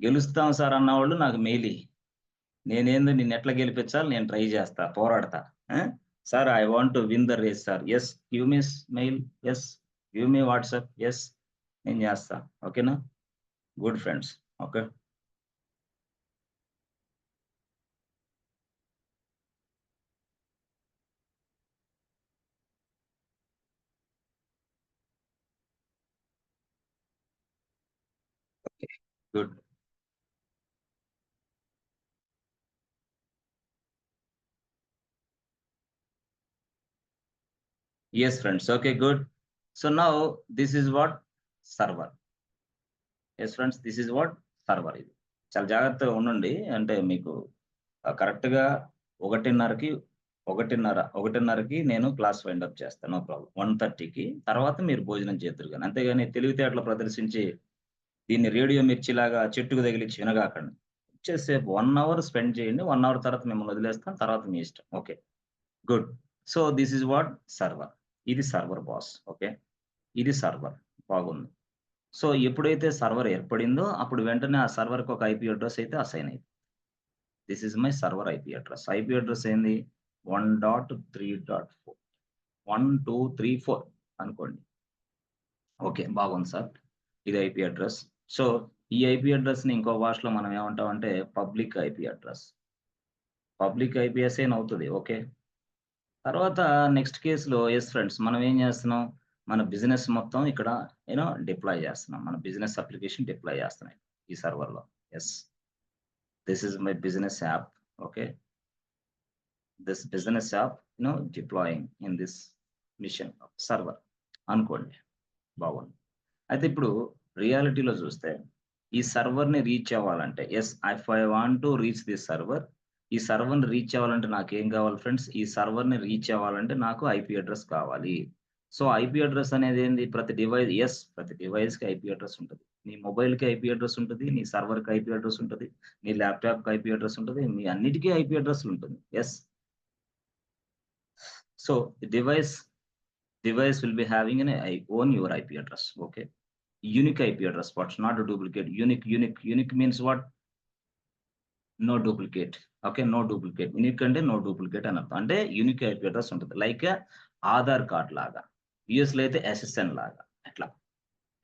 గెలుస్తాం సార్ అన్నవాళ్ళు నాకు మెయిల్ ఇయ్యి. నేనేందో నిన్నెట్లా గెలిపించాలి నేను ట్రై చేస్తా, పోరాడతా. Sir I want to win the race sir. Yes, give me mail. Yes, give me WhatsApp. Yes, నేను చేస్తా. ఓకేనా? Good friends. Okay. Good. Yes, friends. Okay, good. So now this is what server. Yes, friends. This is what server ఇది. చాలా జాగ్రత్తగా ఉండండి. అంటే మీకు కరెక్ట్‌గా 1:30కి 1:30కి నేను క్లాస్ వైండ్ అప్ చేస్తాను. No problem. 1:30కి తర్వాత మీరు భోజనం చేద్దురు గాని. అంతేగాని తెలివితేటలు ప్రదర్శించి దీన్ని రేడియో మిర్చిలాగా చెట్టుకు తగిలిచ్చి వినగాకండి. వచ్చేసేపు 1 అవర్ స్పెండ్ చేయండి. 1 అవర్ తర్వాత మిమ్మల్ని వదిలేస్తాను. తర్వాత మీ ఇష్టం. Okay. Good. So this is what server. ఇది సర్వర్ బాస్. ఓకే. ఇది సర్వర్. బాగుంది. సో ఎప్పుడైతే సర్వర్ ఏర్పడిందో అప్పుడు వెంటనే ఆ సర్వర్‌కి ఒక ఐపీ అడ్రెస్ అయితే అసైన్ అయింది. This is my server IP address. IP address ఏంది? 1.3.4 1, 2, 3, 4 అనుకోండి. ఓకే. బాగుంది సార్. ఇది ఐపీ అడ్రెస్. సో ఈ ఐపీ అడ్రెస్‌ని ఇంకో భాషలో మనం ఏమంటామంటే public IP address. Public IP assign అవుతది. ఓకే. తర్వాత నెక్స్ట్ కేస్‌లో యెస్ ఫ్రెండ్స్ మనం ఏం చేస్తున్నాం? మన బిజినెస్ మొత్తం ఇక్కడ డిప్లాయ్ చేస్తున్నాం. మన బిజినెస్ అప్లికేషన్ డిప్లాయ్ చేస్తున్నాయి ఈ సర్వర్‌లో. Yes. This is my business app. Okay. This business app deploying in this machine server అనుకోండి. బాగుంది. అయితే ఇప్పుడు రియాలిటీలో చూస్తే ఈ సర్వర్‌ని రీచ్ అవ్వాలంటే yes, if I want to reach this server, ఈ సర్వర్‌ని రీచ్ అవ్వాలంటే నాకేం కావాలి ఫ్రెండ్స్? ఈ సర్వర్‌ని రీచ్ అవ్వాలంటే నాకు ఐపీ అడ్రెస్ కావాలి. సో ఐపీ అడ్రెస్ అనేది ఏంది? ప్రతి డివైస్‌కి ఐపీ అడ్రెస్ ఉంటది. నీ మొబైల్‌కి ఐపీ అడ్రెస్ ఉంటది. నీ సర్వర్‌కి ఐపీ అడ్రెస్ ఉంటది. నీ ల్యాప్‌టాప్‌కి ఐపీ అడ్రెస్ ఉంటది. మీ అన్నిటికి ఐపీ అడ్రెస్‌లు ఉంటుంది. Yes. So device will be having an own your IP address. Okay. Unique IP address. What's not a duplicate? Unique means what? No duplicate. Okay, no duplicate. Unique అంటే no duplicate అని అర్థం. అంటే unique IP address ఉంటది. Like Aadhaar card లాగా. యూఎస్‌లో అయితే SSN లాగా. అట్లా.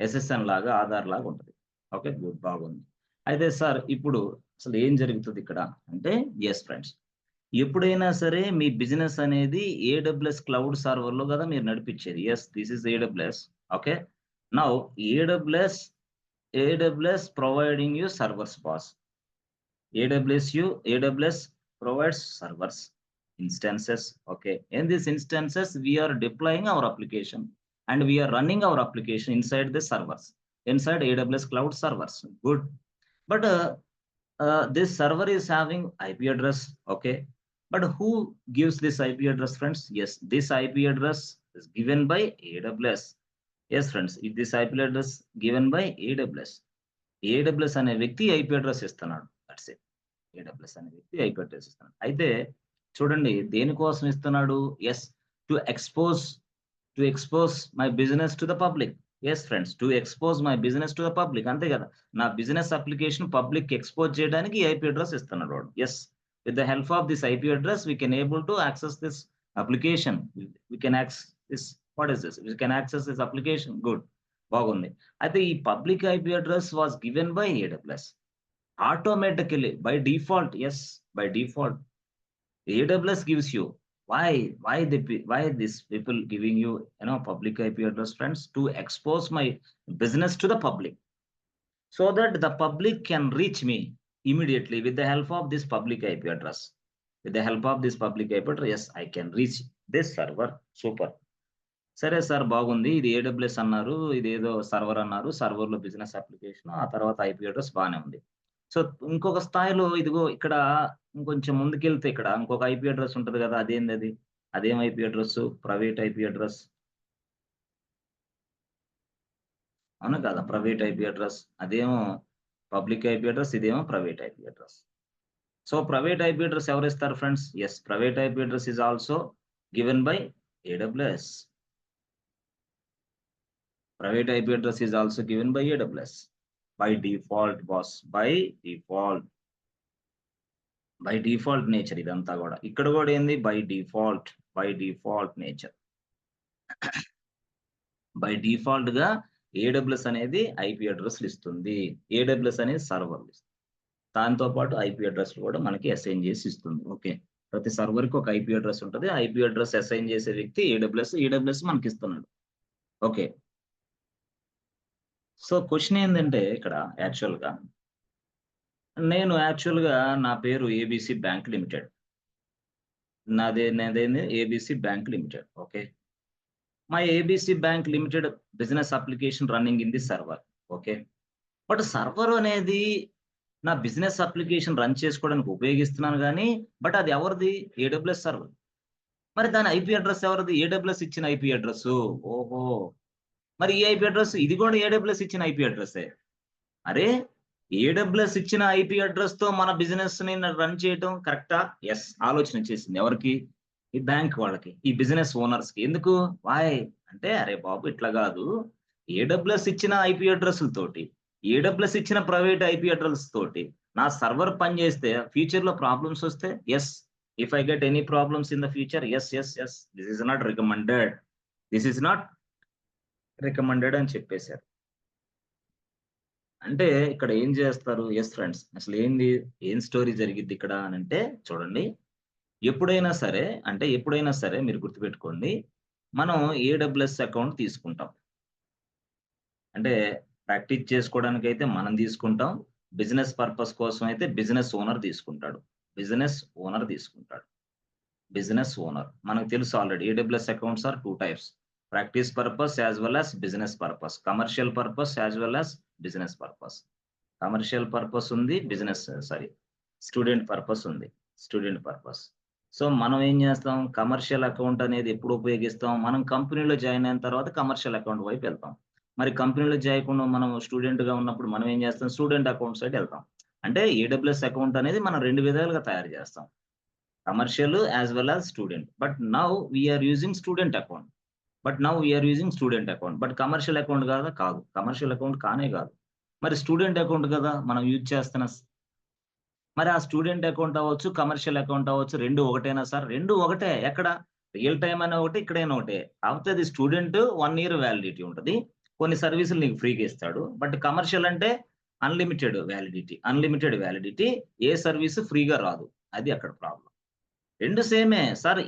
ఎస్ఎస్ఎన్ లాగా ఆధార్ లాగా ఉంటది. ఓకే. గుడ్. బాగుంది. అయితే సార్ ఇప్పుడు అసలు ఏం జరుగుతది ఇక్కడ అంటే యెస్ ఫ్రెండ్స్. ఎప్పుడైనా సరే మీ బిజినెస్ అనేది ఏడబ్ల్యూఎస్ క్లౌడ్ సర్వర్‌లో గదా మీరు నడిపించేది. Yes, this is AWS. Okay. Now AWS AWS providing you servers boss. AWS provides servers, instances. Okay. In these instances, we are deploying our application and we are running our application inside the servers, inside AWS cloud servers. Good. But this server is having IP address. Okay. But who gives this IP address, friends? Yes, this IP address is given by AWS. Yes, friends, this IP address given by AWS. AWS అనే వ్యక్తి IP address ఇస్తున్నాడు. That's it. AWS అనే వ్యక్తి IP address ఇస్తున్నాడు. అయితే చూడండి దేనికోసం ఇస్తున్నాడు? Yes, to expose my business to the public. Yes friends, to expose my business to the public. అంతే కదా! నా బిజినెస్ అప్లికేషన్ పబ్లిక్‌కి ఎక్స్‌పోజ్ చేయడానికి ఈ ఐపీ అడ్రస్ ఇస్తున్నాడు వాడు. Yes, with the help of this IP address we can able to access this application. We can access this what is this? We can access this application. Good. బాగుంది. అయితే ఈ public IP address was given by AWS. Automatically by default, yes, by default AWS gives you. Why these people giving you public IP address, friends? To expose my business to the public so that the public can reach me immediately with the help of this public IP address. With the help of this public IP address, yes, I can reach this server. Super. సరే sir, బాగుంది. ఇది AWS అన్నారు, ఇదేదో server అన్నారు. సర్వర్‌లో business application, ఆ తర్వాత IP address బానే ఉంది. సో ఇంకొక స్థాయిలో ఇదిగో ఇక్కడ ఇంకొంచెం ముందుకెళ్తే ఇక్కడ ఇంకొక ఐపీ అడ్రెస్ ఉంటది గదా! అదేందది? అదేం IP address? Private IP address. అవునా కాదా? Private IP address. అదేమో పబ్లిక్ ఐపీ అడ్రెస్, ఇదేమో private IP address. So private IP address ఎవరిస్తారు friends? Yes, private IP address is also given by AWS. Private IP address is also given by AWS. By default boss, by default nature ఇదంతా కూడా. ఇక్కడ కూడా ఏంది by default nature. By default గా AWS అనేది IP అడ్రస్లు ఇస్తుంది. AWS అనేది సర్వర్లు ఇస్తుంది. దాంతో పాటు ఐపీ అడ్రస్ కూడా మనకి అసైన్ చేసి ఇస్తుంది. ఓకే, ప్రతి సర్వర్ కి ఒక ఐపీ అడ్రస్ ఉంటుంది. ఐపీ అడ్రస్ అసైన్ చేసే వ్యక్తి ఏడబ్ల్యూఎస్ మనకి ఇస్తున్నాడు. ఓకే, సో క్వశ్చన్ ఏంటంటే ఇక్కడ యాక్చువల్గా నా పేరు ఏబిసి బ్యాంక్ లిమిటెడ్. నాదేంది ABC bank limited. Okay, my ABC bank limited business application running in the server. Okay, but server అనేది నా బిజినెస్ అప్లికేషన్ రన్ చేసుకోవడానికి ఉపయోగిస్తున్నాను కానీ, బట్ అది ఎవరిది? AWS server. మరి దాని ఐపీ అడ్రస్ ఎవరిది? ఏడబ్ల్యూఎస్ ఇచ్చిన ఐపీ అడ్రస్. ఓహో, మరి ఈ ఐపీ అడ్రస్ ఇది కూడా ఏడబ్ల్యూఎస్ ఇచ్చిన ఐపీ అడ్రస్సే. అరే, ఏడబ్ల్యూఎస్ ఇచ్చిన ఐపీ అడ్రస్ తో మన బిజినెస్ ని రన్ చేయటం కరెక్టా? ఎస్, ఆలోచన చేసింది. ఎవరికి? ఈ బ్యాంక్ వాళ్ళకి, ఈ బిజినెస్ ఓనర్స్ కి. ఎందుకు? వాయ్ అంటే, అరే బాబు ఇట్లా కాదు, ఏడబ్ల్యూఎస్ ఇచ్చిన ఐపీ అడ్రస్ల తోటి, ఏడబ్ల్యూఎస్ ఇచ్చిన ప్రైవేట్ ఐపీ అడ్రస్ తోటి నా సర్వర్ పని చేస్తే ఫ్యూచర్ లో ప్రాబ్లమ్స్ వస్తే, yes, if I get any problems in the future, yes this is not recommended అని చెప్పేశారు. అంటే ఇక్కడ ఏం చేస్తారు? ఎస్ ఫ్రెండ్స్, అసలు ఏం స్టోరీ జరిగిద్ది ఇక్కడ అని అంటే, చూడండి, ఎప్పుడైనా సరే మీరు గుర్తుపెట్టుకోండి, మనం ఏడబ్ల్యూఎస్ అకౌంట్ తీసుకుంటాం. అంటే ప్రాక్టీస్ చేసుకోవడానికి అయితే మనం తీసుకుంటాం, బిజినెస్ పర్పస్ కోసం అయితే బిజినెస్ ఓనర్ తీసుకుంటాడు. బిజినెస్ ఓనర్ మనకు తెలుసు already. AWS accounts are 2 types: practice purpose as well as business purpose, commercial purpose as well as business purpose. Commercial purpose ఉంది, స్టూడెంట్ పర్పస్. సో మనం ఏం చేస్తాం? కమర్షియల్ అకౌంట్ అనేది ఎప్పుడు ఉపయోగిస్తాం? మనం కంపెనీలో జాయిన్ అయిన తర్వాత కమర్షియల్ అకౌంట్ వైపు వెళ్తాం. మరి కంపెనీలో చేయకుండా మనం స్టూడెంట్ గా ఉన్నప్పుడు మనం ఏం చేస్తాం? స్టూడెంట్ అకౌంట్ సైడ్ వెళ్తాం. అంటే ఏడబ్ల్యూఎస్ అకౌంట్ అనేది మనం 2 విధాలుగా తయారు చేస్తాం, commercial as well as student. But now we're using student account. But commercial account కాదు, కమర్షియల్ అకౌంట్ కాదు. మరి స్టూడెంట్ అకౌంట్ కదా మనం యూజ్ చేస్తున్న. మరి ఆ స్టూడెంట్ అకౌంట్ అవ్వచ్చు, కమర్షియల్ అకౌంట్ అవ్వచ్చు, 2 ఒకటేనా సార్? 2 ఒకటే. ఎక్కడ? రియల్ టైం అనే ఒకటి, ఇక్కడైనా ఒకటే. కాకపోతే అది స్టూడెంట్ 1 year వ్యాలిడిటీ ఉంటుంది, కొన్ని సర్వీసులు నీకు ఫ్రీగా ఇస్తాడు. బట్ కమర్షియల్ అంటే అన్లిమిటెడ్ వ్యాలిడిటీ, ఏ సర్వీస్ ఫ్రీగా రాదు. అది అక్కడ ప్రాబ్లం. 2 సేమే సార్.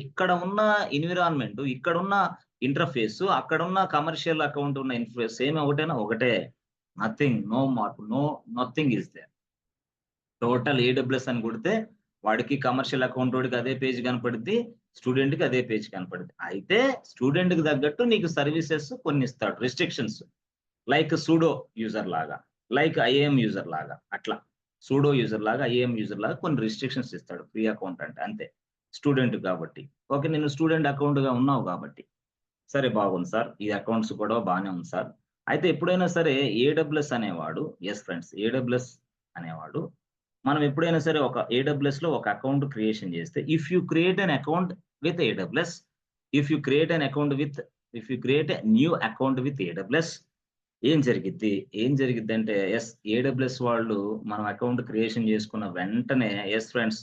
ఇక్కడ ఉన్న ఎన్విరాన్మెంట్, ఇక్కడ ఉన్న ఇంటర్ఫేస్, అక్కడ ఉన్న కమర్షియల్ అకౌంట్ ఉన్న ఇంటర్ఫేస్ సేమ్ ఒకటేనా? ఒకటే. నథింగ్, నో మార్పు, nothing is there. Total AWS అని కొడితే వాడికి కమర్షియల్ అకౌంట్ వాడికి అదే పేజ్ కనపడుద్ది, స్టూడెంట్ కి అదే పేజ్ కనపడుద్ది. అయితే స్టూడెంట్ కి తగ్గట్టు నీకు సర్వీసెస్ కొన్ని ఇస్తాడు, రిస్ట్రిక్షన్స్, లైక్ సూడో యూజర్ లాగా, లైక్ ఐఏఎం యూజర్ లాగా, అట్లా సూడో యూజర్ లాగా, ఐఏఎం యూజర్ లాగా కొన్ని రిస్ట్రిక్షన్స్ ఇస్తాడు. ఫ్రీ అకౌంట్ అంటే అంతే, స్టూడెంట్ కాబట్టి. ఓకే, నేను స్టూడెంట్ అకౌంట్ గా ఉన్నావు కాబట్టి సరే, బాగుంది సార్, ఈ అకౌంట్స్ కూడా బాగానే ఉంది సార్. అయితే ఎప్పుడైనా సరే ఏడబ్ల్యూఎస్ అనేవాడు, ఎస్ ఫ్రెండ్స్, ఏడబ్ల్యూఎస్ అనేవాడు మనం ఎప్పుడైనా సరే ఒక ఏడబ్ల్యూఎస్ లో ఒక అకౌంట్ క్రియేషన్ చేస్తే, if you create a new account with AWS, ఏం జరిగిద్ది అంటే, ఎస్, ఏడబ్ల్యూఎస్ వాళ్ళు మనం అకౌంట్ క్రియేషన్ చేసుకున్న వెంటనే, ఎస్ ఫ్రెండ్స్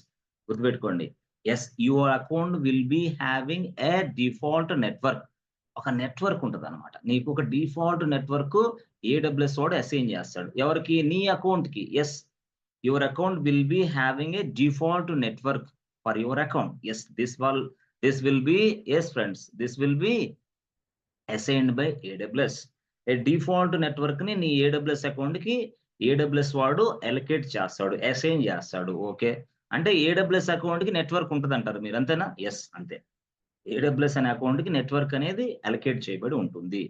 గుర్తుపెట్టుకోండి, yes, your account will be having a default network. ఒక నెట్వర్క్ ఉంటుంది అనమాట, నీకు ఒక డిఫాల్ట్ నెట్వర్క్ ఏడబ్ల్యూఎస్ వాడు అసైన్ చేస్తాడు. ఎవరికి? నీ అకౌంట్ కి. Yes, your account will be having a default network for your account. Yes, this will be, yes friends, this will be assigned by AWS. A default network ni నీ AWS account కి AWS వాడు allocate చేస్తాడు, assign చేస్తాడు. Okay, అంటే AWS account కి network ఉంటుంది అంటారు మీరు, అంతేనా? ఎస్, అంతే. AWS అనే అకౌంట్ కి నెట్వర్క్ అనేది allocate చేయబడి ఉంటుంది.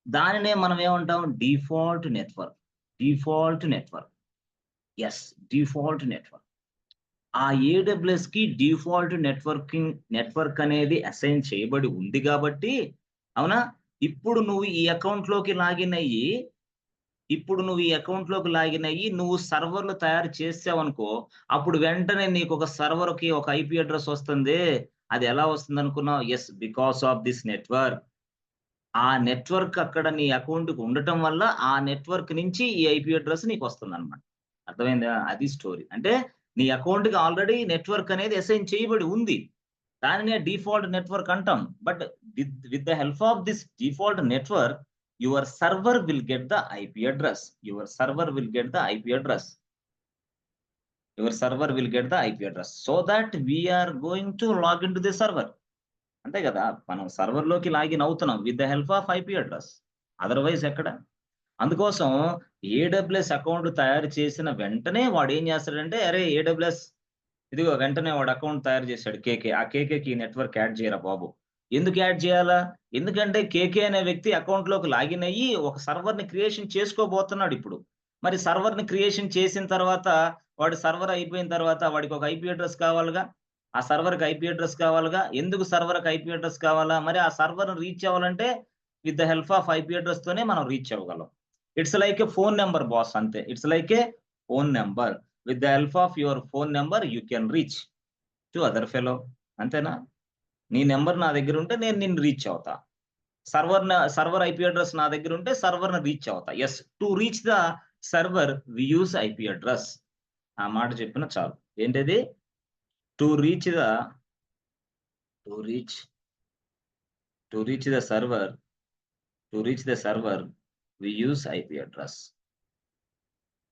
దానినే మనం ఏమంటాం? Default network. Yes, default network. ఆ ఏడబ్ల్యూఎస్ కి డిఫాల్ట్ నెట్వర్క్ అనేది అసైన్ చేయబడి ఉంది కాబట్టి, అవునా, ఇప్పుడు నువ్వు ఈ అకౌంట్ లోకి లాగిన్ అయ్యి నువ్వు సర్వర్లు తయారు చేసావనుకో, అప్పుడు వెంటనే నీకు ఒక సర్వర్ కి ఒక ఐపీ అడ్రస్ వస్తుంది. అది ఎలా వస్తుంది అనుకున్నావు? Yes, because of this network. ఆ నెట్వర్క్ అక్కడ నీ అకౌంట్‌కి ఉండటం వల్ల ఆ నెట్వర్క్ నుంచి ఈ ఐపీ అడ్రెస్ నీకొస్తుందన్నమాట. అర్థమైందా? అది స్టోరీ. అంటే నీ అకౌంట్‌కి ఆల్రెడీ నెట్వర్క్ అనేది అసైన్ చేయబడి ఉంది. దానినే డిఫాల్ట్ నెట్వర్క్ అంటాం. But with the help of this default network your server will get the IP address. Your server will get the IP address. Your server will get the IP address. So that we are going to log into the server. అంతే కదా! మనం సర్వర్‌లోకి login అవుతున్నాం with the help of IP address. Otherwise ఎక్కడ? అందుకోసం AWS account తయారు చేసిన వెంటనే వాడేం చేస్తాడంటే, అరే! ఏడబ్ల్యూఎస్ ఇదిగో వెంటనే వాడు అకౌంట్ తయారు చేశాడు కేకే. ఆ కేకేకి ఈ నెట్వర్క్ యాడ్ చేయరా బాబు. ఎందుకు యాడ్ చేయాలా? ఎందుకంటే కేకే అనే వ్యక్తి అకౌంట్‌లోకి లాగిన్ అయ్యి ఒక సర్వర్‌ని క్రియేషన్ చేసుకోబోతున్నాడు ఇప్పుడు. మరి సర్వర్‌ని క్రియేషన్ చేసిన తర్వాత వాడు సర్వర్ అయిపోయిన తర్వాత వాడికి ఒక ఐపీ అడ్రెస్ కావాలిగా. ఆ సర్వర్‌కి ఐపీ అడ్రెస్ కావాలిగా. ఎందుకు సర్వర్‌కి ఐపీ అడ్రెస్ కావాలా? మరి ఆ సర్వర్‌ని రీచ్ అవ్వాలంటే with the help of IP address తోనే మనం రీచ్ అవ్వగలం. It's like a phone number boss అంతే. It's like a phone number. With the help of your phone number you can reach to other fellow. అంతేనా? నీ number నా దగ్గరుంటే నేను నిన్ను reach అవుతా. సర్వర్ ఐపీ అడ్రెస్ నా దగ్గరుంటే సర్వర్‌ని రీచ్ అవుతా. Yes. To reach the server we use IP address. ఆ మాట చెప్పినా చాలు. ఏంటది? To reach the to reach to reach the server to reach the server we use IP address.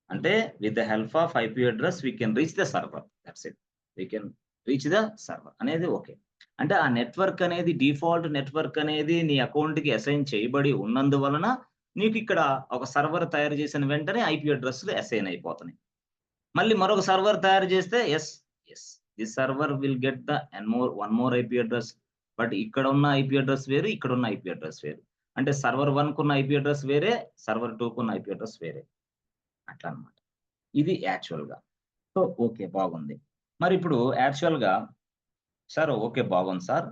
అంటే with the help of IP address we can reach the server. That's it. We can reach the server అనేది okay. అంటే ఆ network అనేది default network అనేది నీ అకౌంట్‌కి assign చేయబడి ఉన్నందువలన నీకిక్కడ ఒక సర్వర్ తయారు చేసిన వెంటనే ఐపీ అడ్రెస్‌లు అసైన్ అయిపోతున్నాయి. మళ్ళీ మరొక సర్వర్ తయారు చేస్తే yes. This server will get the one more IP address. But ఇక్కడున్న ఐపీ అడ్రెస్ వేరు, ఇక్కడున్న ఐపీ అడ్రెస్ వేరు. అంటే సర్వర్ 1కున్న ఐపీ అడ్రెస్ వేరే, సర్వర్ 2కున్న ఐపీ అడ్రెస్ వేరే. అట్లా అన్నమాట. ఇది యాక్చువల్‌గా. So, okay. బాగుంది. మరిప్పుడు యాక్చువల్‌గా సార్ ఓకే. బాగుంది సార్.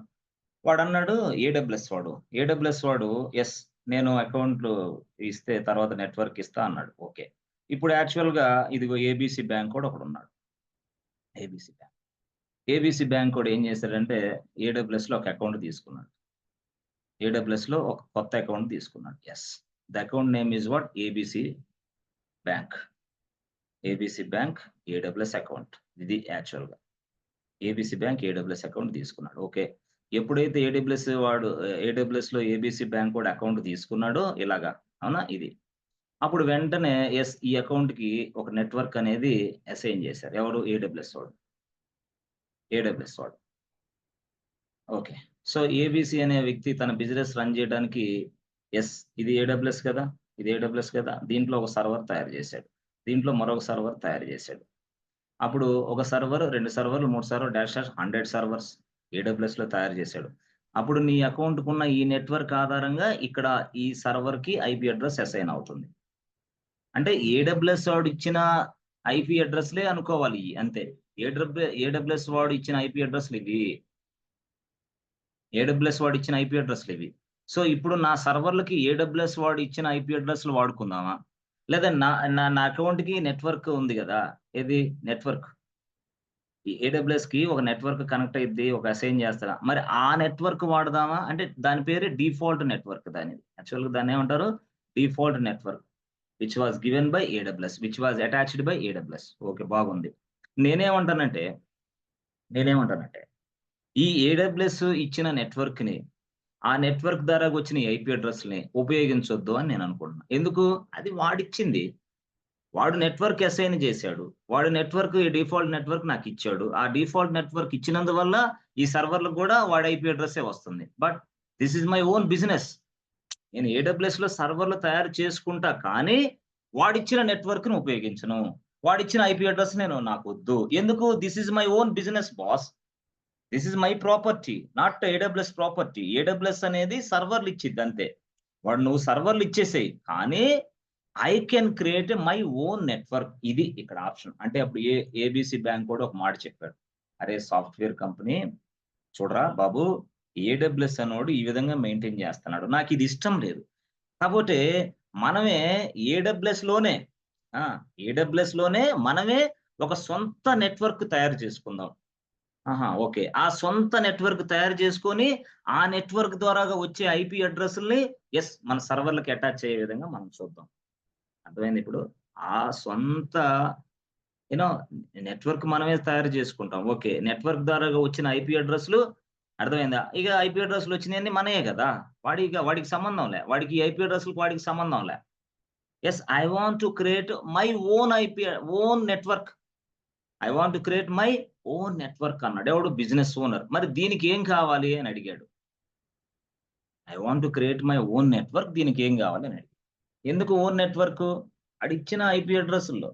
వాడన్నాడు ఏడబ్ల్యూఎస్ వాడు. ఏడబ్ల్యూఎస్ వాడు యెస్. నేను అకౌంట్‌లు ఇస్తే తర్వాత నెట్వర్క్ ఇస్తా అన్నాడు. ఓకే. ఇప్పుడు యాక్చువల్‌గా ఇదిగో ఏబీసీ బ్యాంక్ కూడా ఒకడున్నాడు. ABC bank. ఏబీసీ బ్యాంకోడు ఏం చేశాడంటే ఏడబ్ల్యూఎస్‌లో ఒక అకౌంట్ తీసుకున్నాడు. ఏడబ్ల్యూఎస్‌లో ఒక కొత్త అకౌంట్ తీసుకున్నాడు. Yes. The account name is what? ABC bank. ABC bank AWS account. ఇది యాక్చువల్‌గా. ఏబీసీ బ్యాంక్ ఏడబ్ల్యూఎస్ అకౌంట్ తీసుకున్నాడు. ఓకే. ఎప్పుడైతే ఏడబ్ల్యూఎస్‌లో ఏబీసీ బ్యాంక్ వాడు అకౌంట్ తీసుకున్నాడో ఇలాగా అవునా? ఇది. అప్పుడు వెంటనే యెస్. ఈ అకౌంట్‌కి ఒక నెట్వర్క్ అనేది అసైన్ చేశారు. ఎవరు? ఏడబ్ల్యూఎస్ వాడు. ఏడబ్ల్యూఎస్ వాడు. ఓకే. సో, ఏబీసీ అనే వ్యక్తి తన బిజినెస్ రన్ చేయడానికి యెస్. ఇది ఏడబ్ల్యూఎస్ కదా! ఇది ఏడబ్ల్యూఎస్ కదా! దీంట్లో ఒక సర్వర్ తయారు చేశాడు. దీంట్లో మరొక సర్వర్ తయారు చేశాడు. అప్పుడు ఒక సర్వర్, 2 సర్వర్లు, 3 సర్వర్ డాష్ డాష్ 100 సర్వర్స్ ఏడబ్ల్యూఎస్‌లో తయారు చేశాడు. అప్పుడు నీ అకౌంట్‌కున్న ఈ నెట్వర్క్ ఆధారంగా ఇక్కడ ఈ సర్వర్‌కి ఐపీ అడ్రెస్ అసైన్ అవుతుంది. అంటే ఏడబ్ల్యూఎస్ వాడిచ్చిన ఐపీ అడ్రెస్‌లే అనుకోవాలి ఇయి అంతే. ఏడబ్ల్యూఎస్ వాడు ఇచ్చిన ఐపీ అడ్రెస్‌లివి. ఏడబ్ల్యూఎస్ వాడిచ్చిన ఐపీ అడ్రెస్‌లివి. సో, ఇప్పుడు నా సర్వర్‌లకి ఏడబ్ల్యూఎస్ వాడు ఇచ్చిన ఐపీ అడ్రెస్‌లు వాడుకుందామా? లేదా నా నా నా అకౌంట్‌కి నెట్వర్క్ ఉంది గదా! ఏది నెట్వర్క్. ఈ ఏడబ్ల్యూఎస్‌కి ఒక నెట్వర్క్ కనెక్ట్ అయిద్ది. ఒక అసైన్ చేస్తారా? మరి ఆ నెట్వర్క్ వాడదామా? అంటే దాని పేరే డిఫాల్ట్ నెట్వర్క్ దానిది. యాక్చువల్‌గా దాన్నేమంటారు? Default network. Which was given by AWS. Which was attached by AWS. Okay. బాగుంది. నేనేమంటానంటే, నేనేమంటానంటే ఈ ఏడబ్ల్యూఎస్ ఇచ్చిన నెట్వర్క్‌ని, ఆ నెట్వర్క్ ద్వారా వచ్చిన ఐపీ అడ్రెస్‌లని ఉపయోగించొద్దు అని నేననుకుంటున్నా. ఎందుకు? అది వాడిచ్చింది. వాడు నెట్వర్క్ అసైన్ జేశాడు. వాడు నెట్వర్క్ ఈ డిఫాల్ట్ నెట్వర్క్ నాకిచ్చాడు. ఆ డిఫాల్ట్ నెట్వర్క్ ఇచ్చినందువల్ల ఈ సర్వర్‌లకు గూడా వాడి ఐపీ అడ్రెస్సే వస్తుంది. But this is my own business. నేను ఏడబ్ల్యూఎస్‌లో సర్వర్‌లు తయారు చేసుకుంటా కానీ, వాడిచ్చిన నెట్వర్క్‌ని ఉపయోగించను. వాడిచ్చిన ఐపీ అడ్రెస్ నాకొద్దు. ఎందుకు? This is my own business boss. This is my property. Not AWS property. AWS అనేది సర్వర్‌లు ఇచ్చిద్దంతే. వాడు నువ్వు సర్వర్‌లు ఇచ్చేసేయి. కానీ I can create my own network. ఇది ఇక్కడ ఆప్షన్. అంటే అప్పుడు ఏబీసీ బ్యాంక్ కూడా ఒక మాట చెప్పాడు. అరే సాఫ్ట్‌వేర్ కంపెనీ చూడరా బాబు ఏడబ్ల్యూఎస్ అన్నోడు ఈ విధంగా మెయింటైన్ చేస్తున్నాడు. నాకిది ఇష్టం లేదు. కాపోతే మనమే ఏడబ్ల్యూఎస్‌లోనే ఆ! ఏడబ్ల్యూఎస్‌లోనే మనమే ఒక సొంత నెట్వర్క్ తయారు చేసుకుందాం. ఓకే. ఆ సొంత నెట్వర్క్ తయారు చేసుకొని, ఆ నెట్వర్క్ ద్వారాగా వచ్చే ఐపీ అడ్రెస్‌ల్ని మన సర్వర్‌లకి అటాచ్ అయ్యే విధంగా మనం చూద్దాం. అర్థమైందా ఇప్పుడు? ఆ సొంత యూ నో నెట్వర్క్ మనమే తయారు చేసుకుంటాం. ఓకే. నెట్వర్క్ ద్వారాగా వచ్చిన ఐపీ అడ్రెస్‌లు అర్థమైందా? ఇక ఐపీ అడ్రెస్‌లు వచ్చినయన్నీ మనయే గదా! వాడికి సంబంధం లే. వాడికి ఈ ఐపీ అడ్రెస్‌లకి వాడికి సంబంధం లే. I want to create my own own network. I want to create my own network అన్నాడు. ఎవడు? Business owner. మరి దీనికి ఏం కావాలి అని అడిగాడు. I want to create my own network. దీనికి ఏం కావాలి అని అడిగాడు. ఎందుకు ఓన్ నెట్వర్క్? ఆడిచ్చిన ఐపీ అడ్రెస్‌ల్లో,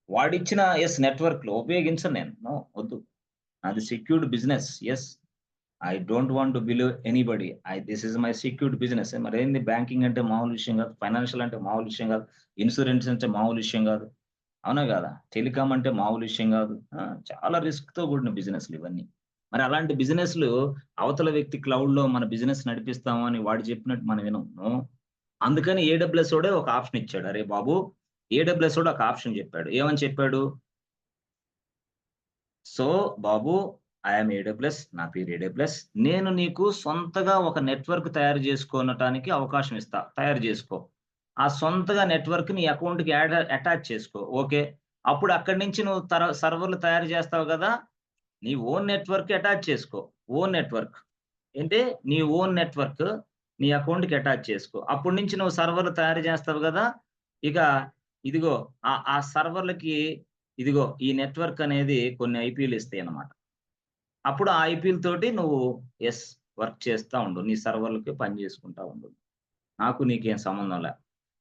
వాడిచ్చిన నెట్వర్క్‌లో ఉపయోగించను నేను. నో వద్దు. నాది secured business. I don't want to believe anybody. This is my secured business. మరేంది బ్యాంకింగ్ అంటే మామూలు విషయం కాదు. ఫైనాన్షియల్ అంటే మామూలు విషయం కాదు. ఇన్స్యూరెన్స్ అంటే మామూలు విషయం కాదు. అవునా కాదా? టెలికామ్ అంటే మామూలు విషయం కాదు. చాలా రిస్క్‌తో కూడిన బిజినెస్‌లు ఇవన్నీ. మరి అలాంటి బిజినెస్‌లు అవతల వ్యక్తి క్లౌడ్‌లో మన బిజినెస్ నడిపిస్తాము అని వాడు చెప్పినట్టు మనం వినం. నో. అందుకని ఏడబ్ల్యూఎస్ ఓడే ఒక ఆప్షన్ ఇచ్చాడు. అరే బాబు! ఏడబ్ల్యూఎస్ ఓడు ఒక ఆప్షన్ చెప్పాడు. ఏమని చెప్పాడు? So Babu, I am AWS. నా పేరు ఏడబ్ల్యూఎస్. నేను నీకు సొంతగా ఒక నెట్వర్క్ తయారు చేసుకోనటానికి అవకాశం ఇస్తా. తయారు చేసుకో. ఆ సొంతగా నెట్వర్క్ నీ అకౌంట్‌కి అటాచ్ చేసుకో. ఓకే. అప్పుడు అక్కడి నుంచి నువ్వు సర్వర్‌లు తయారు చేస్తావు గదా! నీ ఓన్ నెట్వర్క్ అటాచ్ చేసుకో. Own network. ఏంటి? నీ ఓన్ నెట్వర్క్ నీ అకౌంట్‌కి అటాచ్ చేసుకో. అప్పటి నుంచి నువ్వు సర్వర్‌లు తయారు చేస్తావు గదా! ఇక ఇదిగో ఆ సర్వర్‌లకి ఇదిగో ఈ నెట్వర్క్ అనేది కొన్ని ఐపీలు ఇస్తాయన్నమాట. అప్పుడు ఆ ఐపీ‌లతోటి నువ్వు యెస్ వర్క్ చేస్తా ఉండు. నీ సర్వర్‌లకి పని చేసుకుంటా ఉండు. నాకు నీకేం సంబంధం లే.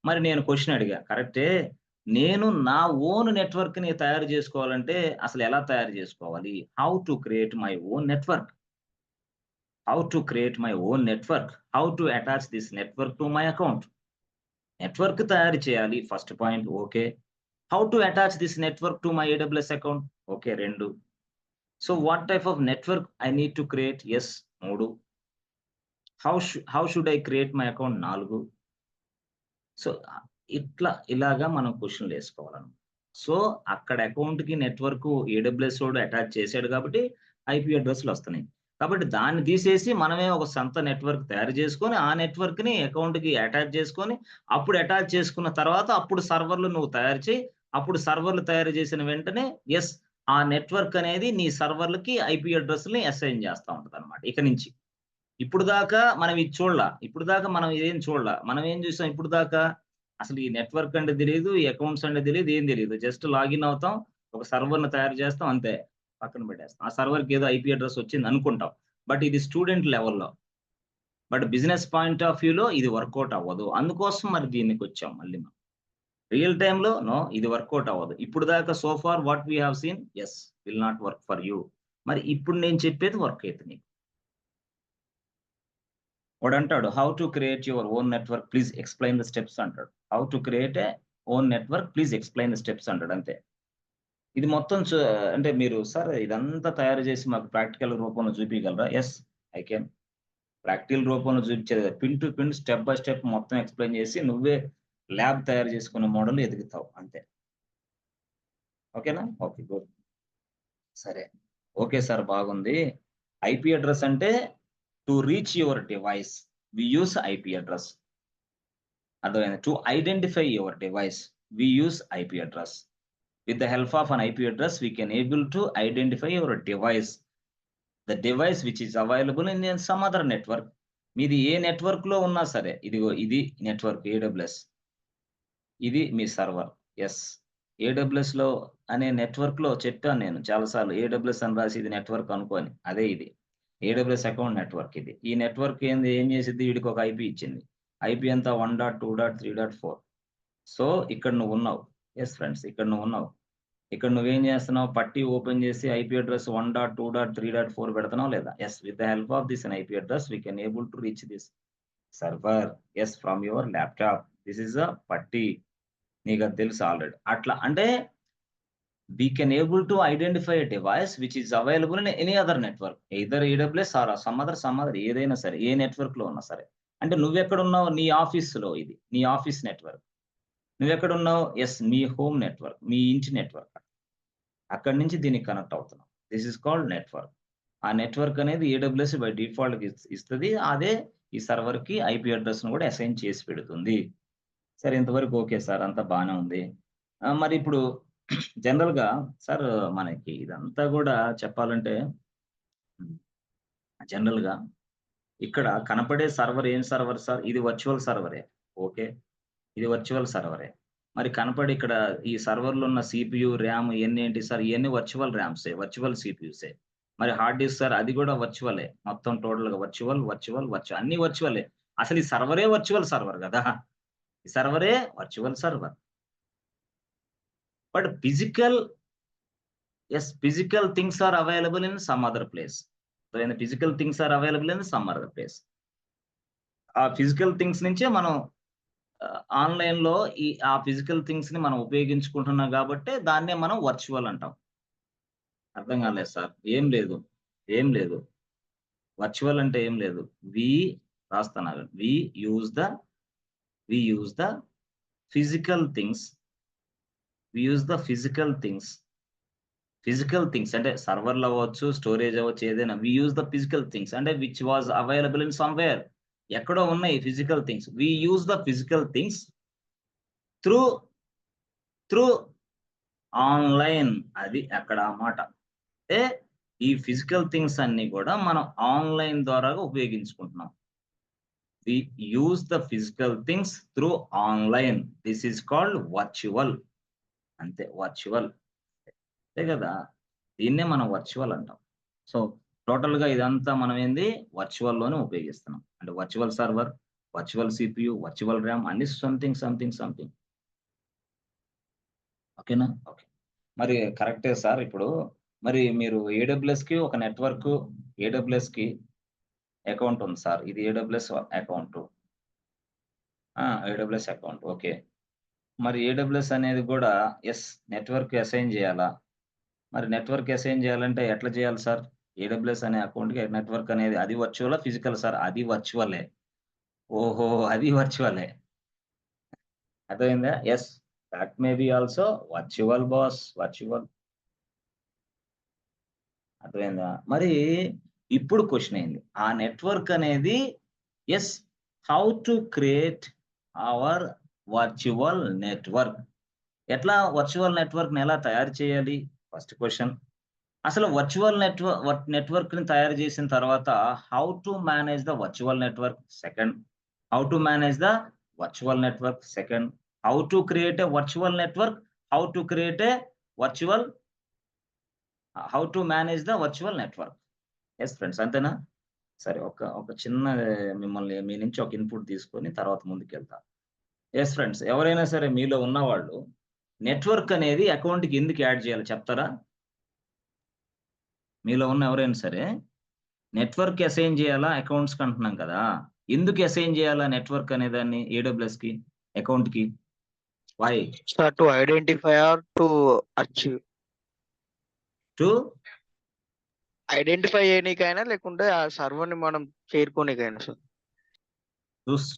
మరి నేను క్వెషన్ అడిగా. కరెక్టే. నేను నా ఓన్ నెట్వర్క్‌ని తయారు చేసుకోవాలంటే అసలెలా తయారు చేసుకోవాలి? How to create my own network? How to create my own network? How to attach this network to my account? Network తయారు చేయాలి first point. Okay. How to attach this network to my AWS account? Okay. 2. So what type of network I need to create? 3. How should I create my account? 4. So, ఇలాగా మనం క్వెషన్‌లేసుకోవాలన్నమాట. So, అక్కడ అకౌంట్‌కి network ఏడబ్ల్యూఎసోడు attach చేసాడు కాబట్టి, IP అడ్రెస్‌లొస్తున్నాయి. కాబట్టి దాన్ని తీసేసి మనమే ఒక సొంత నెట్వర్క్ తయారు చేసుకొని, ఆ నెట్వర్క్‌ని అకౌంట్‌కి అటాచ్ చేసుకొని, అప్పుడు అటాచ్ చేసుకున్న తర్వాత అప్పుడు సర్వర్‌లు నువ్వు తయారు చెయి. అప్పుడు సర్వర్‌లు తయారు చేసిన వెంటనే యెస్, ఆ నెట్వర్క్ అనేది నీ సర్వర్‌లకి ఐపీ అడ్రెస్‌లని అసైన్ చేస్తా ఉంటదన్నమాట ఇక నుంచి. ఇప్పుడు దాకా మనం ఇది చూడల. ఇప్పుడు దాకా మనం ఇదేం చూడల. మనం ఏం చూసాం ఇప్పుడు దాకా? అసలు ఈ నెట్వర్క్ అంటే తెలీదు. ఈ అకౌంట్స్ అంటే తెలీదు. ఏం తెలీదు. జస్ట్ లాగిన్ అవుతాం. ఒక సర్వర్‌ని తయారు చేస్తాం అంతే. పక్కన పెట్టేస్తాం. ఆ సర్వర్‌కి ఏదో ఐపీ అడ్రెస్ వచ్చింది అనుకుంటాం. బట్ ఇది స్టూడెంట్ లెవెల్‌లో. బట్ బిజినెస్ పాయింట్ ఆఫ్ వ్యూలో ఇది వర్కౌట్ అవ్వదు. అందుకోసం మరి దీనికొచ్చాం మళ్ళీ మనం. రియల్ టైమ్‌లో నో, ఇది వర్కౌట్ అవ్వదు. ఇప్పుడు దాకా so far what we have seen will not work for you. మరి ఇప్పుడు నేను చెప్పేది వర్క్ అయితది నీకు. వాడంటాడు how to create your own network please explain the steps అంటాడు. How to create own network please explain the steps అంటాడు అంతే. ఇది మొత్తం అంటే మీరు సార్ ఇదంతా తయారు చేసి మాకు ప్రాక్టికల్ రూపంలో చూపియగలరా? I can. ప్రాక్టికల్ రూపంలో చూపించేది pin to pin, step by step మొత్తం ఎక్స్‌ప్లెయిన్ చేసి నువ్వే ల్యాబ్ తయారు చేసుకునే మోడల్ ఎదుగుతావు అంతే. ఓకేనా? ఓకే. గుడ్. సరే. ఓకే సార్ బాగుంది. ఐపీ అడ్రెస్ అంటే to reach your device we use IP address. అర్థమైందా? To identify your device we use IP address. With the help of an IP address, we can able to identify your device, the device which is available in some other network. మీది ఏ నెట్వర్క్‌లో ఉన్నా సరే, ఇదిగో ఇది network AWS. ఇది మీ server. Yes. ఏడబ్ల్యూఎస్‌లో అనే నెట్వర్క్‌లో చెప్పాను నేను చాలా సార్లు. ఏడబ్ల్యూఎస్ అని రాసి ఇది నెట్వర్క్ అనుకోని. అదే ఇది. ఏడబ్ల్యూఎస్ అకౌంట్ నెట్వర్క్ ఇది. ఈ నెట్వర్క్ ఏం చేసిద్ది వీడికి ఒక ఐపీ ఇచ్చింది. ఐపీ ఎంత 1.2.3.4. సో, ఇక్కడ నువ్వున్నావు. ఫ్రెండ్స్ ఇక్కడ నువ్వున్నావు. ఇక్కడ నువ్వేం చేస్తున్నావు? పట్టీ ఓపెన్ చేసి ఐపీ అడ్రెస్ 1.2.3.4 పెడుతున్నావా లేదా? With the help of this IP address we can able to reach this server. From your laptop. This is a పట్టీ. నీకది తెలుసు ఆల్రెడీ. అట్లా అంటే we can able to identify a device which is available in any other network. Either AWS or some other ఏదైనా సరే. ఏ నెట్వర్క్‌లో ఉన్నా సరే. అంటే నువ్వెక్కడున్నావు? నీ ఆఫీస్‌లో ఇది. నీ ఆఫీస్ నెట్వర్క్. నువ్వెక్కడున్నావు? మీ హోమ్ నెట్వర్క్. మీ ఇంటి నెట్వర్క్. అక్కడి నుంచి దీనికి కనెక్ట్ అవుతున్నాం. This is called network. ఆ నెట్వర్క్ అనేది ఏడబ్ల్యూఎస్ బై డిఫాల్ట్ ఇస్తది. అదే ఈ సర్వర్‌కి ఐపీ అడ్రెస్‌ను కూడా అసైన్ చేసి పెడుతుంది. సరే ఇంతవరకు ఓకే సార్. అంతా బానే ఉంది. మరి ఇప్పుడు జనరల్‌గా సార్ మనకి ఇదంతా గూడా చెప్పాలంటే హ్మ్. జనరల్‌గా ఇక్కడ కనపడే సర్వర్ ఏం సర్వర్ సార్? ఇది వర్చువల్ సర్వరే. ఓకే. ఇది వర్చువల్ సర్వరే. మరి కనపడే ఇక్కడ ఈ సర్వర్‌లో ఉన్న సీపీయూ, ర్యామ్ ఇయన్నీ ఏంటి సార్? ఇయన్నీ వర్చువల్ ర్యామ్సే. వర్చువల్ సీపీయూసే. మరి హార్డ్ డిస్క్ సార్ అది గూడా వర్చువలే. మొత్తం టోటల్‌గా వర్చువల్ అన్నీ వర్చువలే. అసలు ఈ సర్వరే వర్చువల్ సర్వర్ గదా! ఈ సర్వరే virtual server. But physical things are available in some other place. So, in physical things are available in some other place. ఆ ఫిజికల్ థింగ్స్ నుంచే మనం ఆన్‌లైన్‌లో ఆ ఫిజికల్ థింగ్స్‌ని మనం ఉపయోగించుకుంటున్నాం గాబట్టే దాన్నే మనం వర్చువల్ అంటాం. అర్థం కాలేదు సార్. ఏం లేదు. ఏం లేదు. వర్చువల్ అంటే ఏం లేదు. వి రాస్తున్నాను. Use the we use the physical things. We use the physical things అంటే సర్వర్‌లు అవ్వచ్చు, స్టోరేజ్ అవ్వచ్చు ఏదైనా. We use the physical things అంటే which was available in somewhere. ఎక్కడో ఉన్నాయి physical things. We use the physical things through through online. అది అక్కడ ఆ మాట. అంటే ఈ ఫిజికల్ థింగ్స్ అన్నీ గూడా మనం ఆన్‌లైన్ ద్వారాగా ఉపయోగించుకుంటున్నాం. We use the physical things through online. This is called virtual. అంతే వర్చువల్. అంతే గదా! దీన్నే మనం వర్చువల్ అంటాం. సో, టోటల్‌గా ఇదంతా మనం ఏంది వర్చువల్‌లోనే ఉపయోగిస్తున్నాం. అంటే virtual server, virtual CPU, virtual RAM అన్ని సంథింగ్. ఓకేనా? ఓకే. మరి కరెక్టే సార్. ఇప్పుడు మరి మీరు ఏడబ్ల్యూఎస్‌కి ఒక నెట్వర్కు, ఏడబ్ల్యూఎస్‌కి అకౌంట్ ఉంది సార్. ఇది AWS account. AWS account. Okay. మరి ఏడబ్ల్యూఎస్ అనేది గూడా నెట్వర్క్ అసైన్ జేయాలా? మరి నెట్వర్క్ అసైన్ జేయాలంటే ఎట్లా జేయాలి సార్? ఏడబ్ల్యూఎస్ అనే అకౌంట్‌కి నెట్వర్క్ అనేది అది వర్చువలా? Physical sir? అది వర్చువలే. ఓహో! అది వర్చువలే. అర్థమైందా? That may be also virtual boss. Virtual. అర్థమైందా? మరి ఇప్పుడు క్వెషన్ ఏంది? ఆ నెట్వర్క్ అనేది yes. How to create our virtual network. ఎట్లా వర్చువల్ నెట్వర్క్‌ని ఎలా తయారు చేయాలి? First question. అసలు నెట్వర్క్‌ని తయారు చేసిన తర్వాత how to manage the virtual network second. How to manage the virtual network second. How to create a virtual network. How to create a virtual how to manage the virtual network. Friends అంతేనా? సరే ఒక చిన్న మిమ్మల్ని మీ నుంచి ఒక input తీసుకొని తర్వాత ముందుకెళ్తా. ఫ్రెండ్స్ ఎవరైనా సరే మీలో ఉన్నవాళ్ళు నెట్వర్క్ అనేది అకౌంట్‌కి ఎందుకు యాడ్ చేయాలో చెప్తారా? మీలో ఉన్న ఎవరైనా సరే నెట్వర్క్ అసైన్ చేయాలా అకౌంట్స్‌కి అంటున్నాం కదా! ఎందుకు అసైన్ చేయాలా నెట్వర్క్ అనే దాన్ని ఏడబ్ల్యూఎస్‌కి అకౌంట్‌కి? Why? Sir, to identify or to achieve. To identify చేయనీకైనా లేకుంటే ఆ సర్వర్‌ని మనం చేరుకోనీకైనా సార్.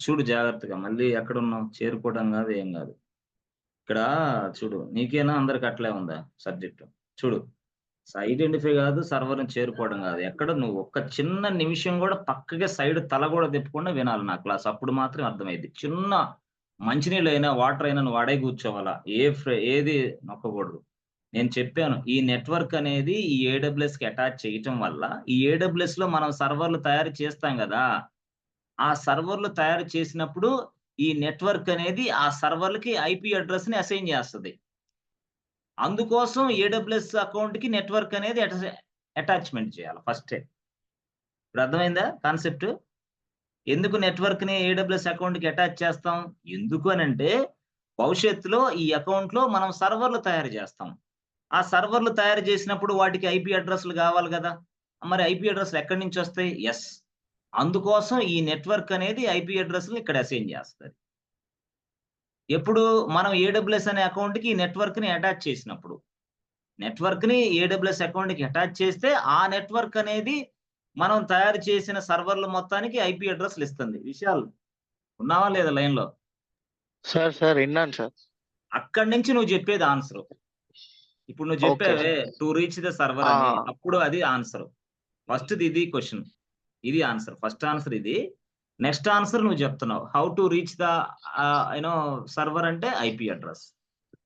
చూడు జాగ్రత్తగా మళ్ళీ ఎక్కడున్నావు? చేరుకోవడం గాదు, ఏం గాదు. ఇక్కడ చూడు నీకేనా అందరికి అట్లే ఉందా సబ్జెక్టు? చూడు. ఐడెంటిఫై గాదు, సర్వర్‌ని చేరుకోవడం గాదు. ఎక్కడ నువ్వు ఒక్క చిన్న నిమిషం గూడా పక్కకి సైడ్ తల గూడా తిప్పకుండా వినాలి నా క్లాస్. అప్పుడు మాత్రమే అర్థమైద్ది. చిన్న మంచినీళ్ళైనా, వాటర్ అయినా నువ్వు అడే కూర్చోవాలా. ఏది నొక్కకూడదు. నేను చెప్పాను. ఈ నెట్వర్క్ అనేది ఈ ఏడబ్ల్యూఎస్‌కి అటాచ్ చేయటం వల్ల, ఈ ఏడబ్ల్యూఎస్‌లో మనం సర్వర్‌లు తయారు చేస్తాం గదా! ఆ సర్వర్‌లు తయారు చేసినప్పుడు, ఈ నెట్వర్క్ అనేది ఆ సర్వర్‌లకి ఐపీ అడ్రెస్‌ని అసైన్ జేస్తది. అందుకోసం ఏడబ్ల్యూఎస్ అకౌంట్‌కి నెట్వర్క్ అనేది అటాచ్‌మెంట్ చేయాలి ఫస్టే. ఇప్పుడు అర్థమైందా కాన్సెప్ట్? ఎందుకు నెట్వర్క్‌ని ఏడబ్ల్యూఎస్ అకౌంట్‌కి అటాచ్ చేస్తాం? ఎందుకు అనంటే, భవిష్యత్తులో ఈ అకౌంట్‌లో మనం సర్వర్‌లు తయారు జేస్తాం. ఆ సర్వర్‌లు తయారు జేసినప్పుడు వాటికి ఐపీ అడ్రెస్‌లు గావాలి గదా! మరి ఐపీ అడ్రెస్‌లు ఎక్కడి నుంచొస్తాయి? అందుకోసం ఈ నెట్వర్క్ అనేది ఐపీ అడ్రెస్‌లని ఇక్కడ అసైన్ జేస్తది. ఎప్పుడు మనం ఏడబ్ల్యూఎస్ అనే అకౌంట్‌కి ఈ నెట్వర్క్‌ని అటాచ్ చేసినప్పుడు. నెట్వర్క్‌ని ఏడబ్ల్యూఎస్ అకౌంట్‌కి అటాచ్ చేస్తే, ఆ నెట్వర్క్ అనేది మనం తయారు చేసిన సర్వర్‌ల మొత్తానికి ఐపీ అడ్రెస్‌లు ఇస్తుంది. విశాల్ ఉన్నావా లేదా లైన్‌లో? సార్ ఇన్నాను సార్. అక్కడి నుంచి నువ్వు జెప్పేది ఆన్సరు. ఇప్పుడు నువ్వు ఓకే జెప్పావే sir. To reach the server ఆ! అని. అప్పుడు అది ఆన్సరు. ఫస్ట్ ఇది క్వశ్చన్, ఇది ఆన్సర్. ఫస్ట్ ఆన్సర్ ఇది. నెక్స్ట్ ఆన్సర్ నువ్వు చెప్తున్నావు. How to reach the server అంటే IP address.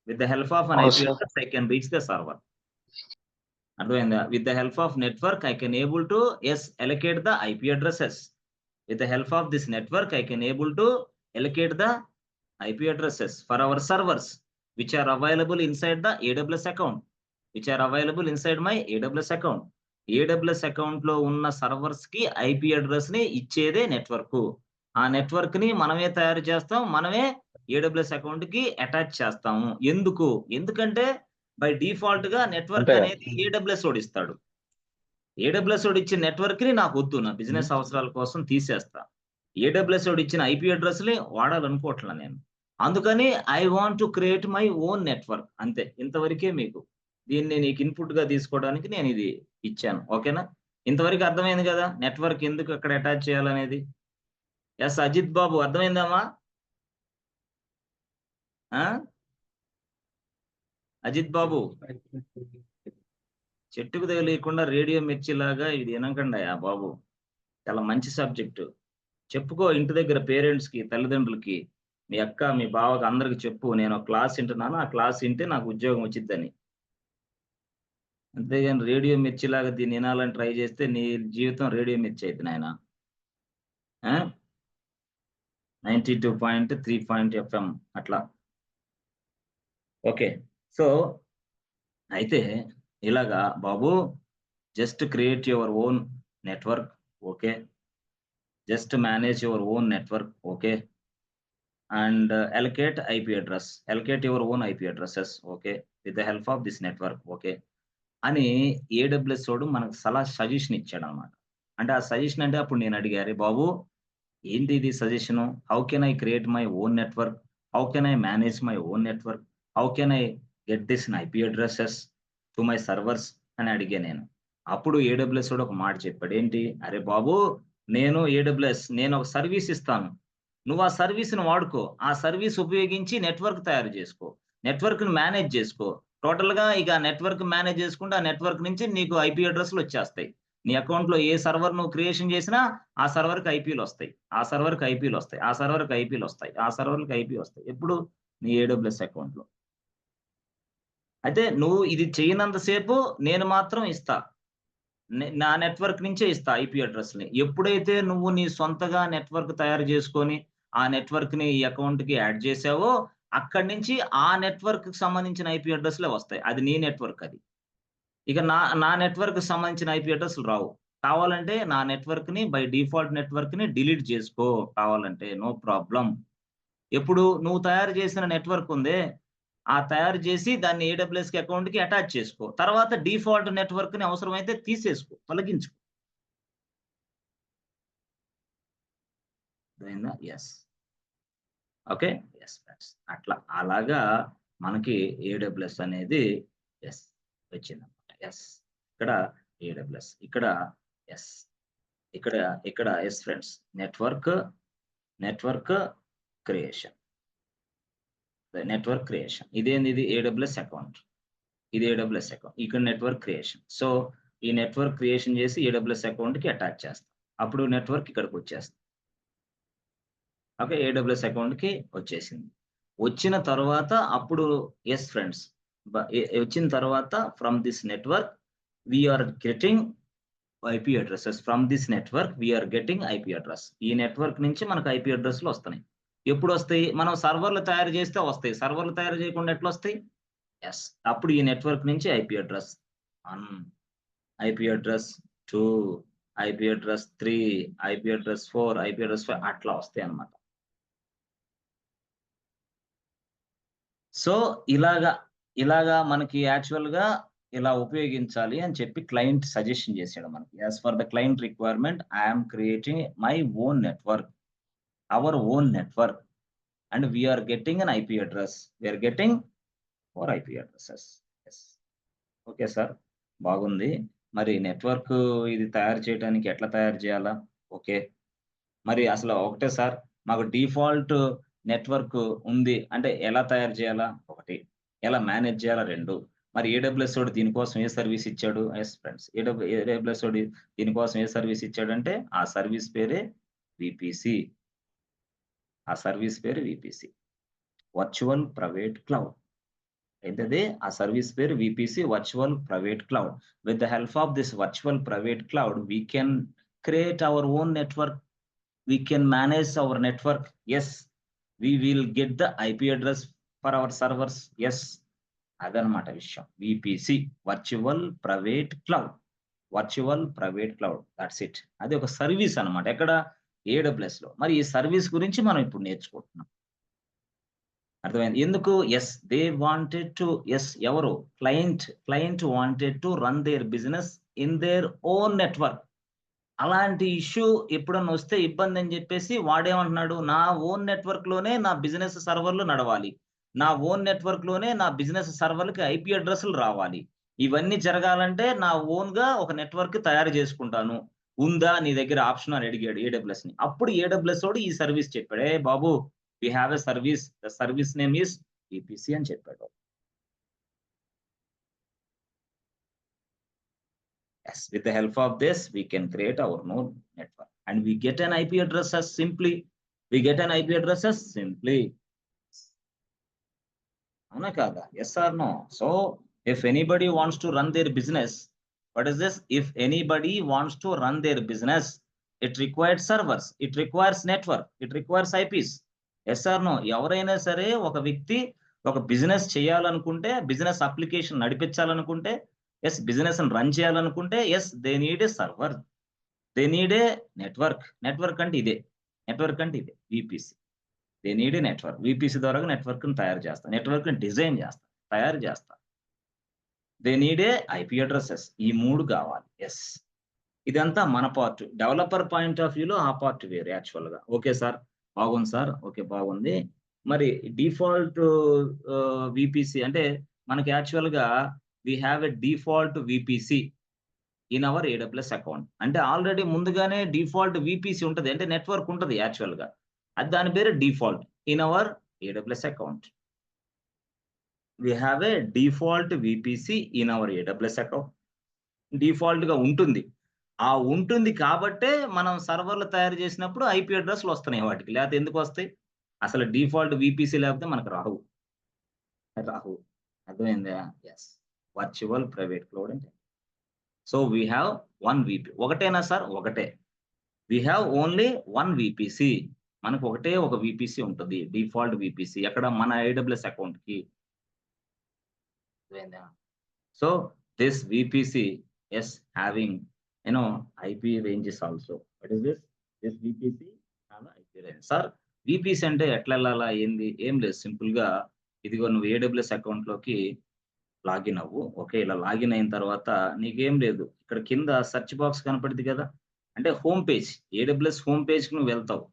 With the help of అన్ అవును IP sir. Address I can reach the server. అర్థమైందా? With the help of network I can able to allocate the IP addresses. With the help of this network I can able to allocate the IP addresses for our servers which are available inside the AWS account, which are available inside my AWS account. AWS account లో ఉన్న servers కి IP address ని ఇచ్చేదే network. ఆ network ని మనమే తయారు చేస్తాం, మనమే AWS అకౌంట్ కి అటాచ్ చేస్తాము. ఎందుకు? ఎందుకంటే బై డిఫాల్ట్ గా నెట్వర్క్ అంటే అనేది AWS ఓడిస్తాడు. AWS ఓడి ఇచ్చిన నెట్వర్క్ ని నాకు వద్దు, నా బిజినెస్ అవసరాల కోసం తీసేస్తా. AWS ఓడి ఇచ్చిన IP అడ్రస్ ని వాడాలనుకోవట్లా నేను. అందుకని I want to create my own network. అంతే, ఇంతవరకే మీకు. దీన్ని నీకు ఇన్పుట్ గా తీసుకోవడానికి నేను ఇది ఇచ్చాను. ఓకేనా? ఇంతవరకు అర్థమైంది కదా నెట్వర్క్ ఎందుకు అక్కడ అటాచ్ చేయాలనేది. ఎస్ అజిత్ బాబు, అర్థమైందమ్మా? అజిత్ బాబు, చెట్టుకు తగిలేయకుండా రేడియో మిర్చిలాగా ఇది వినకండి బాబు. చాలా మంచి సబ్జెక్టు. చెప్పుకో ఇంటి దగ్గర పేరెంట్స్ కి, తల్లిదండ్రులకి, మీ అక్క మీ బావకి అందరికి చెప్పు, నేను ఒక క్లాస్ వింటున్నాను, ఆ క్లాస్ వింటే నాకు ఉద్యోగం వచ్చిద్దని. అంతేగాని రేడియో మిర్చిలాగా దీన్ని వినాలని ట్రై చేస్తే నీ జీవితం రేడియో మిర్చి అయితే నాయన. 92.3 FM అట్లా. ఓకే, సో అయితే ఇలాగా బాబు, just create your own network. Okay, just manage your own network. Okay, and allocate IP address, allocate your own IP addresses. Okay, with the help of this network. Okay అని AWS వాడు మనకు suggestion ఇచ్చాడు అనమాట. అంటే ఆ suggestion అంటే అప్పుడు నేను అడిగా, అరే బాబు ఏంటి ఇది suggestion? How can I create my own network, how can I manage my own network, how can I get this IP addresses to my servers అని అడిగా నేను. అప్పుడు AWS వాడు ఒక మాట చెప్పాడు. ఏంటి? అరే బాబు, నేను AWS నేను ఒక సర్వీస్ ఇస్తాను, నువ్వు ఆ సర్వీస్‌ని వాడుకో. ఆ సర్వీస్ ఉపయోగించి నెట్వర్క్ తయారు చేసుకో, నెట్వర్క్‌ని మేనేజ్ చేసుకో. టోటల్‌గా ఇక నెట్వర్క్ మేనేజ్ చేసుకుంటే ఆ నెట్వర్క్ నుంచి నీకు IP అడ్రెస్‌లు వచ్చేస్తాయి. నీ అకౌంట్‌లో ఏ సర్వర్ నువ్వు క్రియేషన్ చేసినా ఆ సర్వర్‌కి IPలు వస్తాయి, ఆ సర్వర్‌కి IPలు వస్తాయి, ఆ సర్వర్‌కి IPలు వస్తాయి, ఆ సర్వర్‌కి IP వస్తాయి. ఎప్పుడు? నీ AWS అకౌంట్‌లో. అయితే నువ్వు ఇది చేయనంత సేపు నేను మాత్రం ఇస్తా. నా నెట్వర్క్ నుంచే ఇస్తా IP అడ్రస్‌ని. ఎప్పుడైతే నువ్వు నీ సొంతగా నెట్వర్క్ తయారు చేసుకొని ఆ నెట్వర్క్‌ని ఈ అకౌంట్‌కి యాడ్ చేసావో అక్కడి నుంచి ఆ నెట్వర్క్‌కి సంబంధించిన IP అడ్రస్‌లే వస్తాయి. అది నీ నెట్వర్క్ అది. ఇక నా నెట్వర్క్‌కి సంబంధించిన IP అడ్రస్‌లు రావు. కావాలంటే నా నెట్వర్క్‌ని బై డిఫాల్ట్ నెట్వర్క్‌ని డిలీట్ చేసుకో కావాలంటే, నో ప్రాబ్లమ్. ఎప్పుడు? నువ్వు తయారు చేసిన నెట్వర్క్ ఉందే, ఆ తయారు చేసి దాన్ని AWS‌కి అకౌంట్‌కి అటాచ్ చేసుకో. తర్వాత డిఫాల్ట్ నెట్వర్క్‌ని అవసరమైతే తీసేసుకో, తొలగించుకో. అర్థమైందా? యెస్. ఓకే. Yes friends. అట్లా అలాగా మనకి AWS అనేది యెస్ వచ్చిందన్నమాట. యెస్. ఇక్కడ AWS, ఇక్కడ యెస్, ఇక్కడ yes friends. Network creation. Network creation. ఇదేందిది? AWS account. ఇది AWS అకౌంట్. ఇక్కడ నెట్వర్క్ క్రియేషన్. సో ఈ నెట్వర్క్ క్రియేషన్ చేసి AWS అకౌంట్‌కి అటాచ్ చేస్తాం. అప్పుడు నెట్వర్క్ ఇక్కడికి వచ్చేస్తుంది. ఓకే, AWS అకౌంట్‌కి వచ్చేసింది. వచ్చిన తర్వాత అప్పుడు యెస్ ఫ్రెండ్స్, వచ్చిన తర్వాత from this network we are getting IP addresses. From this network we are getting IP address. ఈ నెట్వర్క్ నుంచి మనకు IP అడ్రెస్‌లు వస్తున్నాయి. ఎప్పుడు వస్తాయి? మనం సర్వర్‌లు తయారు చేస్తే వస్తాయి. సర్వర్‌లు తయారు చేయకుండా ఎట్లా వస్తాయి? యెస్. అప్పుడు ఈ నెట్వర్క్ నుంచి IP address 1, IP address 2, IP address 3, IP address 4, IP address 5 అట్లా వస్తాయి అన్నమాట. సో ఇలాగా మనకి యాక్చువల్‌గా ఇలా ఉపయోగించాలి అని చెప్పి క్లయింట్ సజెషన్ చేసాడు మనకి. As for the client requirement I am creating my own network, our own network, and we are getting an IP address. We are getting 4 IP addresses. Yes. Okay sir, బాగుంది. మరి network ఇది తయారు చేయడానికి ఎట్లా తయారు చేయాలా? ఓకే. మరి అసలు ఒకటే సార్, మాకు డిఫాల్ట్ నెట్వర్క్ ఉంది అంటే ఎలా తయారు చేయాలా? 1. ఎలా మేనేజ్ చేయాలా? 2. మరి ఏడబ్ల్యూఎస్ వాడు దీనికోసం ఏ సర్వీస్ ఇచ్చాడు? ఎస్ ఫ్రెండ్స్, ఏడబ్ల్యూఎస్ వాడు దీనికోసం ఏ సర్వీస్ ఇచ్చాడంటే ఆ సర్వీస్ పేరే విపిసి. ఆ సర్వీస్ పేరు విపిసి, వర్చువల్ ప్రైవేట్ క్లౌడ్. ఏంటది? ఆ సర్వీస్ పేరు VPC, virtual private cloud. With the help of this virtual private cloud we can create our own network. We can manage our network. Yes, we will get the IP address for our servers. Yes, అదనమాట విషయం. VPC, virtual private cloud. Virtual private cloud, that's it. అది ఒక service అన్నమాట. ఎక్కడ? AWS లో. మరి ఈ service గురించి మనం ఇప్పుడు నేర్చుకుంటున్నాం. అర్థమైంది. ఎందుకు? దే వాంటెడ్ టు, ఎవరు? Client wanted to run their business in their own network. అలాంటి ఇష్యూ ఎప్పుడన్నా వస్తే ఇబ్బంది అని చెప్పేసి వాడేమంటున్నాడు? నా ఓన్ నెట్వర్క్ లోనే నా బిజినెస్ సర్వర్లు నడవాలి. నా ఓన్ నెట్వర్క్ లోనే నా బిజినెస్ సర్వర్‌లకి ఐపీ అడ్రెస్‌లు రావాలి. ఇవన్నీ జరగాలంటే నా ఓన్‌గా ఒక నెట్వర్క్ తయారు చేసుకుంటాను. ఉందా నీ దగ్గర ఆప్షన్ అని అడిగాడు ఏడబ్ల్యూఎస్‌ని. అప్పుడు ఏడబ్ల్యూఎస్ ఓడు ఈ సర్వీస్ చెప్పాడు. "ఏ బాబు, we have a service. The service name is EPC" అని చెప్పాడు. Yes, with the help of this, we can create our own network and we get an IP address as simply. We get an IP address as simply. అవునా కాదా? Yes or no? So, if anybody wants to run their business, what is this? If anybody wants to run their business, it requires servers, it requires network, it requires IPs. Yes or no? ఎవరైనా సరే ఒక వ్యక్తి ఒక business చేయాలనుకుంటే, business application నడిపించాలనుకుంటే, business run చేయాలనుకుంటే, they need a server, they need a network. Network అంటే ఇదే. Network అంటే ఇదే VPC. They need a network. VPC ద్వారా నెట్వర్క్‌ని తయారు చేస్తా. నెట్వర్క్‌ని డిజైన్ చేస్తా, తయారు చేస్తా. They need a IP addresses. ఈ 3 కావాలి. ఇదంతా మన పార్ట్. డెవలపర్ పాయింట్ ఆఫ్ వ్యూలో ఆ పార్ట్ వేరు యాక్చువల్‌గా. ఓకే సార్, బాగుంది సార్. ఓకే, బాగుంది. మరి డిఫాల్ట్ విపిసి అంటే మనకి యాక్చువల్‌గా we have a default VPC in our AWS account. అంటే ఆల్రెడీ ముందుగానే డిఫాల్ట్ విపిసి ఉంటది. అంటే నెట్వర్క్ ఉంటది యాక్చువల్‌గా. అది దాని పేరు default in our AWS account. We have a default VPC in our AWS account. డిఫాల్ట్‌గా ఉంటుంది. ఆ ఉంటుంది కాబట్టే మనం సర్వర్‌లు తయారు చేసినప్పుడు ఐపీ అడ్రెస్‌లు వస్తున్నాయి వాటికి. లేకపోతే ఎందుకొస్తాయి? అసలు డిఫాల్ట్ విపిసి లేకపోతే మనకు రావు. రావు. అర్థమైందా? యెస్. వర్చువల్ ప్రైవేట్ క్లౌడ్ అంటే. So, we have 1 VP. ఒకటేనా సార్? ఒకటే. We have only 1 VPC. మనకు ఒకటే ఒక విపిసి ఉంటది. Default VPC. ఎక్కడ? మన ఏడబ్ల్యూఎస్ అకౌంట్‌కి. అర్థమైందా? So this VPC is having, IP ranges also. What is this? This VPC have a IP range. Sir, VPC అంటే ఎట్లా ఎళ్ళాలా? ఏంది? ఏం లేదు. సింపుల్‌గా ఇదిగో నువ్వు ఏడబ్ల్యూఎస్ అకౌంట్‌లోకి లాగిన్ అవ్వు. ఓకే. ఇలా లాగిన్ అయిన తర్వాత నీకేం లేదు. ఇక్కడ కింద సెర్చ్ బాక్స్ కనపడిద్ది కదా! అంటే హోమ్ పేజ్. ఏడబ్ల్యూఎస్ హోమ్ పేజ్‌కి నువ్వు వెళ్తావు.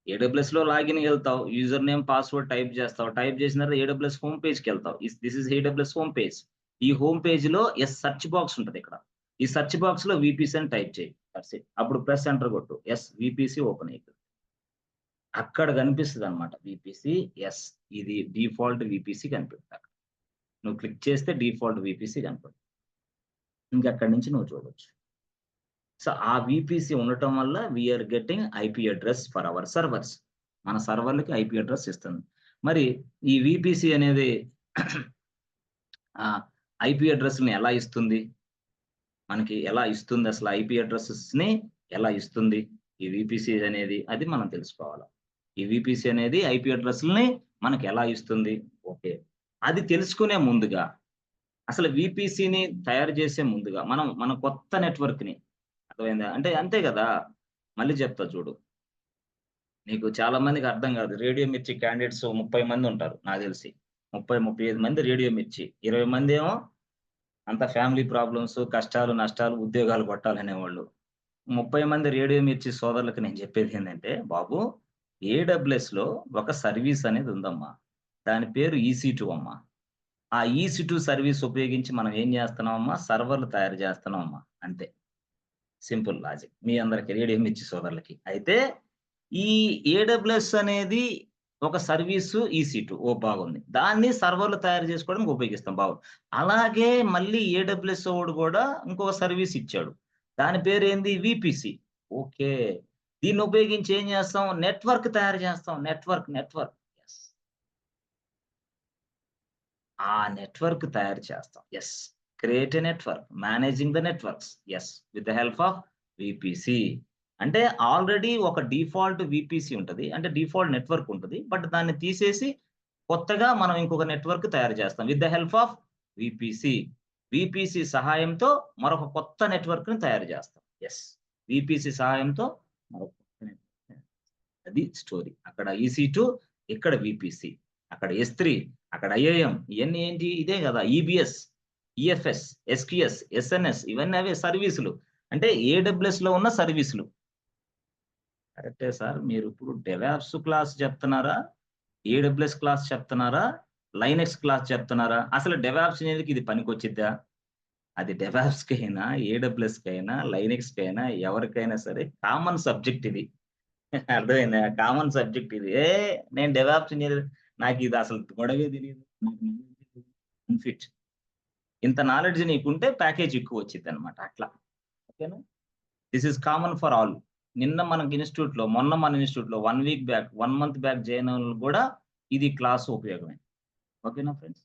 ఏడబ్ల్యూఎస్‌లో లాగిన్‌కి వెళ్తావు. యూజర్ నేమ్, పాస్వర్డ్ టైప్ చేస్తావు. టైప్ చేసిన తర్వాత ఏడబ్ల్యూఎస్ హోమ్ పేజ్‌కెళ్తావు. This is AWS home page. ఈ హోమ్ పేజ్‌లో సెర్చ్ బాక్స్ ఉంటదిక్కడ. ఈ సెర్చ్ బాక్స్‌లో వీపీసీ అని టైప్ చేయి. That's it. అప్పుడు ప్రెస్ ఎంటర్ కొట్టు. వీపీసీ ఓపెన్ అయితది. అక్కడ కనిపిస్తదన్నమాట వీపీసీ. ఇది డిఫాల్ట్ వీపీసీ కనిపిస్తది. నువ్వు క్లిక్ చేస్తే డిఫాల్ట్ వీపీసీ కనపడుతుంది. ఇంకక్కడి నుంచి నువ్వు చూడొచ్చు. సో, ఆ వీపీసీ ఉండటం వల్ల we are getting IP address for our servers. మన సర్వర్‌లకి ఐపీ అడ్రెస్ ఇస్తుంది. మరి ఈ వీపీసీ అనేది ఐపీ అడ్రెస్‌ని ఎలా ఇస్తుంది? మనకి ఎలా ఇస్తుంది? అసలు ఐపీ అడ్రెసెస్‌ని ఎలా ఇస్తుంది? ఈ వీపీసీ అనేది అది మనం తెలుసుకోవాలి. ఈ వీపీసీ అనేది ఐపీ అడ్రెస్‌లని మనకి ఎలా ఇస్తుంది? ఓకే. అది తెలుసుకునే ముందుగా, అసలు వీపీసీని తయారు చేసే ముందుగా మన కొత్త నెట్వర్క్‌ని, అర్థమైందా? అంటే అంతే గదా! మళ్ళీ చెప్తా చూడు. నీకు చాలా మందికి అర్థం కాదు. రేడియో మిర్చి క్యాండిడేట్స్ 30 మంది ఉంటారు నాకు తెలిసి. 30, 35 మంది రేడియో మిర్చి. 20 మందేమో అంతా ఫ్యామిలీ ప్రాబ్లమ్స్, కష్టాలు, నష్టాలు, ఉద్యోగాలు కొట్టాలనేవాళ్ళు. 30 మంది రేడియో మిర్చి సోదరులకు నేను చెప్పేదేంటంటే, బాబు, ఏడబ్ల్యూఎస్‌లో ఒక సర్వీస్ అనేది ఉందమ్మా. దాని పేరు EC2 అమ్మా. ఆ EC2 సర్వీస్ ఉపయోగించి మనం ఏం చేస్తున్నామమ్మా? సర్వర్‌లు తయారు చేస్తున్నామమ్మా. అంతే. Simple logic. మీ అందరికి రేడియో మిర్చి సోదరులకి. అయితే ఈ ఏడబ్ల్యూఎస్ అనేది ఒక సర్వీసు EC2 బాగుంది. దాన్ని సర్వర్‌లు తయారు చేసుకోవడానికి ఉపయోగిస్తాం బాగుంది. అలాగే మళ్ళీ AWS వోడు కూడా ఇంకొక సర్వీస్ ఇచ్చాడు. దాని పేరేంది VPC. ఓకే. దీన్ని ఉపయోగించి ఏం చేస్తాం? నెట్వర్క్ తయారు చేస్తాం. నెట్వర్క్. యెస్. ఆ నెట్వర్క్ తయారు చేస్తాం. Yes. Create a network. Managing the networks. Yes. With the help of VPC. అంటే ఆల్రెడీ ఒక డిఫాల్ట్ VPC ఉంటది. అంటే డిఫాల్ట్ నెట్వర్క్ ఉంటది. బట్ దాన్ని తీసేసి కొత్తగా మనం ఇంకొక నెట్వర్క్ తయారు చేస్తాం. With the help of VPC. VPC సహాయంతో మరొక కొత్త నెట్వర్క్‌ని తయారు చేస్తాం. యెస్. VPC సహాయంతో మరొక కొత్త నెట్వర్క్. అది స్టోరీ. అక్కడ EC2, ఇక్కడ VPC. అక్కడ S3, అక్కడ IIM ఇయన్నీ ఏంటి? ఇదే గదా! EBS, EFS, SQS, SNS ఇవన్నీ అవే సర్వీసులు. అంటే AWSలో ఉన్న సర్వీసులు. కరెక్టే సార్. మీరిప్పుడు డెవాప్స్ క్లాస్ చెప్తున్నారా? AWS క్లాస్ చెప్తున్నారా? లైనక్స్ క్లాస్ చెప్తున్నారా? అసలు డెవాప్స్ అనేదికి ఇది పనికొచ్చిద్దా? అది డెవాప్స్‌కైనా, AWS‌కైనా, లైనక్స్‌కైనా ఎవరికైనా సరే కామన్ సబ్జెక్ట్ ఇది. అర్థమైందా? కామన్ సబ్జెక్ట్ ఇది. నేను డెవాప్స్ ఇంజినీర్ నాకిది అసలు గొడవే తెలీదు. నాకు నాలెడ్జే లేదు. అన్‌ఫిట్. ఇంత నాలెడ్జ్ నీకుంటే ప్యాకేజ్ ఎక్కువ వచ్చిద్దనమాట అట్లా. ఓకేనా? This is common for all. మొన్న మన ఇన్‌స్టిట్యూట్‌లో 1 week back, 1 month back join అయినోళ్ళకి గూడా ఇది క్లాస్ ఉపయోగమే. ఓకేనా ఫ్రెండ్స్?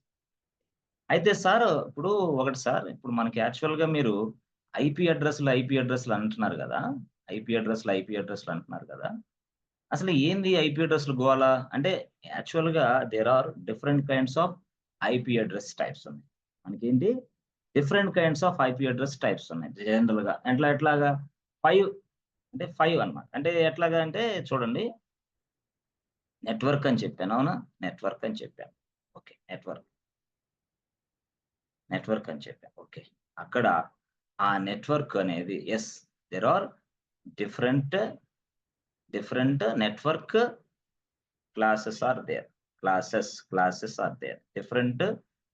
అయితే సార్ ఇప్పుడు ఒకటి సార్, ఇప్పుడు మనకి యాక్చువల్‌గా మీరు ఐపీ అడ్రెస్‌లు అంటున్నారు గదా! ఐపీ అడ్రెస్‌లు అంటున్నారు గదా! అసలు ఏంది ఐపీ అడ్రెస్‌లు గోల? అంటే యాక్చువల్‌గా there are different kinds of IP address types ఉన్నాయి. మనకేంటి different kinds of IP address types ఉన్నాయి జనరల్‌గా. ఎట్లాగా 5 అంటే 5 అన్నమాట. అంటే ఎట్లాగా అంటే చూడండి, నెట్వర్క్ అని చెప్పాను. అవునా? నెట్వర్క్ అని చెప్పాను. ఓకే. నెట్వర్క్ అని చెప్పాను. ఓకే. అక్కడ ఆ నెట్వర్క్ అనేది yes. There are different network classes are there. Classes are there. Different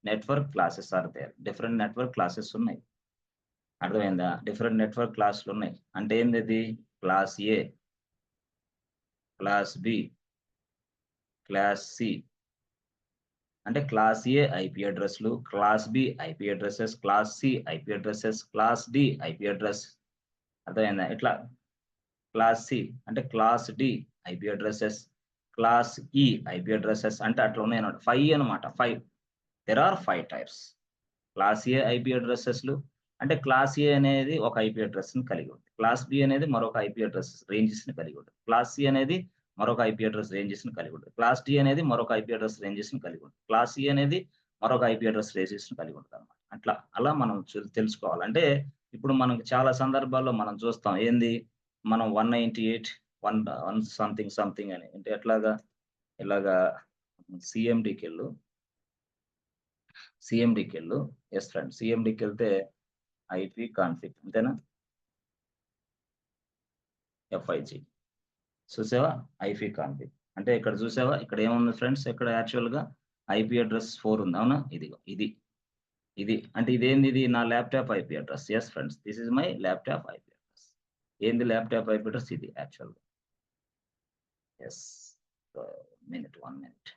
network classes are there. Different network classes ఉన్నాయి. అర్థమైందా? డిఫరెంట్ నెట్వర్క్ క్లాస్‌లు ఉన్నాయి. అంటే ఏందది? Class A, class B, class C. అంటే క్లాస్ ఏ ఐపీ అడ్రెస్‌లు, class B IP addresses, class C IP addresses, class D IP address. అర్థమైందా? ఇట్లా క్లాస్ సి అంటే class D IP addresses, class E IP addresses అంటే అట్లా ఉన్నాయన్నమాట. 5 అన్నమాట. 5. There are 5 types. Class A IP అడ్రెసెస్‌లు అంటే క్లాస్ ఏ అనేది ఒక ఐపీ అడ్రెస్‌ని కలిగి ఉంది. క్లాస్ బి అనేది మరొక ఐపీ అడ్రెస్ రేంజెస్‌ని కలిగి ఉంటుంది. క్లాస్ సి అనేది మరొక ఐపీ అడ్రెస్ రేంజెస్‌ని కలిగి ఉంటుంది. క్లాస్ డి అనేది మరొక ఐపీ అడ్రెస్ రేంజెస్‌ని కలిగి ఉంటుంది. క్లాస్ ఈ అనేది మరొక ఐపీ అడ్రెస్ రేంజెస్‌ని కలిగి ఉంటదన్నమాట. అలా మనం తెలుసుకోవాలి. అంటే ఇప్పుడు మనకు చాలా సందర్భాల్లో మనం చూస్తాం. ఏంది? మనం 198 1 సంథింగ్ అని. అంటే ఎట్లాగా? ఇలాగా సీఎండీకెళ్ళు. సీఎండీకెళ్ళు. Yes friend. సీఎండీకెళ్తే ఐపీ కాన్ఫిగ్ అంతేనా? ఎఫ్ఐజీ. చూసావా? IP config. అంటే ఇక్కడ చూసావా? ఇక్కడ ఏముంది ఫ్రెండ్స్? ఇక్కడ యాక్చువల్‌గా ఐపీ అడ్రెస్ 4 ఉంది. అవునా? ఇదిగో ఇది. అంటే ఇదేందిది? నా laptop IP address. Yes friends. This is my laptop IP address. ఏంది ల్యాప్‌టాప్ ఐపీ అడ్రెస్? ఇది యాక్చువల్‌గా. Yes. 1 minute.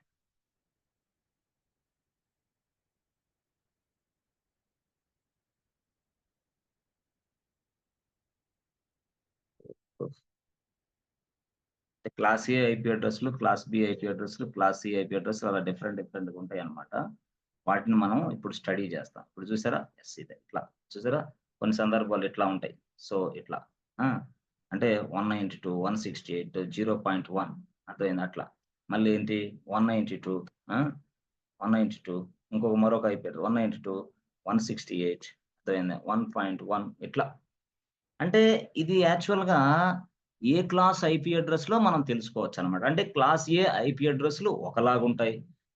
Class A IP అడ్రెస్‌లు, క్లాస్ బి ఐపీ అడ్రెస్‌లు, క్లాస్ సి ఐపీ అడ్రెస్‌లు అలా డిఫరెంట్‌గా ఉంటాయన్నమాట. వాటిని మనం ఇప్పుడు స్టడీ చేస్తాం. ఇప్పుడు చూసారా? యెస్ ఇదే ఇట్లా. చూసారా? కొన్ని సందర్భాలు ఇట్లా ఉంటాయి. సో, ఇట్లా. ఆ! అంటే 192, 168, 0.1 అర్థమైందా? అట్లా. మళ్ళీ ఏంటి 192 ఆ! 192 మరొక ఐపీ అడ్రెస్ 192, 168 అర్థమైందా? 1.1 ఇట్లా. అంటే ఇది యాక్చువల్‌గా ఏ క్లాస్ ఐపీ అడ్రెస్‌లో మనం తెలుసుకోవచ్చనమాట. అంటే క్లాస్ ఏ ఐపీ అడ్రెస్‌లు ఒకలాగుంటాయి.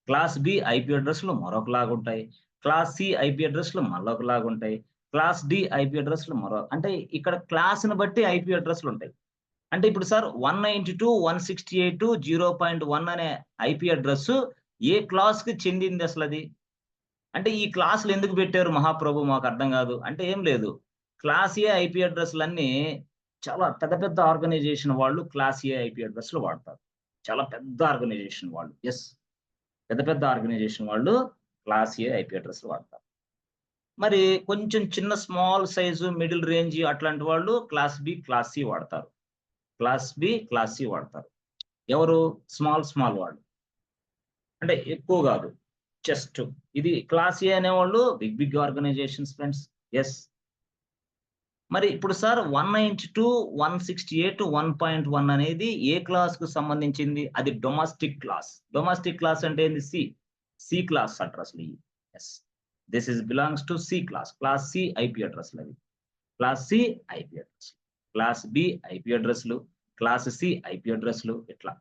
క్లాస్ బి ఐపీ అడ్రెస్‌లు మరొకలాగుంటాయి. క్లాస్ సి ఐపీ అడ్రెస్‌లు మరొకలాగుంటాయి. క్లాస్ డి ఐపీ అడ్రెస్‌లు అంటే ఇక్కడ క్లాస్‌ని బట్టి ఐపీ అడ్రెస్‌లుంటాయి. అంటే ఇప్పుడు సార్ 192, 168, 0.1 అనే ఐపీ అడ్రెస్సు ఏ క్లాస్‌కి చెందిందసలది? అంటే ఈ క్లాసులు ఎందుకు పెట్టారు మహాప్రభు మాకర్థం గాదు. అంటే ఏం లేదు. క్లాస్ ఏ ఐపీ అడ్రెస్‌లన్నీ చాలా పెద్ద పెద్ద ఆర్గనైజేషన్ వాళ్ళు క్లాస్ ఏ ఐపీ అడ్రెస్‌లు వాడతారు. చాలా పెద్ద ఆర్గనైజేషన్ వాళ్ళు. పెద్ద పెద్ద ఆర్గనైజేషన్ వాళ్ళు క్లాస్ ఏ ఐపీ అడ్రస్ వాడతారు. మరి కొంచెం చిన్న స్మాల్ సైజు, మిడిల్ రేంజ్ అట్లాంటి వాళ్ళు క్లాస్ బి, క్లాస్ సి వాడతారు. క్లాస్ బి, క్లాస్ సి వాడతారు. ఎవరు? స్మాల్ వాళ్ళు. అంటే ఎక్కువ కాదు. జస్ట్ ఇది క్లాస్ ఏ అనేవాళ్ళు బిగ్ ఆర్గనైజేషన్స్ ఫ్రెండ్స్. యెస్. మరి ఇప్పుడు సార్ 192, 168, 1.1 అనేది ఏ క్లాస్‌కు సంబంధించింది? అది డొమెస్టిక్ క్లాస్. డొమెస్టిక్ క్లాస్ అంటే ఏంది? సి క్లాస్ అడ్రస్‌లు ఇయి. Yes. This belongs to C class. Class C IP అడ్రస్‌లు అవి. క్లాస్ సి ఐపీ అడ్రస్‌లు. క్లాస్ బి ఐపీ అడ్రస్‌లు. క్లాస్ సి ఐపీ అడ్రస్‌లు ఇట్లా.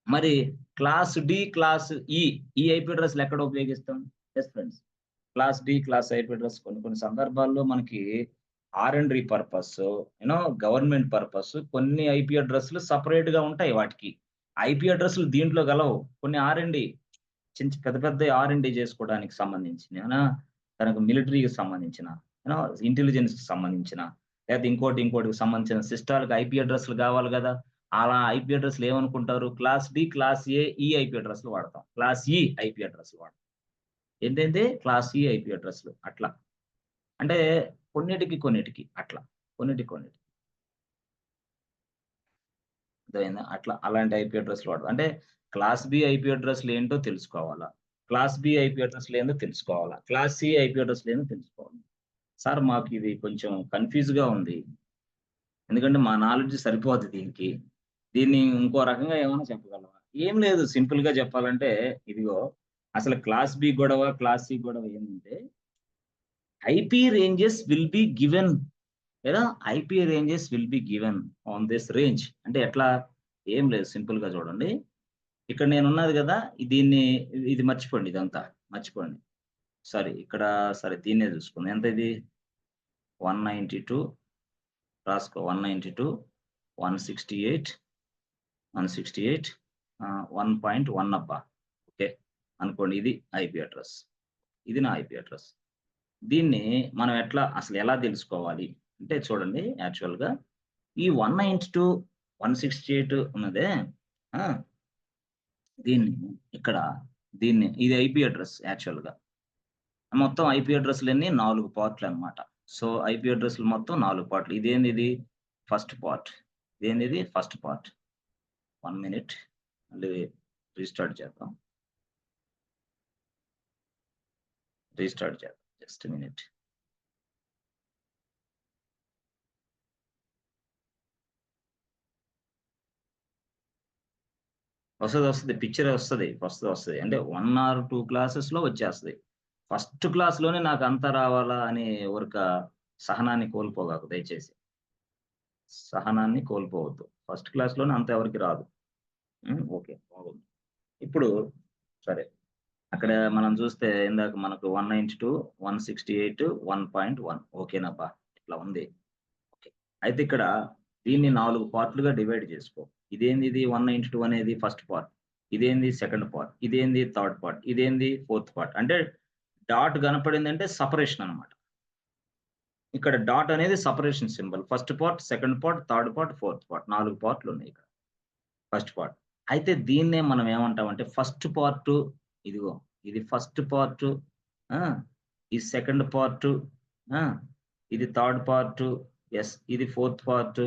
మరి class D, class E IP అడ్రస్‌లు ఎక్కడ ఉపయోగిస్తాం? Yes friends. Class D, class IP address కొన్ని సందర్భాల్లో మనకి ఆర్&డి పర్పస్, గవర్నమెంట్ పర్పస్ కొన్ని ఐపీ అడ్రస్‌లు సెపరేట్‌గా ఉంటాయి వాటికి. ఐపీ అడ్రస్‌లు దీంట్లో గలవు. కొన్ని ఆర్&డి పెద్ద పెద్ద ఆర్&డి చేసుకోవడానికి సంబంధించినయి. తనకు మిలిటరీకి సంబంధించిన, ఇంటెలిజెన్స్‌కి సంబంధించిన, లేకపోతే ఇంకోటికి సంబంధించిన సిస్టాలకు ఐపీ అడ్రస్‌లు కావాలి గదా! అలా ఐపీ అడ్రస్‌లు ఏమనుకుంటారు? క్లాస్ డి, క్లాస్ ఏ ఈ ఐపీ అడ్రస్‌లు వాడతాం. క్లాస్ ఈ ఐపీ అడ్రస్‌లు వాడతాం. ఏంటంటే క్లాస్ ఈ ఐపీ అడ్రస్‌లు అట్లా. అంటే కొన్నిటికి అట్లా. కొన్నిటికి. అర్థమైందా? అట్లా అలాంటి ఐపీ అడ్రస్‌లు వాడతాం. అంటే క్లాస్ బి ఐపీ అడ్రస్‌లు ఏంటో తెలుసుకోవాలా? క్లాస్ బి ఐపీ అడ్రస్‌లు ఏందో తెలుసుకోవాలా? క్లాస్ సి ఐపీ అడ్రస్‌లు ఏందో తెలుసుకోవాలి. సార్ మాకు ఇది కొంచెం కన్‌ఫ్యూజ్‌గా ఉంది. ఎందుకంటే మా నాలెడ్జ్ సరిపోదు దీనికి. దీన్ని ఇంకో రకంగా ఏమన్నా చెప్పగలవా? ఏం లేదు, సింపుల్‌గా చెప్పాలంటే ఇదిగో అసలు క్లాస్ బి గొడవ, క్లాస్ సి గొడవ ఏందంటే IP ranges will be given లేదా IP ranges will be given on this range. అంటే ఎట్లా? ఏం లేదు, సింపుల్‌గా చూడండి. ఇక్కడ నేనున్నది గదా! ఇది మర్చిపోండి ఇదంతా. మర్చిపోండి. సారీ ఇక్కడ సరే దీన్నే చూసుకుందాం. ఎంత ఇది? 192 రాసుకో. 192, 168, 168 1.1 అబ్బా! ఓకే. అనుకోండి ఇది ఐపీ అడ్రెస్. ఇది నా ఐపీ అడ్రెస్. దీన్ని మనం అసలు ఎలా తెలుసుకోవాలి? అంటే చూడండి యాక్చువల్‌గా ఈ 192, 168 ఉన్నదే. ఆ! దీన్ని ఇక్కడ ఇది ఐపీ అడ్రెస్ యాక్చువల్‌గా. మొత్తం ఐపీ అడ్రెస్‌లన్నీ 4 పార్ట్‌లనమాట. సో, ఐపీ అడ్రెస్‌లు మొత్తం 4 పార్ట్‌లు. ఇదేందిది? First part. ఇదేందిది? First part. 1 మినిట్. మళ్ళీ రీస్టార్ట్ చేద్దాం. Just minute. వస్తది. పిక్చరే వస్తది. వస్తది. అంటే 1 ఆర్ 2 క్లాసెస్‌లో వచ్చేస్తది. ఫస్ట్ క్లాస్‌లోనే నాకంతా రావాలా అనే సహనాన్ని కోల్పోగాకు దయచేసి. సహనాన్ని కోల్పోవద్దు. ఫస్ట్ క్లాస్‌లోనే అంత ఎవరికీ రాదు. ఓకే. బాగుంది. ఇప్పుడు సరే. అక్కడ మనం చూస్తే ఇందాక మనకు 192, 168, 1.1 ఓకేనబ్బా! ఇట్లా ఉంది. ఓకే. అయితే ఇక్కడ దీన్ని 4 పార్ట్‌లుగా డివైడ్ చేసుకో. ఇదేందిది 192 అనేది ఫస్ట్ పార్ట్. ఇదేంది సెకండ్ పార్ట్. ఇదేంది థర్డ్ పార్ట్. ఇదేంది ఫోర్త్ పార్ట్. అంటే డాట్ కనపడిందంటే సెపరేషన్ అన్నమాట. ఇక్కడ డాట్ అనేది separation symbol. First part, second part, third part, fourth part 4 పార్ట్‌లున్నాయి ఇక్కడ. First part. అయితే దీన్నే మనం ఏమంటామంటే ఫస్ట్ పార్టు ఇదిగో ఇది ఫస్ట్ పార్టు. ఆ! ఈ సెకండ్ పార్టు. ఆ! ఇది థర్డ్ పార్టు. ఇది ఫోర్త్ పార్టు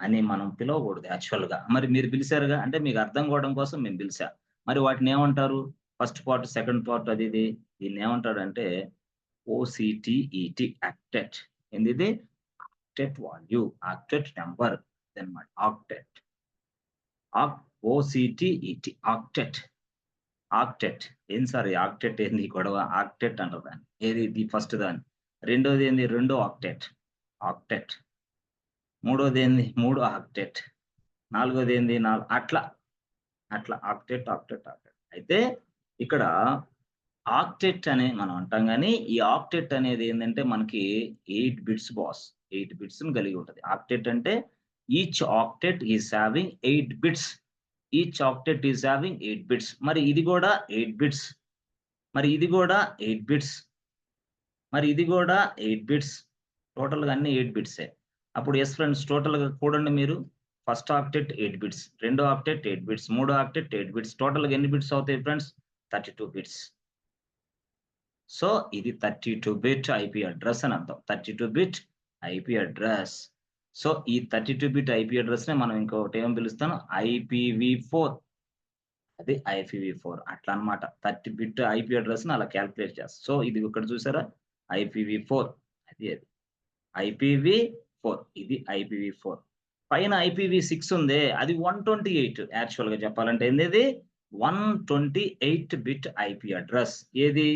అని మనం పిలవకూడదు యాక్చువల్‌గా. మరి మీరు పిలిసారుగా అంటే మీకు అర్థం కావడం కోసం నేను పిలిసా. మరి వాటినేమంటారు? ఫస్ట్ పార్ట్, సెకండ్ పార్ట్ అది ఇది. దీన్నేమంటాడంటే ఓసీటీఈటీ ఆక్టెట్. ఏందిది? ఆక్టెట్ వాల్యూ, ఆక్టెట్ నంబర్ అదనమాట. ఆక్టెట్. ఆక్ ఓసీటీఈటీ ఆక్టెట్. ఆక్టెట్. ఏం సార్ ఈ ఆక్టెట్ ఏంది గొడవ? ఆక్టెట్ అంటారు దాన్ని. ఏది ఇది ఫస్ట్ దాన్ని. రెండోది ఏంది? రెండో ఆక్టెట్. ఆక్టెట్. మూడోదేంది? మూడో ఆక్టెట్. నాలుగోదేంది? అట్లా. ఆక్టెట్. అయితే ఇక్కడ ఆక్టెట్ అని మనం అంటాం గానీ, ఈ ఆక్టెట్ అనేది ఏందంటే మనకి 8 బిట్స్ బాస్. 8 బిట్స్‌ని కలిగి ఉంటది. ఆక్టెట్ అంటే each octet is having 8 bits. Each octet is having 8 bits. మరి ఇది గూడా 8 బిట్స్. మరి ఇది గూడా 8 బిట్స్. మరి ఇది గూడా 8 బిట్స్. టోటల్‌గా అన్నీ 8 బిట్సే. అప్పుడు యెస్ ఫ్రెండ్స్ టోటల్‌గా కూడండి మీరు. ఫస్ట్ ఆక్టెట్ 8 బిట్స్, రెండో ఆక్టెట్ 8 బిట్స్, మూడో ఆక్టెట్ 8 బిట్స్, టోటల్గా ఎన్ని బిట్స్ అవుతాయి ఫ్రెండ్స్? 32 బిట్స్. సో ఇది 32 బిట్ ఐపీ అడ్రస్ అని అర్థం. 32 బిట్ ఐపీ అడ్రస్. సో ఈ 32 బిట్ ఐపీ అడ్రస్ ని మనం ఇంకొకటి ఏమని పిలుస్తాం? IPv4. అది IPv4 అట్లా అన్నమాట. 30 బిట్ ఐపీ అడ్రస్ ని అలా క్యాలిక్యులేట్ చేస్తాం. సో ఇది ఇక్కడ చూసారా? IPv4 అది IPv4 ఇది IPv4. పైన IPv6 ఉందే అది 128. యాక్చువల్ గా చెప్పాలంటే ఏంది? 128 బిట్ ఐపీ అడ్రస్. ఏది?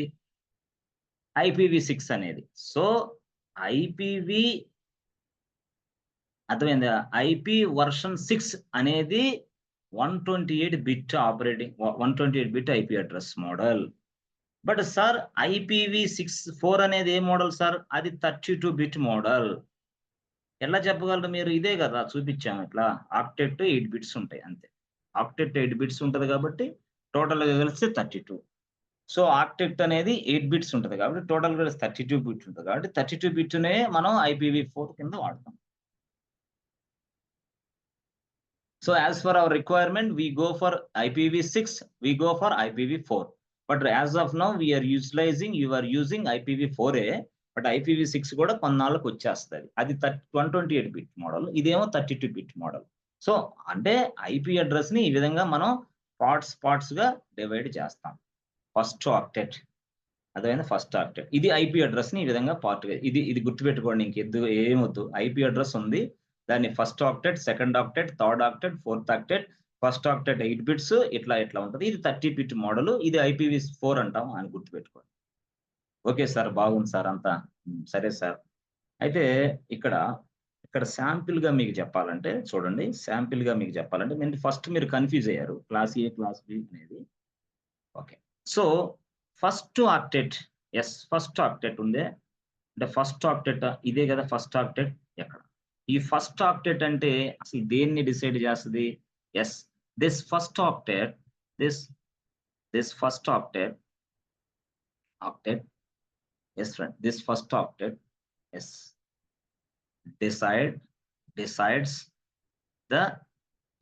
IPv6 అనేది. సో IPv అర్థమైందా? IP వర్షన్ 6 అనేది 128 bit operating 128 bit IP address model. But sir IPv4 అనేది ఏ మోడల్ సార్? అది 32 బిట్ మోడల్. ఎలా చెప్పగలరు మీరు? ఇదే కదా చూపించాము ఇట్లా. ఆక్టెట్ 8 బిట్స్ ఉంటాయి అంతే. ఆక్టెట్ 8 బిట్స్ ఉంటది కాబట్టి టోటల్‌గా కలిస్తే 32. సో ఆక్టెట్ అనేది 8 బిట్స్ ఉంటది కాబట్టి టోటల్‌గా కలిసి 32 బిట్స్ ఉంటది కాబట్టి 32 బిట్‌నే మనం IPv4 కింద వాడతాం. So as for our requirement, we go for IPv6, we go for IPv4. But as of now, we are using IPv4A, but IPv6 కూడా కొన్నాళ్ళకి వచ్చేస్తది. అది 128 బిట్ మోడల్, ఇదేమో 32 బిట్ మోడల్. సో అంటే ఐపీ అడ్రస్ ని ఈ విధంగా మనం పార్ట్స్ గా డివైడ్ చేస్తాం. ఫస్ట్ ఆక్టెట్ అదైనా ఫస్ట్ ఆక్టెట్. ఇది ఐపీ అడ్రస్ ని ఈ విధంగా ఇది గుర్తుపెట్టుకోండి. ఇంకెద్దు ఏమొద్దు. ఐపీ అడ్రస్ ఉంది, దాన్ని first octet, second octet, third octet, fourth octet, first octet 8 bits ఇట్లా ఉంటది. ఇది 30 బిట్ మోడల్, ఇది IPv4 అంటాం అని గుర్తుపెట్టుకోండి. ఓకే సార్, బాగుంది సార్ అంతా. సరే సార్. అయితే ఇక్కడ శాంపిల్ గా మీకు చెప్పాలంటే చూడండి, శాంపిల్ గా మీకు చెప్పాలంటే ఫస్ట్ మీరు కన్ఫ్యూజ్ అయ్యారు క్లాస్ ఏ క్లాస్ బి అనేది. Okay, so first octet, first octet ఉందే అంటే ఫస్ట్ ఆక్టెట్ ఇదే కదా ఫస్ట్ ఆక్టెట్. ఎక్కడ ఈ ఫస్ట్ ఆక్టెట్ అంటే అసలు దేన్ని డిసైడ్ చేస్తుంది? This first octet, this first octet friend, this first octet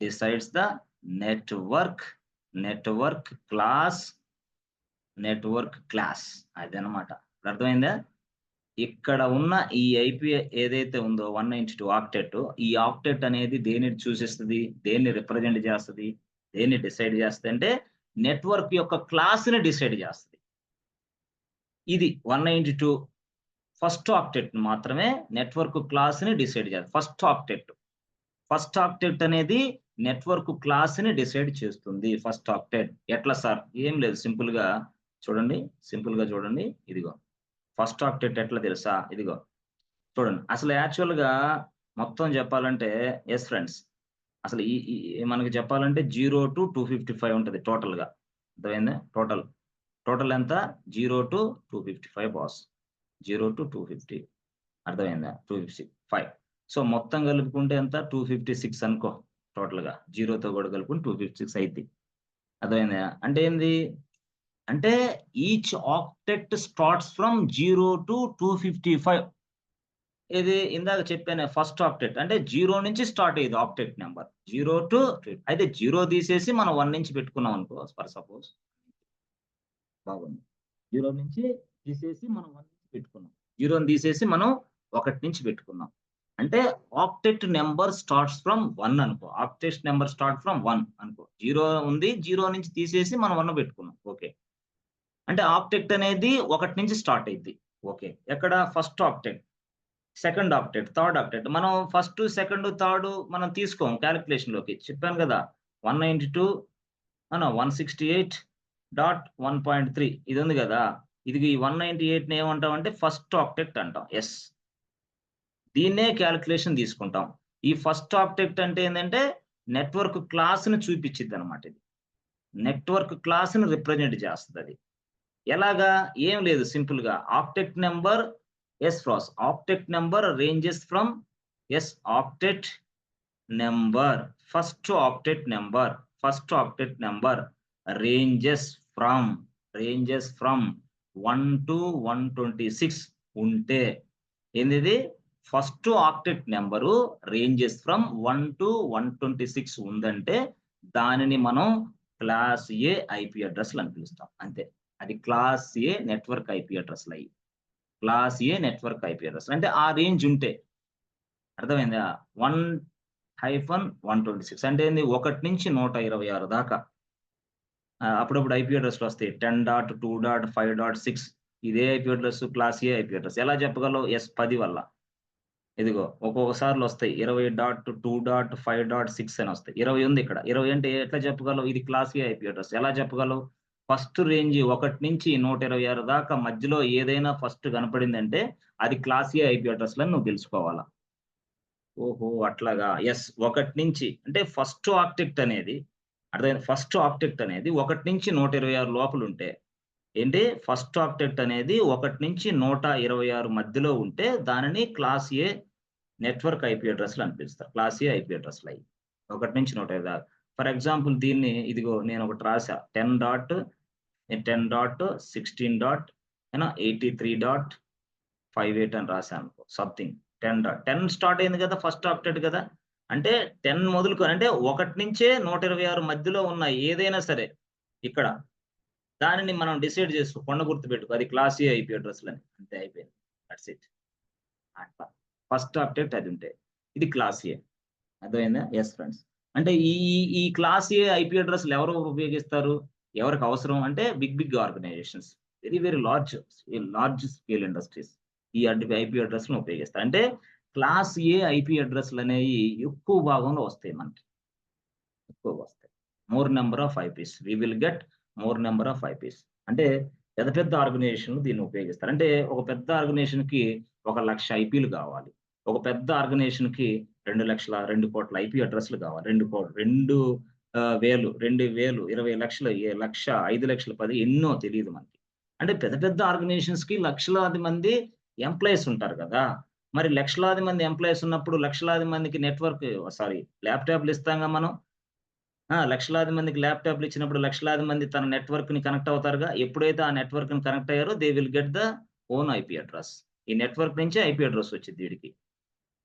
decides the network class అదనమాట. అర్థమైందా? ఇక్కడ ఉన్న ఈ ఐపీ ఏదైతే ఉందో 192 ఆక్టెట్, ఈ ఆక్టెట్ అనేది దేన్ని సూచిస్తుంది, దేన్ని రిప్రజెంట్ చేస్తుంది, దేన్ని డిసైడ్ చేస్తుంది అంటే నెట్వర్క్ యొక్క క్లాస్ ని డిసైడ్ చేస్తుంది. ఇది 192 ఫస్ట్ ఆక్టెట్ మాత్రమే నెట్వర్క్ క్లాస్ ని డిసైడ్ చేస్తుంది. ఫస్ట్ ఆక్టెట్ అనేది నెట్వర్క్ క్లాస్ ని డిసైడ్ చేస్తుంది. ఫస్ట్ ఆక్టెట్ ఎట్లా సార్? ఏం లేదు, సింపుల్ గా చూడండి. ఇదిగో ఫస్ట్ ఆక్టెట్ ఎట్లా తెలుసా? ఇదిగో చూడండి. అసలు యాక్చువల్ గా మొత్తం చెప్పాలంటే ఫ్రెండ్స్, అసలు ఈ మనకి చెప్పాలంటే 0 to 255 ఉంటది టోటల్ గా. అర్థమైందా? టోటల్ ఎంత? 0 to 255 బాస్. 0 to 250. అర్థమైందా? 255. సో మొత్తం కలుపుకుంటే ఎంత? 256 అనుకో టోటల్ గా. 0తో కూడా కలుపుకుంటే 256 అయింది. అర్థమైందా? అంటే ఏంది అంటే each octet starts from 0 to 255. ఇది ఇందాక చెప్పాను ఫస్ట్ ఆక్టెట్ అంటే 0 నుంచి స్టార్ట్ అయ్యేది ఆక్టెట్ నెంబర్. 0 to అయితే 0 తీసేసి మనం 1 నుంచి పెట్టుకున్నాం అనుకో ఫర్ సపోజ్. బాగుంది. 0 నుంచి తీసేసి మనం 1 నుంచి పెట్టుకున్నాం. 0ని తీసేసి మనం 1 నుంచి పెట్టుకున్నాం. అంటే ఆక్టెట్ నెంబర్ స్టార్ట్స్ ఫ్రమ్ 1 అనుకో. ఆక్టెట్ నెంబర్ స్టార్ట్ ఫ్రమ్ 1 అనుకో. 0 ఉంది, 0 నుంచి తీసేసి మనం 1 పెట్టుకున్నాం. ఓకే, అంటే ఆక్టెట్ అనేది 1 నుంచి స్టార్ట్ అయింది. ఓకే, ఎక్కడ? First octet, second octet, third octet. మనం ఫస్ట్, సెకండ్, థర్డ్ మనం తీసుకోం క్యాలిక్యులేషన్ లోకి. చెప్పాను కదా 192 168.1.3 ఇది ఉంది కదా. ఇది ఈ 198 ని ఏమంటాం అంటే ఫస్ట్ ఆక్టెట్ అంటాం. దీన్నే క్యాలిక్యులేషన్ తీసుకుంటాం. ఈ ఫస్ట్ ఆక్టెట్ అంటే ఏంటంటే నెట్వర్క్ క్లాస్ ని చూపించిద్ది అనమాట. ఇది నెట్వర్క్ క్లాస్ ని రిప్రజెంట్ చేస్తుంది. అది ఎలాగా? ఏం లేదు, సింపుల్ గా octet number octet number ranges from octet number first octet number ranges from 1 to 126 ఉంటే ఏంది? First octet number ranges from 1 to 126 ఉందంటే దానిని మనం క్లాస్ ఏ ఐపీ అడ్రస్లు అని పిలుస్తాం. అంతే. అది క్లాస్ ఏ నెట్వర్క్ ఐపీ అడ్రస్లు అయ్యి. క్లాస్ ఏ నెట్వర్క్ ఐపీ అడ్రస్ అంటే ఆ రేంజ్ ఉంటే అర్థమైందా? 1-126 అంటే ఏంది? 1 నుంచి 126 దాకా. అప్పుడప్పుడు ఐపీ అడ్రస్లు వస్తాయి. 10.2.5.6 ఇదే IP address class A IP address. ఎలా చెప్పగలవు? 10 వల్ల. ఇదిగో ఒక్కొక్కసార్లు వస్తాయి 20.2.5.6 అని వస్తాయి. 20 ఉంది ఇక్కడ. 20 అంటే ఎట్లా చెప్పగలవు? ఇది క్లాస్ ఏ ఐపీ అడ్రస్. ఎలా చెప్పగలవు? ఫస్ట్ రేంజ్ 1 నుంచి 126 దాకా మధ్యలో ఏదైనా ఫస్ట్ కనపడిందంటే అది క్లాస్ ఏ ఐపీ అడ్రస్ అని నువ్వు తెలుసుకోవాలా. ఓహో! అట్లాగా. 1 నుంచి అంటే ఫస్ట్ ఆక్టెక్ట్ అనేది అర్థమైందా? ఫస్ట్ ఆక్టెక్ట్ అనేది 1 నుంచి 126 లోపలుంటే ఏంటి? ఫస్ట్ ఆక్టెక్ట్ అనేది 1 నుంచి 126 మధ్యలో ఉంటే దానిని క్లాస్ ఏ నెట్వర్క్ ఐపీ అడ్రస్‌లు అని పిలుస్తారు. Class A IP అడ్రస్‌లయి. 1 నుంచి 126 దాకా. ఫర్ ఎగ్జాంపుల్ దీన్ని ఇదిగో నేనొకటి రాసా. 10.83.58 అని రాసాననుకో సంథింగ్. 10 స్టార్ట్ అయింది కదా! ఫస్ట్ ఆక్టెట్ కదా! అంటే 10 మొదలుకొని అంటే 1 నుంచే 126 మధ్యలో ఉన్న ఏదైనా సరే ఇక్కడ దానిని మనం డిసైడ్ చేసుకో. కొండ గుర్తు పెట్టుకో. అది క్లాస్ ఏ ఐపీ అడ్రస్‌లని. అంతే అయిపోయింది. That's it. అట్లా. ఫస్ట్ ఆక్టెట్ అది ఉంటే. ఇది క్లాస్ ఏ. అర్థమైందా? ఫ్రెండ్స్. అంటే ఈ ఈ ఈ క్లాస్ ఏ ఐపీ అడ్రస్‌లు ఎవరు ఉపయోగిస్తారు? ఎవరికి అవసరం అంటే big organisations. Very large scale industries. ఈ ఐపీ అడ్రస్‌లను ఉపయోగిస్తారు. అంటే క్లాస్ ఏ ఐపీ అడ్రస్‌లనేయి ఎక్కువ భాగంలో వస్తాయి మనకి. ఎక్కువగా వస్తాయి. More number of IPs. We will get more number of IPs. అంటే పెద్ద ఆర్గనైజేషన్‌లు దీన్ని ఉపయోగిస్తారు. అంటే ఒక పెద్ద ఆర్గనైజేషన్‌కి 1,00,000 ఐపీలు కావాలి. ఒక పెద్ద ఆర్గనైజేషన్‌కి 2,00,000, 2,00,00,000 ఐపీ అడ్రస్‌లు కావాలి. 2,000, 20,000, 20,00,000, 1,00,000, 5,00,000, 10 ఎన్నో తెలీదు మనకి. అంటే పెద్ద ఆర్గనైజేషన్స్‌కి లక్షలాది మంది ఎంప్లాయీస్ ఉంటారు కదా! మరి లక్షలాది మంది ఎంప్లాయీస్ ఉన్నప్పుడు లక్షలాది మందికి ల్యాప్‌టాప్‌లు ఇస్తాంగా మనం. లక్షలాది మందికి ల్యాప్‌టాప్‌లు ఇచ్చినప్పుడు లక్షలాది మంది తన నెట్వర్క్‌ని కనెక్ట్ అవుతారుగా. ఎప్పుడైతే ఆ నెట్వర్క్‌ని కనెక్ట్ అయ్యారో they will get the own IP address. ఈ నెట్వర్క్ నుంచే ఐపీ అడ్రెస్ వచ్చిద్ది వీడికి.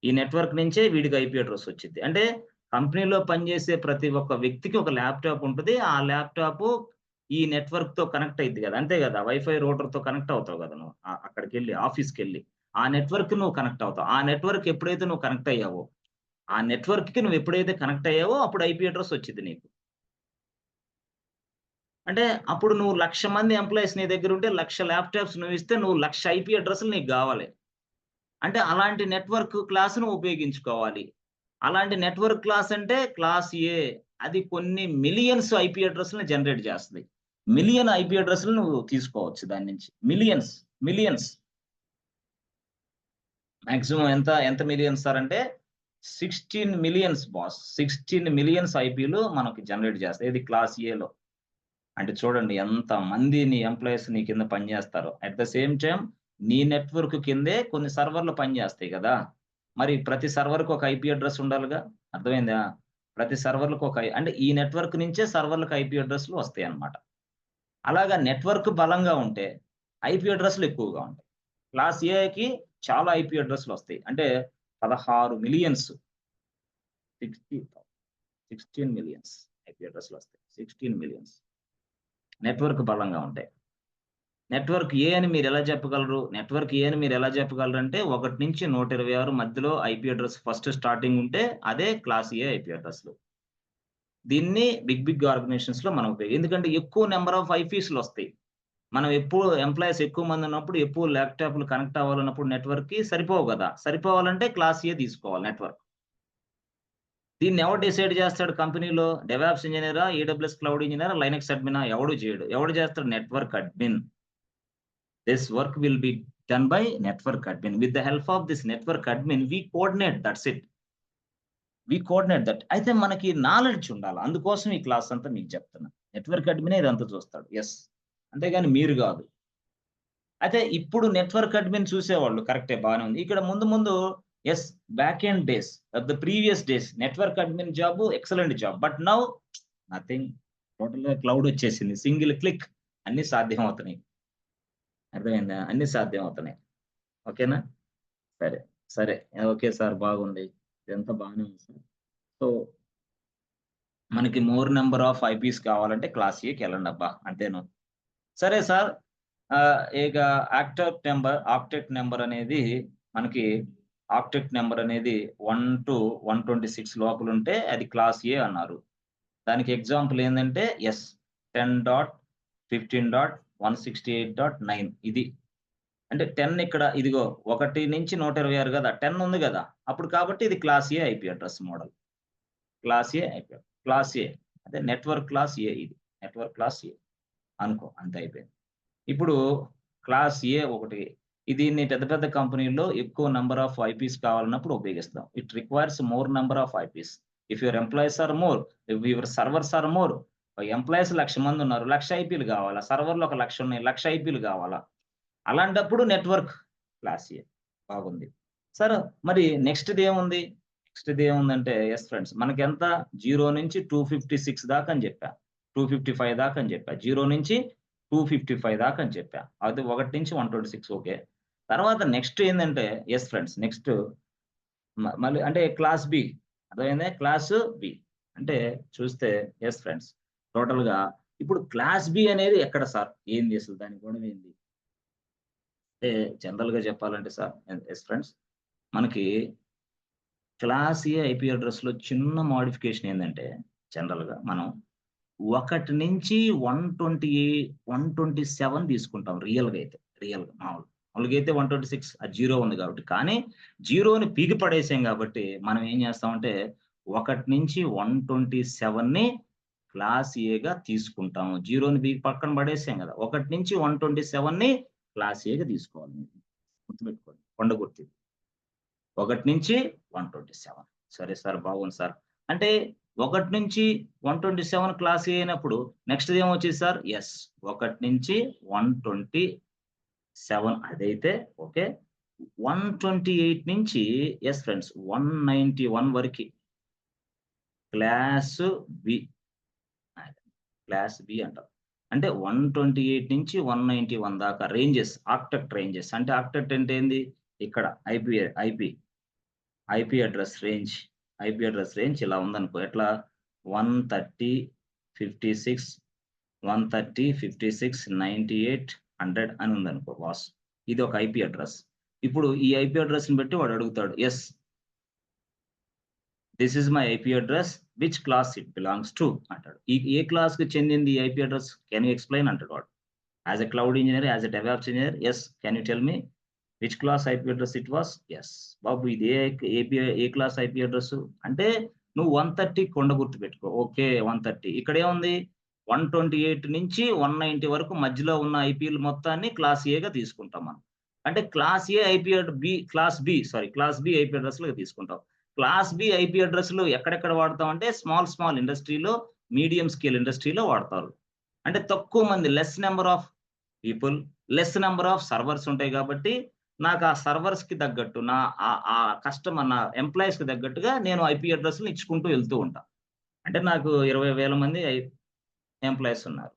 ఈ నెట్వర్క్ నుంచే వీడికి ఐపీ అడ్రెస్ వచ్చిద్ది. అంటే కంపెనీలో పనిచేసే ప్రతి ఒక్క వ్యక్తికి ఒక ల్యాప్‌టాప్ ఉంటది. ఆ ల్యాప్‌టాపు ఈ నెట్వర్క్‌తో కనెక్ట్ అయిద్ది గదా! అంతే గదా! వైఫై రూటర్‌తో కనెక్ట్ అవుతావు గదా! నువ్వు. అక్కడికెళ్ళి ఆఫీస్‌కెళ్ళి. ఆ నెట్వర్క్‌కి నువ్వు కనెక్ట్ అవుతావు. ఆ నెట్వర్క్ ఎప్పుడైతే నువ్వు కనెక్ట్ అయ్యావో, ఆ నెట్వర్క్‌కి నువ్వు ఎప్పుడైతే కనెక్ట్ అయ్యావో అప్పుడు ఐపీ అడ్రెస్ వచ్చిద్ది నీకు. అంటే అప్పుడు నువ్వు 1,00,000 మంది ఎంప్లాయీస్ నీ దగ్గరుంటే 1,00,000 ల్యాప్‌టాప్స్ నువ్విస్తే నువ్వు 1,00,000 ఐపీ అడ్రెస్‌లు నీకు గావాలి. అంటే అలాంటి నెట్వర్క్ క్లాస్‌ను ఉపయోగించుకోవాలి. అలాంటి నెట్వర్క్ క్లాస్ అంటే క్లాస్ ఏ. అది కొన్ని మిలియన్స్ ఐపీ అడ్రెస్‌లని జనరేట్ చేస్తది. మిలియన్ ఐపీ అడ్రెస్‌లు నువ్వు తీసుకోవచ్చు దాని నుంచి. మిలియన్స్. మాక్సిమం ఎంత మిలియన్స్ సార్ అంటే 16 మిలియన్స్ బాస్. 16 మిలియన్స్ ఐపీలు మనకి జనరేట్ చేస్తాయి. ఇది క్లాస్ ఏలో. అంటే చూడండి ఎంతమంది నీ ఎంప్లాయీస్ నీ కింద పనిచేస్తారో. అట్ ద సేమ్ టైమ్ నీ నెట్వర్క్ కిందే కొన్ని సర్వర్‌లు పనిచేస్తాయి గదా! మరి ప్రతి సర్వర్‌కి ఒక ఐపీ అడ్రెస్ ఉండాలిగా. అర్థమైందా? ప్రతి సర్వర్‌లకి అంటే ఈ నెట్వర్క్ నుంచే సర్వర్‌లకి ఐపీ అడ్రెస్‌లు వస్తాయన్నమాట. అలాగా నెట్వర్క్ బలంగా ఉంటే ఐపీ అడ్రెస్‌లు ఎక్కువగా ఉంటాయి. క్లాస్ ఏకి చాలా ఐపీ అడ్రెస్‌లు వస్తాయి. అంటే 16 మిలియన్స్ 60 16 మిలియన్స్ ఐపీ అడ్రెస్‌లు వస్తాయి. 16 మిలియన్స్. నెట్వర్క్ బలంగా ఉంటాయి. నెట్వర్క్ ఏ అని మీరెలా చెప్పగలరు? నెట్వర్క్ ఏ అని మీరెలా చెప్పగలరంటే 1 నుంచి 126 మధ్యలో ఐపీ అడ్రెస్ ఫస్ట్ స్టార్టింగ్ ఉంటే అదే క్లాస్ ఏ ఐపీ అడ్రెస్‌లు. దీన్ని బిగ్ ఆర్గనైజేషన్స్‌లో మనం ఎందుకంటే ఎక్కువ నంబర్ ఆఫ్ ఐపీస్‌లొస్తాయి. మనం ఎప్పుడు ఎంప్లాయీస్ ఎక్కువ మంది ఉన్నప్పుడు ఎక్కువ ల్యాప్‌టాప్‌లు కనెక్ట్ అవ్వాలన్నప్పుడు నెట్వర్క్‌కి సరిపోవు గదా! సరిపోవాలంటే క్లాస్ ఏ తీసుకోవాలి నెట్వర్క్. దీన్ని ఎవడు డిసైడ్ చేస్తాడు కంపెనీలో? డెవాప్స్ ఇంజినీరా? ఏడబ్ల్యూఎస్ క్లౌడ్ ఇంజినీరా? లైనక్స్ అడ్మినా? ఎవడు చేయడు. ఎవడు చేస్తాడు? Network admin. This work will be done by network admin. With the help of this network admin, we coordinate. That's it. We coordinate that. అయితే మనకి నాలెడ్జ్ ఉండాలి. అందుకోసం ఈ క్లాస్ అంతా మీకు చెప్తున్నా. నెట్వర్క్ అడ్మినే ఇదంతా చూస్తాడు. అంతేగాని మీరు గాదు. అయితే ఇప్పుడు నెట్వర్క్ అడ్మిన్ చూసేవాళ్ళు కరెక్టే బానే ఉంది. ఇక్కడ ముందు yes back end days of the previous days network admin job excellent job. But now nothing. టోటల్‌గా క్లౌడ్ వచ్చేసింది. సింగిల్ క్లిక్ అన్నీ సాధ్యం అవుతున్నాయి. అర్థమైందా? అన్నీ సాధ్యం అవుతున్నాయి. ఓకేనా? సరే. సరే. ఓకే సార్, బాగుంది. ఇదంతా బాగానే ఉంది సార్. సో, మనకి మోర్ నంబర్ ఆఫ్ ఐపీస్ కావాలంటే క్లాస్ ఏకెళ్ళండబ్బా! అంతేను. సరే సార్. ఇక ఆక్టెట్ నంబర్ అనేది మనకి ఆక్టెట్ నంబర్ అనేది 1-126 లోపలుంటే అది క్లాస్ ఏ అన్నారు. దానికి ఎగ్జాంపుల్ ఏందంటే 10.15.168.9 ఇది. అంటే 10 ఇక్కడ ఇదిగో 1 నుంచి 126 గదా! 10 ఉంది గదా! అప్పుడు కాబట్టి ఇది class A IP address model. Class A IP. Class ఏ. అదే నెట్వర్క్ క్లాస్ ఏ ఇది. నెట్వర్క్ క్లాస్ ఏ అనుకో, అంతే అయిపోయింది. ఇప్పుడు క్లాస్ ఏ ఒకటి. దీన్ని పెద్ద పెద్ద కంపెనీల్లో ఎక్కువ నంబర్ ఆఫ్ ఐపీస్ కావాలన్నప్పుడు ఉపయోగిస్తాం. It requires more number of IPs. If your employees are more, if your servers are more. Employees 1,00,000 మంది ఉన్నారు. 1,00,000 ఐపీలు కావాలా? సర్వర్‌లు ఒక 1,00,000 ఉన్నాయి. 1,00,000 ఐపీలు కావాలా? అలాంటప్పుడు నెట్వర్క్ క్లాస్ ఏ. బాగుంది. సార్, మరి నెక్స్ట్‌దేముంది? నెక్స్ట్‌దేముందంటే ఫ్రెండ్స్, మనకెంత 0 నుంచి 256 దాకా అని చెప్పా. 255 దాకా అని చెప్పా. 0 నుంచి 255 దాకా అని చెప్పా. అది 1 నుంచి 126 ఓకే. తర్వాత నెక్స్ట్ ఏందంటే ఫ్రెండ్స్, నెక్స్ట్ మళ్ళీ అంటే క్లాస్ బి. అర్థమైందా? Class B. అంటే చూస్తే ఫ్రెండ్స్, టోటల్‌గా ఇప్పుడు క్లాస్ బి అనేది ఎక్కడ సార్? ఏంది అసలు దాని గొడవేంది? అంటే జనరల్‌గా చెప్పాలంటే సార్, ఫ్రెండ్స్, మనకి క్లాస్ ఏ ఐపీ అడ్రెస్‌లో చిన్న మోడిఫికేషన్ ఏందంటే, జనరల్‌గా మనం 1 నుంచి 127 తీసుకుంటాం రియల్‌గా అయితే. మామూలుగా అయితే 126 అది 0 ఉంది కాబట్టి. కానీ 0ని పీకి పడేసాం కాబట్టి మనం ఏం చేస్తామంటే 1 నుంచి 127ని క్లాస్ ఏగా తీసుకుంటాము. 0ని పీకి పక్కన పడేసాం కదా! 1 నుంచి 127ని క్లాస్ ఏగా తీసుకోవాలి మీరు. గుర్తుపెట్టుకోండి. కొండ గుర్తు. 1 నుంచి 127. సరే సార్, బాగుంది సార్. అంటే 1 నుంచి 127 క్లాస్ ఏ అయినప్పుడు నెక్స్ట్‌ది ఏమొచ్చేది సార్? 1 నుంచి 127 అదైతే ఓకే. 128 నుంచి ఫ్రెండ్స్ 191 వరకి క్లాస్ బి. క్లాస్ బి అంటాం. అంటే 128 నుంచి 191 దాకా రేంజెస్, ఆక్టెట్ రేంజెస్. అంటే ఆక్టెట్ అంటే ఏంది? ఇక్కడ ఐపీ ఐపీ అడ్రెస్ రేంజ్ ఇలా ఉందనుకో. ఎట్లా 130, 56, 130, 56, 98, 100 అని ఉందనుకో బాస్. ఇది ఒక ఐపీ అడ్రెస్. ఇప్పుడు ఈ ఐపీ అడ్రెస్‌ని బట్టి వాడు అడుగుతాడు. This is my IP address. Which class it belongs to అంటాడు. ఏ క్లాస్‌కి చెందింది ఈ IP address? Can you explain అంటాడు వాడు. As a cloud engineer, as a DevOps engineer, can you tell me which class IP address it was? బాబు ఇది ఏ క్లాస్ ఐపీ అడ్రెస్? అంటే నువ్వు 130 కొండ గుర్తుపెట్టుకో. ఓకే, 130. ఇక్కడేముంది? 128 నుంచి 190 వరకు మధ్యలో ఉన్న ఐపీలు మొత్తాన్ని క్లాస్ ఏగా తీసుకుంటాం మనం. అంటే class A IP add B class B IP అడ్రెస్‌లుగా తీసుకుంటాం. క్లాస్ బి ఐపీ అడ్రెస్‌లు ఎక్కడెక్కడ వాడతామంటే స్మాల్ ఇండస్ట్రీలో, మీడియం స్కేల్ ఇండస్ట్రీలో వాడతారు. అంటే తక్కువ మంది, less number of people, less number of servers ఉంటాయి కాబట్టి నాకు ఆ సర్వర్స్‌కి తగ్గట్టు నా నా ఎంప్లాయీస్‌కి తగ్గట్టుగా నేను ఐపీ అడ్రెస్‌లు ఇచ్చుకుంటూ వెళ్తూ ఉంటా. అంటే నాకు 20,000 మంది ఎంప్లాయీస్ ఉన్నారు.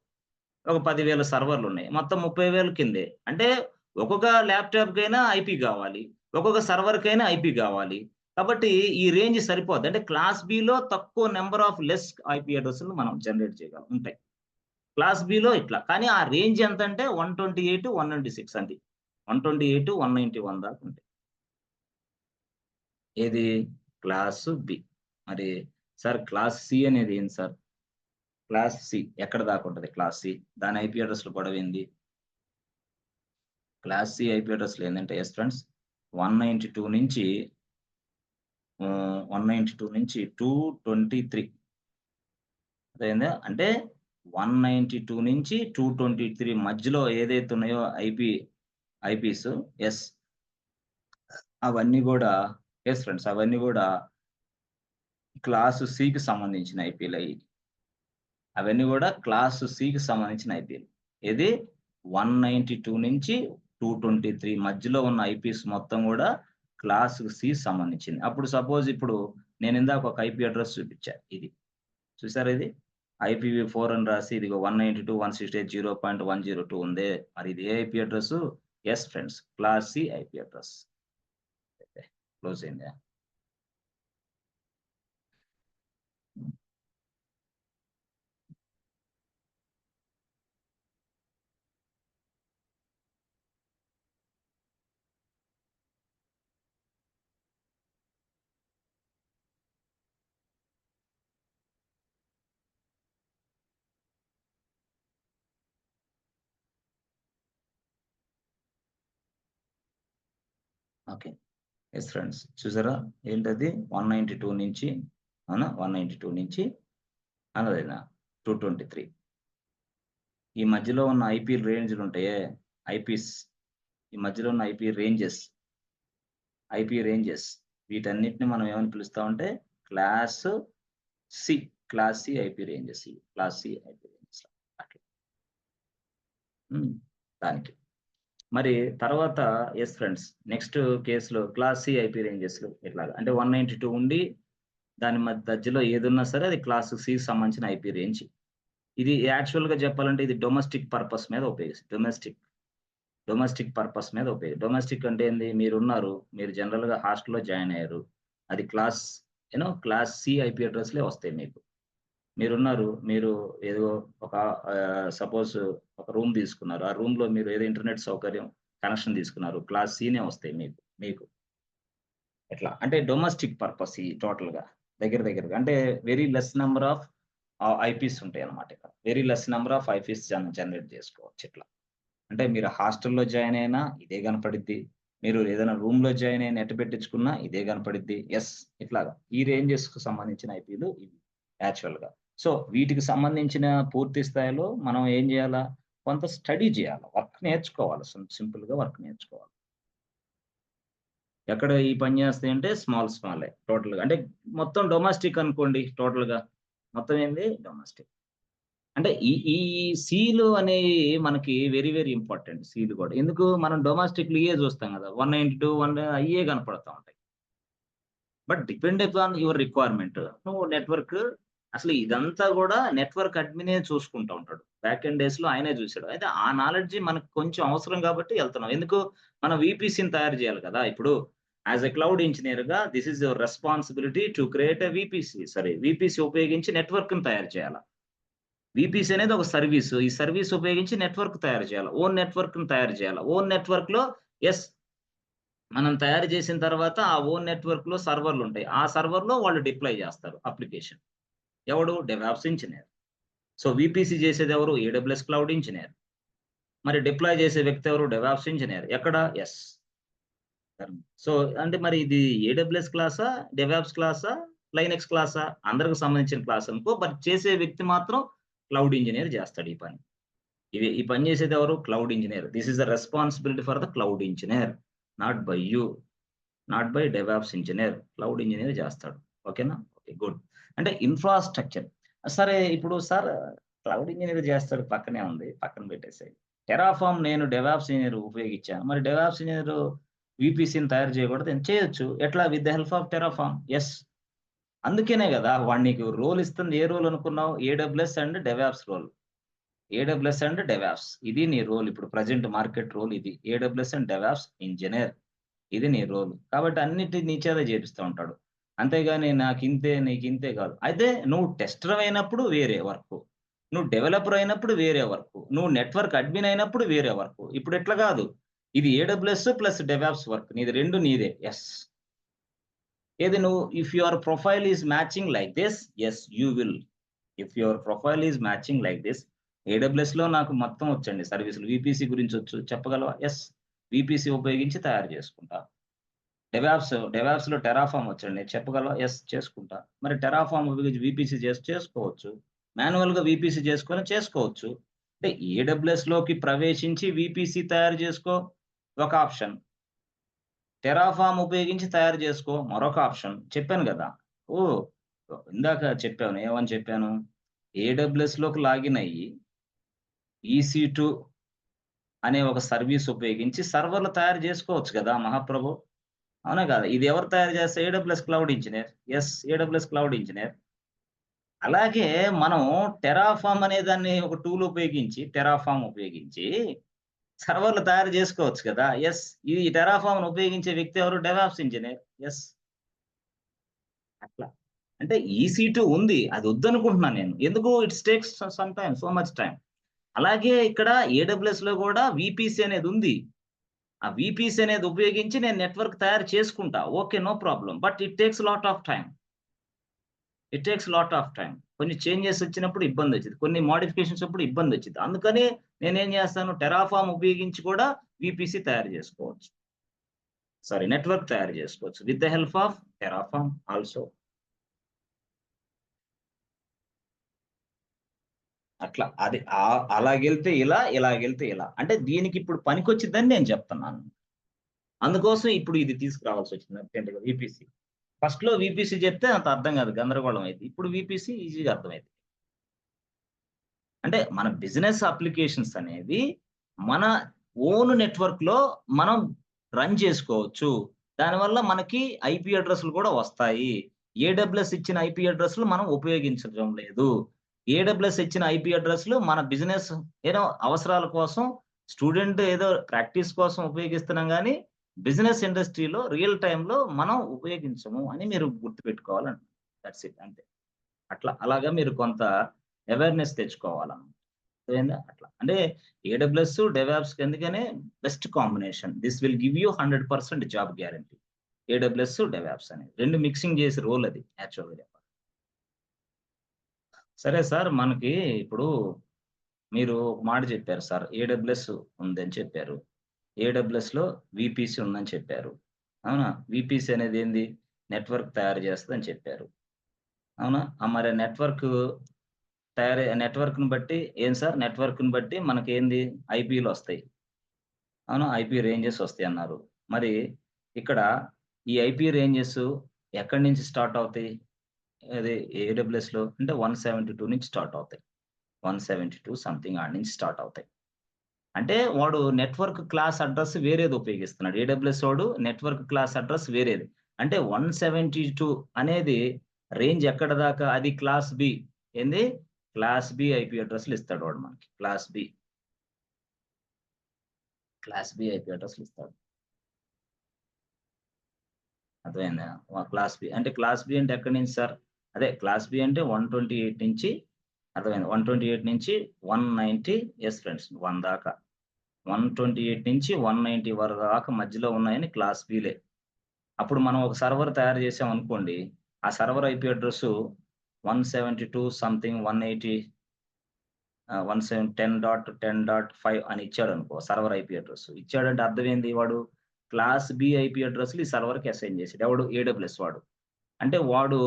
ఒక 10,000 సర్వర్‌లున్నాయి. మొత్తం 30,000 కిందే. అంటే ఒక్కొక్క ల్యాప్‌టాప్‌కైనా ఐపీ గావాలి. ఒక్కొక్క సర్వర్‌కైనా ఐపీ గావాలి. కాబట్టి ఈ రేంజ్ సరిపోద్ది. అంటే క్లాస్ బిలో తక్కువ నంబర్ ఆఫ్ లెస్ ఐపీ అడ్రెస్‌లు మనం జనరేట్ చేయగలం ఉంటాయి. క్లాస్ బిలో ఇట్లా. కానీ ఆ రేంజ్ ఎంతంటే 128, 196 అది. 128, 191 దాకా ఉంటాయి. ఏది? Class B. మరి సార్, క్లాస్ సి అనేది ఏంటి సార్? క్లాస్ సి ఎక్కడ దాకా ఉంటది క్లాస్ సి? దాని ఐపీ అడ్రెస్‌ల గొడవేంది? క్లాస్ సి ఐపీ అడ్రెస్‌లు ఏందంటే ఫ్రెండ్స్, 192 నుంచి 192 నుంచి 223. అర్థమైందా? అంటే 192 నుంచి 223 మధ్యలో ఏదైతే ఉన్నాయో ఐపీస్. యెస్. అవన్నీ గూడా ఫ్రెండ్స్, అవన్నీ గూడా క్లాస్ సికి సంబంధించిన ఐపీలయి. అవన్నీ గూడా క్లాస్ సికి సంబంధించిన ఐపీలు. ఏది? 192 నుంచి 223 మధ్యలో ఉన్న ఐపీస్ మొత్తం గూడా క్లాస్ సి సంబంధించింది. అప్పుడు సపోజ్ ఇప్పుడు నేనిందాక ఒక ఐపీ అడ్రెస్ చూపిచ్చా ఇది. చూసారా ఇది? IPv4 అని రాసి ఇదిగో 192.168.0.102 ఉందే. మరి ఇది ఏ IP address? Friends, class C IP address. Close అయిందా? ఓకే. ఎస్ ఫ్రెండ్స్, చూసారా ఏంటది 192 నుంచి అవునా 192 నుంచి అన్నదైనా 223 ఈ మధ్యలో ఉన్న ఐపీ రేంజ్లు ఉంటాయే, ఐపీస్ ఈ మధ్యలో ఉన్న ఐపీ రేంజెస్ వీటన్నిటిని మనం ఏమని పిలుస్తామంటే class C IP ranges, class C IP ranges అట్లా. దానికి మరి తర్వాత ఎస్ ఫ్రెండ్స్, నెక్స్ట్ కేసులో క్లాస్ సి ఐపీ రేంజెస్ ఇట్లాగా అంటే 192 ఉండి దాని మధ్యలో ఏదున్నా సరే అది క్లాస్ సి సంబంధించిన ఐపీ రేంజ్. ఇది యాక్చువల్‌గా చెప్పాలంటే ఇది డొమెస్టిక్ పర్పస్ మీద ఉపయోగిస్తారు. డొమెస్టిక్ పర్పస్ మీద డొమెస్టిక్ అంటే ఏంది? మీరు జనరల్‌గా హాస్టల్‌లో జాయిన్ అయ్యారు. అది క్లాస్ సి ఐపీ అడ్రెస్‌లే వస్తాయి మీకు. మీరు ఏదో ఒక సపోజ్ ఒక రూమ్ తీసుకున్నారు. ఆ రూమ్‌లో మీరు ఏదో ఇంటర్నెట్ సౌకర్యం కనెక్షన్ తీసుకున్నారు. క్లాస్ సినే వస్తాయి మీకు. ఎట్లా అంటే డొమెస్టిక్ పర్పస్ ఈ టోటల్‌గా దగ్గరగా అంటే very less number of eyepiece ఉంటాయన్నమాట ఇక్కడ. Very less number of eyepiece generate చేసుకోవచ్చు ఇట్లా. అంటే మీరు హాస్టల్‌లో జాయిన్ అయినా ఇదే కనపడిద్ది. మీరు ఏదైనా రూమ్‌లో జాయిన్ అయ్యి నెట్ పెట్టించుకున్నా ఇదే కనపడిద్ది. ఇట్లాగా ఈ రేంజెస్‌కు సంబంధించిన ఐపీలు ఇవి యాక్చువల్‌గా. సో, వీటికి సంబంధించిన పూర్తి స్థాయిలో మనం ఏం చేయాలా? కొంత స్టడీ చేయాలి. వర్క్ నేర్చుకోవాలి. సింపుల్‌గా వర్క్ నేర్చుకోవాలి. ఎక్కడ ఈ పని చేస్తాయంటే స్మాలే టోటల్‌గా. అంటే మొత్తం డొమెస్టిక్ అనుకోండి టోటల్‌గా. మొత్తం ఏంది డొమెస్టిక్. అంటే ఈ సీలు అనేవి మనకి వెరీ ఇంపార్టెంట్ సీలు కూడా. ఎందుకు మనం డొమెస్టిక్‌లు ఇయ్యే చూస్తాం కదా! 192 అయ్యే కనపడతా ఉంటాయి. But depend upon your requirement. నువ్వు నెట్వర్క్ అసలు ఇదంతా కూడా నెట్వర్క్ అడ్మినే చూసుకుంటా ఉంటాడు. బ్యాక్ ఎండ్ డేస్‌లో ఆయనే చూసాడు. అయితే ఆ నాలెడ్జ్ మనకు కొంచెం అవసరం కాబట్టి ఎళ్తున్నాం. ఎందుకు? మనం వీపీసీని తయారు చేయాలి కదా! ఇప్పుడు యాస్ ఎ క్లౌడ్ ఇంజినీర్‌గా this is your responsibility to create a VPC ఉపయోగించి నెట్వర్క్‌ని తయారు చేయాల. వీపీసీ అనేది ఒక సర్వీసు. ఈ సర్వీస్ ఉపయోగించి నెట్వర్క్ తయారు చేయాల. ఓన్ నెట్వర్క్‌ని తయారు చేయాల. ఓన్ నెట్వర్క్‌లో యెస్, మనం తయారు చేసిన తర్వాత ఆ ఓన్ నెట్వర్క్‌లో సర్వర్‌లుంటాయి. ఆ సర్వర్‌లో వాళ్ళు డిప్లాయ్ చేస్తారు అప్లికేషన్. ఎవడు? DevOps engineer. సో, వీపీసీ చేసేదెవరు? AWS cloud engineer. మరి డిప్లాయ్ చేసే వ్యక్తి ఎవరు? DevOps engineer. ఎక్కడ? యెస్. సో, అంటే మరి ఇది ఏడబ్ల్యూఎస్ క్లాసా? డెవాప్స్ క్లాసా? లైనక్స్ క్లాసా? అందరికి సంబంధించిన క్లాస్ అనుకో. బట్ చేసే వ్యక్తి మాత్రం క్లౌడ్ ఇంజినీర్ చేస్తాడు ఈ పని. ఈ పని చేసేదెవరు? Cloud engineer. This is the responsibility for the cloud engineer. Not by you. Not by DevOps engineer. Cloud engineer చేస్తాడు. ఓకేనా? ఓకే. గుడ్. అంటే ఇన్‌ఫ్రాస్ట్రక్చర్. సరే ఇప్పుడు సార్ క్లౌడ్ ఇంజినీర్ చేస్తాడు పక్కనే ఉంది. పక్కన పెట్టేసేయి. టెరాఫార్మ్ నేను డెవాప్స్ ఇంజినీర్ ఉపయోగించాను. మరి డెవాప్స్ ఇంజినీర్ వీపీసీని తయారు చేయకూడదు. చేయొచ్చు. ఎట్లా? With the help of Terraform. Yes. అందుకేనే గదా! వాడు నీకు రోల్ ఇస్తుంది. ఏ రోల్ అనుకున్నావు? AWS and DevOps role. AWS and DevOps. ఇది నీ రోల్. ఇప్పుడు ప్రెజెంట్ మార్కెట్ రోల్ ఇది. AWS and DevOps engineer. ఇది నీ రోల్. కాబట్టి అన్నిటిని నీ చేత చేపిస్తా ఉంటాడు. అంతేగాని నీకింతే కాదు. అయితే నువ్వు టెస్టర్ అయినప్పుడు వేరే వర్కు. నువ్వు డెవలపర్ అయినప్పుడు వేరే వర్కు. నువ్వు నెట్వర్క్ అడ్మిన్ అయినప్పుడు వేరే వర్కు. ఇప్పుడు ఇట్లా కాదు. ఇది ఏడబ్ల్యూఎస్ ప్లస్ డెవాప్స్ వర్క్. నీది 2 నీదే. యెస్. ఏది నువ్వు if your profile is matching like this, yes you will. If your profile is matching like this, ఏడబ్ల్యూఎస్‌లో నాకు మొత్తం వచ్చండి సర్వీసులు. వీపీసీ గురించొచ్చు చెప్పగలవా? యెస్. వీపీసీ ఉపయోగించి తయారు చేసుకుంటా. డెవాప్స్‌లో టెరాఫార్మ్ వచ్చండి. చెప్పగలవా? యెస్ చేసుకుంటా. మరి టెరాఫార్మ్ ఉపయోగించి వీపీసీ చేసుకోవచ్చు. మాన్యువల్‌గా వీపీసీ చేసుకోవచ్చు. అంటే ఏడబ్ల్యూఎస్‌లోకి ప్రవేశించి వీపీసీ తయారు చేసుకో ఒక ఆప్షన్. టెరాఫార్మ్ ఉపయోగించి తయారు చేసుకో మరొక ఆప్షన్. చెప్పాను గదా! ఓహ్! ఇందాక చెప్పాను. ఏమని చెప్పాను? ఏడబ్ల్యూఎస్‌లోకి లాగిన్ అయ్యి EC2 అనే ఒక సర్వీస్ ఉపయోగించి సర్వర్‌లు తయారు చేసుకోవచ్చు గదా! మహాప్రభు. అవునా కాదా? ఇది ఎవరు తయారు చేస్తారు? AWS cloud engineer. Yes. AWS cloud engineer. అలాగే మనం టెరాఫార్మ్ అనే దాన్ని ఒక టూల్ ఉపయోగించి సర్వర్లు తయారు చేసుకోవచ్చు కదా! యెస్. ఈ టెరాఫార్మ్‌ని ఉపయోగించే వ్యక్తి ఎవరు? DevOps engineer. యెస్. అట్లా. అంటే EC2 ఉంది. అది వద్దనుకుంటున్నాను నేను. ఎందుకు it's takes some time, so much time. అలాగే ఇక్కడ AWS‌లో కూడా VPC అనేది ఉంది. ఆ VPC అనేది ఉపయోగించి నేను నెట్వర్క్ తయారు చేసుకుంటా. Okay. No problem. But it takes lot of time. It takes lot of time. కొన్ని చేంజెస్ వచ్చినప్పుడు ఇబ్బందొచ్చిద్ది. కొన్ని మోడిఫికేషన్స్ అప్పుడు ఇబ్బందొచ్చిద్ది. అందుకని నేనేం చేస్తాను, టెరాఫార్మ్ ఉపయోగించి కూడా VPC తయారు చేసుకోవచ్చు. సారీ, నెట్వర్క్ తయారు చేసుకోవచ్చు. With the help of Terraform also. అట్లా. అది అలాగెళ్తే ఇలా, ఇలాగెళ్తే ఇలా. అంటే దీనికిప్పుడు పనికొచ్చిద్దని నేను చెప్తున్నాను. అందుకోసం ఇప్పుడు ఇది తీసుకురావాల్సొచ్చింది అర్జెంట్‌గా VPC. ఫస్ట్‌లో VPC చెప్తే అంత అర్థం కాదు. గందరగోళం అయిద్ది. ఇప్పుడు VPC ఈజీగా అర్థమైద్ది. అంటే మన బిజినెస్ అప్లికేషన్స్ అనేవి మన ఓన్ నెట్వర్క్‌లో మనం రన్ చేసుకోవచ్చు. దానివల్ల మనకి ఐపీ అడ్రెస్‌లు కూడా వస్తాయి. ఏడబ్ల్యూఎస్ ఇచ్చిన ఐపీ అడ్రెస్‌లు మనం ఉపయోగించడం లేదు. ఏడబ్ల్యూఎస్ ఇచ్చిన ఐపీ అడ్రెస్‌లు మన బిజినెస్ ఏదో అవసరాల కోసం, స్టూడెంట్ ఏదో ప్రాక్టీస్ కోసం ఉపయోగిస్తున్నాం గానీ, బిజినెస్ ఇండస్ట్రీలో రియల్ టైమ్‌లో మనం ఉపయోగించము అని మీరు గుర్తుపెట్టుకోవాలండి. దట్స్ ఇట్ అంతే. అలాగా మీరు కొంత అవేర్‌నెస్ తెచ్చుకోవాలన్నమాట. అర్థమైందా? అట్లా. అంటే ఏడబ్ల్యూఎస్, డెవాప్స్‌కి అందుకనే best combination. This will give you 100% job guarantee. AWS, DevOps అనేది. 2 మిక్సింగ్ చేసి రోల్ అది యాక్చువల్‌గా చెప్పాలి. సరే సార్, మనకి ఇప్పుడు మీరు ఒక మాట చెప్పారు సార్. ఏడబ్ల్యూఎస్ ఉందని చెప్పారు. ఏడబ్ల్యూఎస్‌లో వీపీసీ ఉందని చెప్పారు. అవునా? వీపీసీ అనేది ఏంది? నెట్వర్క్ తయారు చేస్తదని చెప్పారు. అవునా? మరి నెట్వర్క్‌ని బట్టి ఏం సార్? నెట్వర్క్‌ని బట్టి మనకేంది ఐపీలొస్తాయి. అవునా? ఐపీ రేంజెస్ వస్తాయన్నారు. మరి ఇక్కడ ఈ ఐపీ రేంజెస్ ఎక్కడి నుంచి స్టార్ట్ అవుతాయి? అది ఏడబ్ల్యూఎస్‌లో అంటే 172 నుంచి స్టార్ట్ అవుతాయి. 172 సంథింగ్ ఆడ నుంచి స్టార్ట్ అవుతాయి. అంటే వాడు నెట్వర్క్ క్లాస్ అడ్రెస్ వేరేది ఉపయోగిస్తున్నాడు. ఏడబ్ల్యూఎస్ వాడు నెట్వర్క్ క్లాస్ అడ్రెస్ వేరేది. అంటే 172 అనేది రేంజ్ ఎక్కడి దాకా అది క్లాస్ బి. ఏంది? క్లాస్ బి ఐపీ అడ్రెస్‌లు ఇస్తాడు వాడు మనకి. క్లాస్ బి ఐపీ అడ్రెస్‌లు ఇస్తాడు. అర్థమైందా? Class B. అంటే క్లాస్ బి అంటే ఎక్కడి నుంచి సార్? అదే క్లాస్ బి అంటే 128 నుంచి అర్థమైంది. 128 నుంచి 190 యెస్ ఫ్రెండ్స్ 1 దాకా. 128 నుంచి 190 వరకు దాకా మధ్యలో ఉన్నాయని క్లాస్ బిలే. అప్పుడు మనం ఒక సర్వర్ తయారు చేసామనుకోండి. ఆ సర్వర్ ఐపీ అడ్రెస్సు 172 సంథింగ్ 180 10.10.5 అని ఇచ్చాడనుకో సర్వర్ ఐపీ అడ్రెస్. ఇచ్చాడంటే అర్థం ఏంది? వాడు క్లాస్ బి ఐపీ అడ్రెస్‌లు ఈ సర్వర్‌కి అసైన్ చేసాడు. ఎవడు? ఏడబ్ల్యూఎస్ వాడు. అంటే వాడు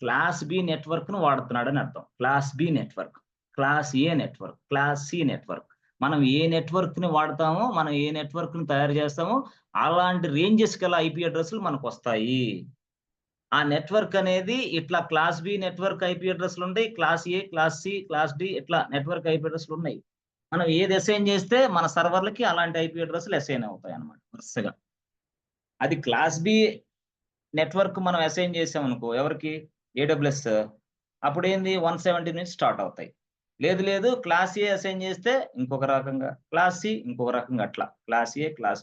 క్లాస్ బి నెట్వర్క్‌ను వాడుతున్నాడని అర్థం. క్లాస్ బి నెట్వర్క్, క్లాస్ ఏ నెట్వర్క్, క్లాస్ సి నెట్వర్క్. మనం ఏ నెట్వర్క్‌ని వాడతామో, మనం ఏ నెట్వర్క్‌ని తయారు చేస్తామో, అలాంటి రేంజెస్ గల ఐపీ అడ్రెస్‌లు మనకొస్తాయి. ఆ నెట్వర్క్ అనేది ఇట్లా క్లాస్ బి నెట్వర్క్ ఐపీ అడ్రెస్‌లుంటాయి. Class A, class C, class D ఇట్లా నెట్వర్క్ ఐపీ అడ్రెస్‌లున్నాయి. మనం ఏది అసైన్ చేస్తే మన సర్వర్‌లకి అలాంటి ఐపీ అడ్రెస్‌లు అసైన్ అవుతాయన్నమాట వరుసగా. అది క్లాస్ బి నెట్వర్క్ మనం అసైన్ చేసామనుకో ఎవరికి? ఏడబ్ల్యూఎస్. అప్పుడేంది 170 నుంచి స్టార్ట్ అవుతాయి. లేదు క్లాస్ ఏ అసైన్ చేస్తే ఇంకొక రకంగా, క్లాస్ సి ఇంకొక రకంగా అట్లా. క్లాస్ ఏ, క్లాస్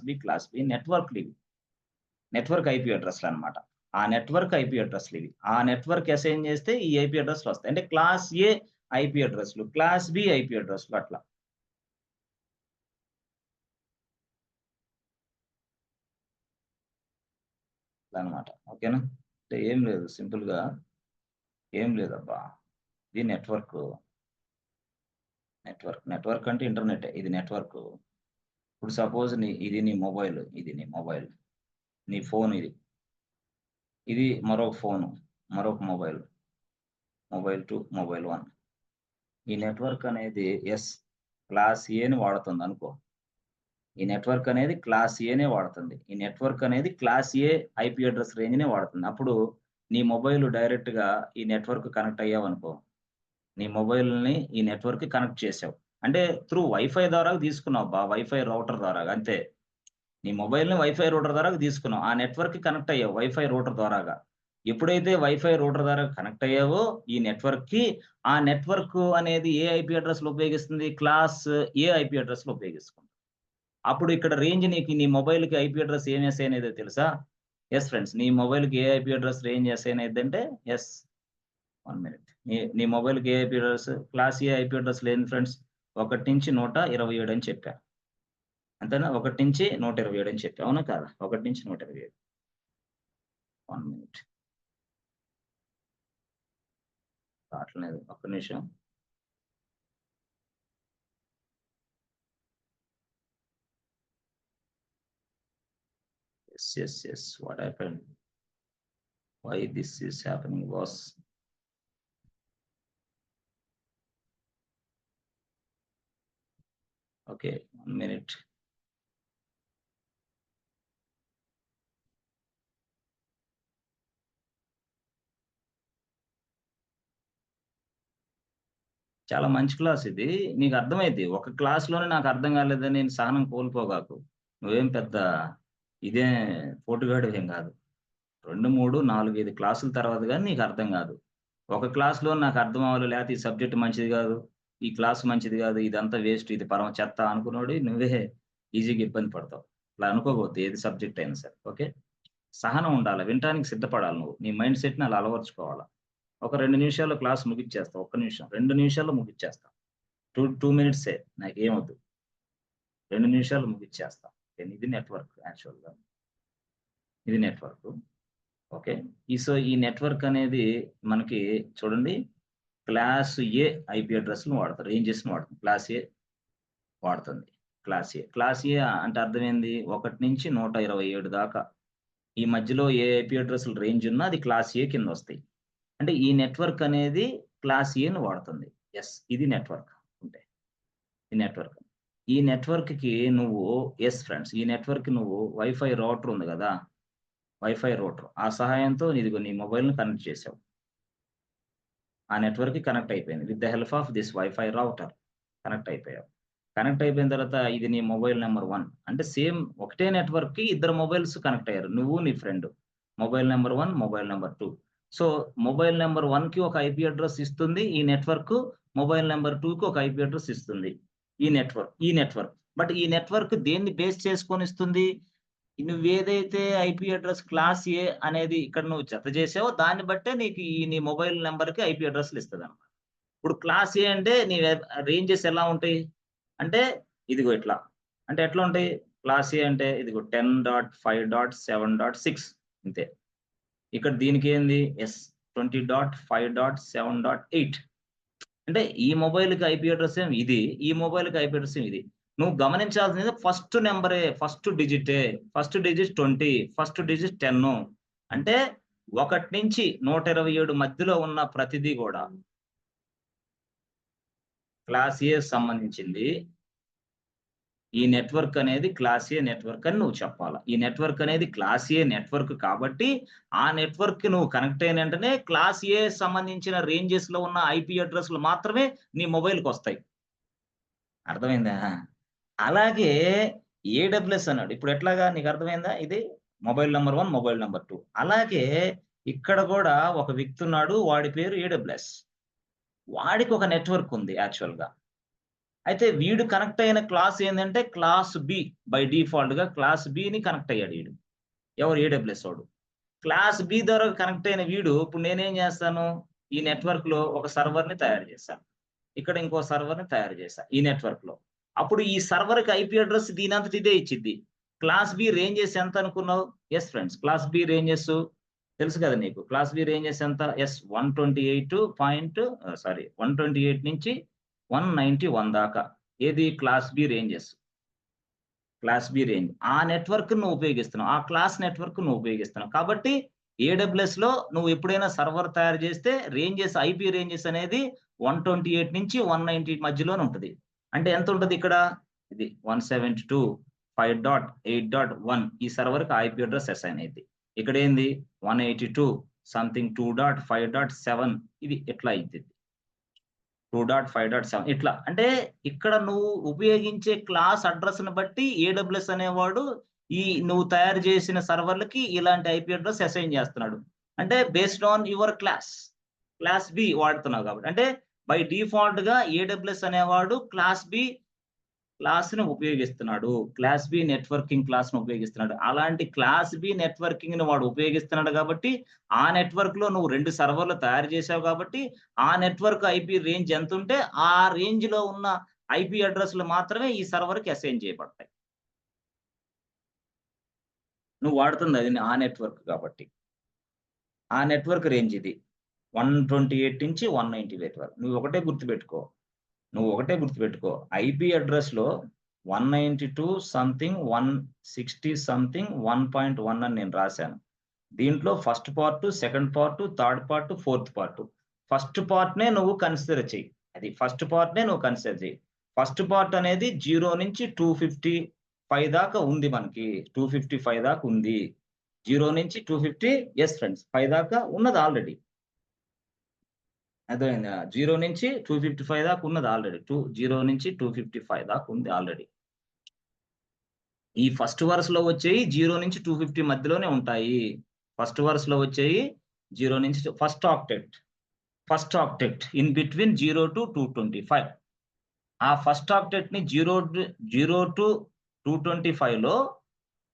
బి నెట్వర్క్‌లివి. నెట్వర్క్ ఐపీ అడ్రెస్‌లనమాట. ఆ నెట్వర్క్ ఐపీ అడ్రెస్‌లివి. ఆ నెట్వర్క్ అసైన్ చేస్తే ఈ ఐపీ అడ్రెస్‌లొస్తాయి. అంటే క్లాస్ ఏ ఐపీ అడ్రెస్‌లు, క్లాస్ బి ఐపీ అడ్రెస్‌లు అట్లా. అట్లనమాట. ఓకేనా? అంటే ఏం లేదు సింపుల్‌గా ఏం లేదబ్బా! ఇది నెట్వర్క్ అంటే ఇంటర్నెట్టే. ఇది నెట్వర్కు. ఇప్పుడు సపోజ్ ఇది నీ మొబైల్. ఇది నీ మొబైల్. నీ ఫోన్ ఇది. ఇది మరొక ఫోను. మరొక మొబైల్. Mobile 2, mobile 1. ఈ నెట్వర్క్ అనేది క్లాస్ ఏని వాడుతుందనుకో. ఈ నెట్వర్క్ అనేది క్లాస్ ఏనే వాడుతుంది. ఈ నెట్వర్క్ అనేది క్లాస్ ఏ ఐపీ అడ్రెస్ రేంజ్‌నే వాడుతుంది. అప్పుడు నీ మొబైల్ డైరెక్ట్‌గా ఈ నెట్వర్క్ కనెక్ట్ అయ్యావనుకో. నీ మొబైల్‌ని ఈ నెట్వర్క్‌కి కనెక్ట్ చేసావు. అంటే త్రూ వైఫై ద్వారా తీసుకున్నావబ్బా! వైఫై రౌటర్ ద్వారాగా అంతే. నీ మొబైల్‌ని వైఫై రూటర్ ద్వారాగా తీసుకున్నావు. ఆ నెట్వర్క్‌కి కనెక్ట్ అయ్యావు వైఫై రూటర్ ద్వారాగా. ఎప్పుడైతే వైఫై రూటర్ ద్వారా కనెక్ట్ అయ్యావో ఈ నెట్వర్క్‌కి, ఆ నెట్వర్క్ అనేది ఏ ఐపీ అడ్రెస్‌లు ఉపయోగిస్తుంది? క్లాస్ ఏ ఐపీ అడ్రెస్‌లు ఉపయోగిస్తుంది. అప్పుడు ఇక్కడ రేంజ్ నీకు నీ మొబైల్కి ఐపీ అడ్రస్ ఏం అసైన్ అయితే తెలుసా? ఎస్ ఫ్రెండ్స్, నీ మొబైల్కి ఏ ఐపీ అడ్రస్ రేంజ్ అసైన్ అయిద్దంటే ఎస్ 1 మినిట్. నీ మొబైల్కి ఏ IP address, class A IP address లేదు ఫ్రెండ్స్, 1 నుంచి 127 అని చెప్పా. అంతేనా? 1 నుంచి 127 అని చెప్పా. అవునా కాదా? 1 నుంచి 127. 1 మినిట్. రావట్లేదు. ఒక్క నిమిషం. Yes. What happened? Why this is happening was okay. 1 minute. చాలా మంచి క్లాస్ ఇది. నీకు అర్థమైద్ది. ఒక క్లాస్‌లోనే నాకు అర్థం కాలేదని నేను సహనం కోల్పోగాకు. నువ్వేం పెద్ద ఇదే పోటుగాడివేం కాదు. 2, 3, 4, 5 క్లాసుల తర్వాత గాని నీకు అర్థం కాదు. ఒక క్లాస్‌లో నాకు అర్థం అవ్వాలి, లేకపోతే ఈ సబ్జెక్ట్ మంచిది కాదు, ఈ క్లాస్ మంచిది కాదు, ఇదంతా వేస్ట్, ఇది పరమ చెత్త అనుకున్నోడివి నువ్వే ఈజీగా ఇబ్బంది పడతావు. అట్లా అనుకోవద్దు ఏది సబ్జెక్ట్ అయినా సరే. ఓకే. సహనం ఉండాలి. వినటానికి సిద్ధపడాలి నువ్వు. నీ మైండ్ సెట్‌ని అలా అలవరుచుకోవాలా. ఒక 2 నిమిషాల్లో క్లాస్ ముగిచ్చేస్తా. ఒక్క నిమిషం. 2 నిమిషాల్లో ముగిచ్చేస్తా. 2 మినిట్సే. నాకేమొద్దు. 2 నిమిషాల్లో ముగిచ్చేస్తా. ఇది నెట్వర్క్ యాక్చువల్‌గా. ఇది నెట్వర్క్. ఓకే. ఈ నెట్వర్క్ అనేది మనకి చూడండి, క్లాస్ ఏ ఐపీ అడ్రెస్‌ని వాడతారు. రేంజెస్‌ని వాడుతుంది. క్లాస్ ఏ వాడుతుంది. Class A. క్లాస్ ఏ అంటే అర్థం ఏంది? 1 నుంచి 127 దాకా. ఈ మధ్యలో ఏ ఐపీ అడ్రెస్‌ల రేంజ్ ఉన్నా అది క్లాస్ ఏ కిందొస్తాయి. అంటే ఈ నెట్వర్క్ అనేది క్లాస్ ఏని వాడుతుంది. యెస్. ఇది నెట్వర్క్ అంటే. ఈ నెట్వర్క్. ఈ నెట్వర్క్‌కి నువ్వు యెస్ ఫ్రెండ్స్. ఈ నెట్వర్క్‌కి నువ్వు వైఫై రౌటర్ ఉంది గదా! Wifi router. ఆ సహాయంతో ఇదిగో నీ మొబైల్‌ని కనెక్ట్ చేసావు. ఆ నెట్వర్క్‌కి కనెక్ట్ అయిపోయింది. With the help of this wifi router connect అయిపోయావు. కనెక్ట్ అయిపోయిన తర్వాత ఇది నీ మొబైల్ నంబర్ 1. అంటే సేమ్ ఒకటే నెట్వర్క్‌కి ఇద్దరు మొబైల్స్ కనెక్ట్ అయ్యారు. నువ్వు నీ friend. Mobile number 1, mobile number 2. So, mobile number 1కి ఒక ఐపీ అడ్రెస్ ఇస్తుంది ఈ నెట్వర్క్. మొబైల్ నంబర్ 2కి ఒక ఐపీ అడ్రెస్ ఇస్తుంది ఈ నెట్వర్క్. బట్ ఈ నెట్వర్క్ దేన్ని బేస్ చేసుకొని ఇస్తుంది? నువ్వేదైతే ఐపీ అడ్రెస్ క్లాస్ ఏ అనేది ఇక్కడ నువ్వు జత చేసావో దాన్ని బట్టే నీకు నీ మొబైల్ నంబర్‌కి ఐపీ అడ్రెస్‌లు ఇస్తదన్నమాట. ఇప్పుడు క్లాస్ ఏ అంటే నీ రేంజెస్ ఎలా ఉంటాయి? అంటే ఇదిగో ఇట్లా. అంటే ఎట్లా ఉంటాయి? క్లాస్ ఏ అంటే ఇదిగో 10.5.7.6 ఇంతే. ఇక్కడ దీనికేంది? 20.5.7.8. అంటే ఈ మొబైల్‌కి ఐపీ అడ్రెస్ ఏమో ఇది. ఈ మొబైల్‌కి ఐపీ అడ్రెస్ ఏమో ఇది. నువ్వు గమనించాల్సింది ఫస్ట్ నంబరే. ఫస్ట్ డిజిటే. First digit 20. First digit 10. అంటే 1 నుంచి 127 మధ్యలో ఉన్న ప్రతిదీ గూడా క్లాస్ ఏ సంబంధించింది. ఈ నెట్వర్క్ అనేది క్లాస్ ఏ నెట్వర్క్ అని నువ్వు చెప్పాలా. ఈ నెట్వర్క్ అనేది క్లాస్ ఏ నెట్వర్క్ కాబట్టి, ఆ నెట్వర్క్‌కి నువ్వు కనెక్ట్ అయిన వెంటనే క్లాస్ ఏ సంబంధించిన రేంజెస్‌లో ఉన్న ఐపీ అడ్రెస్‌లు మాత్రమే నీ మొబైల్‌కొస్తాయి. అర్థమైందా? అలాగే ఏడబ్ల్యూఎస్ అన్నాడు. ఇప్పుడు ఎట్లాగా నీకు అర్థమైందా ఇది? Mobile number 1, mobile number 2. అలాగే ఇక్కడ గూడా ఒక వ్యక్తి ఉన్నాడు. వాడి పేరు ఏడబ్ల్యూఎస్. వాడికి ఒక నెట్వర్క్ ఉంది యాక్చువల్‌గా. అయితే వీడు కనెక్ట్ అయిన క్లాస్ ఏందంటే క్లాస్ బి. బై డిఫాల్ట్‌గా క్లాస్ బిని కనెక్ట్ అయ్యాడు ఈడు. ఎవరు? ఏడబ్ల్యూఎస్ ఓడు. క్లాస్ బి ద్వారా కనెక్ట్ అయిన వీడు ఇప్పుడు నేనేం చేస్తాను? ఈ నెట్వర్క్‌లో ఒక సర్వర్‌ని తయారు చేశాను. ఇక్కడ ఇంకో సర్వర్‌ని తయారు చేశా ఈ నెట్వర్క్‌లో. అప్పుడు ఈ సర్వర్‌కి ఐపీ అడ్రెస్ దీనంతట ఇదే ఇచ్చిద్ది. క్లాస్ బి రేంజెస్ ఎంత అనుకున్నావు? Yes friends. Class B ranges తెలుసు కదా నీకు. క్లాస్ బి రేంజెస్ ఎంత? యెస్ 128 నుంచి 191 దాకా. ఏది? Class B ranges. Class B range. ఆ నెట్వర్క్‌ని నువ్వు ఉపయోగిస్తున్నావు. ఆ క్లాస్ నెట్వర్క్‌ని నువ్వు ఉపయోగిస్తున్నావు. కాబట్టి ఏడబ్ల్యూఎస్‌లో నువ్వు ఎప్పుడైనా సర్వర్ తయారు చేస్తే ఐపీ రేంజెస్ అనేది 128 నుంచి 190 మధ్యలోనే ఉంటది. అంటే ఎంత ఉంటది ఇక్కడ? ఇది 172.5.8.1 ఈ సర్వర్‌కి ఐపీ అడ్రెస్ అసైన్ అయిద్ది. ఇక్కడేంది 182 సంథింగ్ 2.5.7 ఇది ఇట్లా అయిద్ది. 2.5.7 ఇట్లా. అంటే ఇక్కడ నువ్వు ఉపయోగించే క్లాస్ అడ్రెస్‌ని బట్టి ఏడబ్ల్యూఎస్ అనేవాడు నువ్వు తయారు చేసిన సర్వర్‌లకి ఇలాంటి ఐపీ అడ్రెస్ అసైన్ చేస్తున్నాడు. అంటే based on your class. Class B వాడుతున్నావు కాబట్టి. అంటే బై డిఫాల్ట్‌గా ఏడబ్ల్యూఎస్ అనేవాడు క్లాస్ బి క్లాస్ ని ఉపయోగిస్తున్నాడు, క్లాస్ బి నెట్వర్కింగ్ క్లాస్ ని ఉపయోగిస్తున్నాడు. అలాంటి క్లాస్ బి నెట్వర్కింగ్ ని వాడు ఉపయోగిస్తున్నాడు కాబట్టి ఆ నెట్వర్క్ లో నువ్వు 2 సర్వర్లు తయారు చేసావు కాబట్టి ఆ నెట్వర్క్ ఐపీ రేంజ్ ఎంత ఉంటే ఆ రేంజ్ లో ఉన్న ఐపీ అడ్రస్లు మాత్రమే ఈ సర్వర్ కి అసైన్ చేయబడతాయి. నువ్వు వాడుతుంది అది ఆ నెట్వర్క్ కాబట్టి. ఆ నెట్వర్క్ రేంజ్ ఇది 128 నుంచి 198 వరకు. నువ్వు ఒకటే గుర్తుపెట్టుకో. ఐపీ అడ్రస్ లో 192 సంథింగ్ 160 సంథింగ్ 1.1 అని నేను రాశాను. దీంట్లో first part, second part, third part, fourth part. First part నే నువ్వు కన్సిడర్ చెయ్యి. ఫస్ట్ పార్ట్ అనేది 0 నుంచి 255 దాకా ఉంది మనకి. 255 దాకా ఉంది. 0 నుంచి 250 ఎస్ ఫ్రెండ్స్ 5 దాకా ఉన్నది ఆల్రెడీ. అర్థమైందా? 0 నుంచి 255 దాకా ఉన్నది ఆల్రెడీ. 0 నుంచి 255 దాకా ఉంది ఆల్రెడీ. ఈ ఫస్ట్ వరుసలో వచ్చేయి 0 నుంచి 250 మధ్యలోనే ఉంటాయి. ఫస్ట్ వరుసలో వచ్చేయి 0 నుంచి first octet in between 0 to 225. ఆ ఫస్ట్ ఆక్టెట్ ని 0 to 225 లో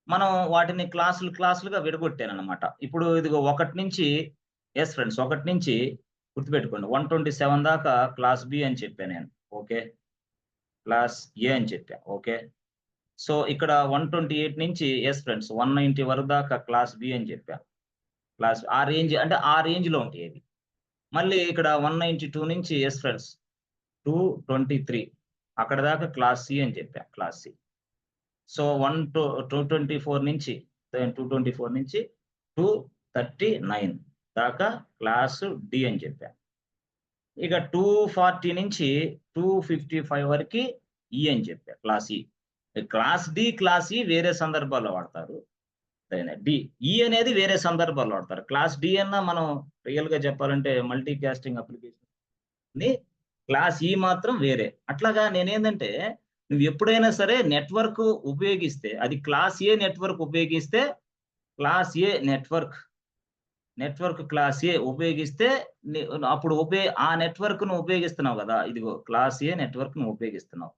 మనం వాటిని క్లాసులుగా విడగొట్టానన్నమాట. ఇప్పుడు ఇదిగో 1 నుంచి ఎస్ ఫ్రెండ్స్ 1 నుంచి గుర్తుపెట్టుకోండి 127 దాకా క్లాస్ బి అని చెప్పాను నేను. ఓకే, క్లాస్ ఏ అని చెప్పా. ఓకే, సో ఇక్కడ 128 నుంచి ఎస్ ఫ్రెండ్స్ 190 వరకు దాకా క్లాస్ బి అని చెప్పా. క్లాస్ ఆ రేంజ్ అంటే ఆ రేంజ్ లో ఉంటాయి ఇవి. మళ్ళీ ఇక్కడ 192 నుంచి ఎస్ ఫ్రెండ్స్ 223 అక్కడ దాకా క్లాస్ సి అని చెప్పా. Class C. సో 224 నుంచి 239 దాకా క్లాస్ డి అని చెప్పా. ఇక 240 నుంచి 255 వరకు ఈ అని చెప్పా. క్లాస్ ఈ. క్లాస్ డి, క్లాస్ ఈ వేరే సందర్భాల్లో వాడతారు. డి, ఈ అనేది వేరే సందర్భాల్లో వాడతారు. క్లాస్ డి అన్న మనం రియల్ గా చెప్పాలంటే మల్టీ కాస్టింగ్ అప్లికేషన్ ని, క్లాస్ ఈ మాత్రం వేరే. అట్లాగా నేనేందంటే నువ్వు ఎప్పుడైనా సరే నెట్వర్క్ ఉపయోగిస్తే అది క్లాస్ ఏ నెట్వర్క్ ఉపయోగిస్తే క్లాస్ ఏ నెట్వర్క్ క్లాస్ ఏ ఉపయోగిస్తే అప్పుడు ఆ నెట్వర్క్ ను ఉపయోగిస్తున్నావు కదా. ఇదిగో క్లాస్ ఏ నెట్వర్క్ ను ఉపయోగిస్తున్నావు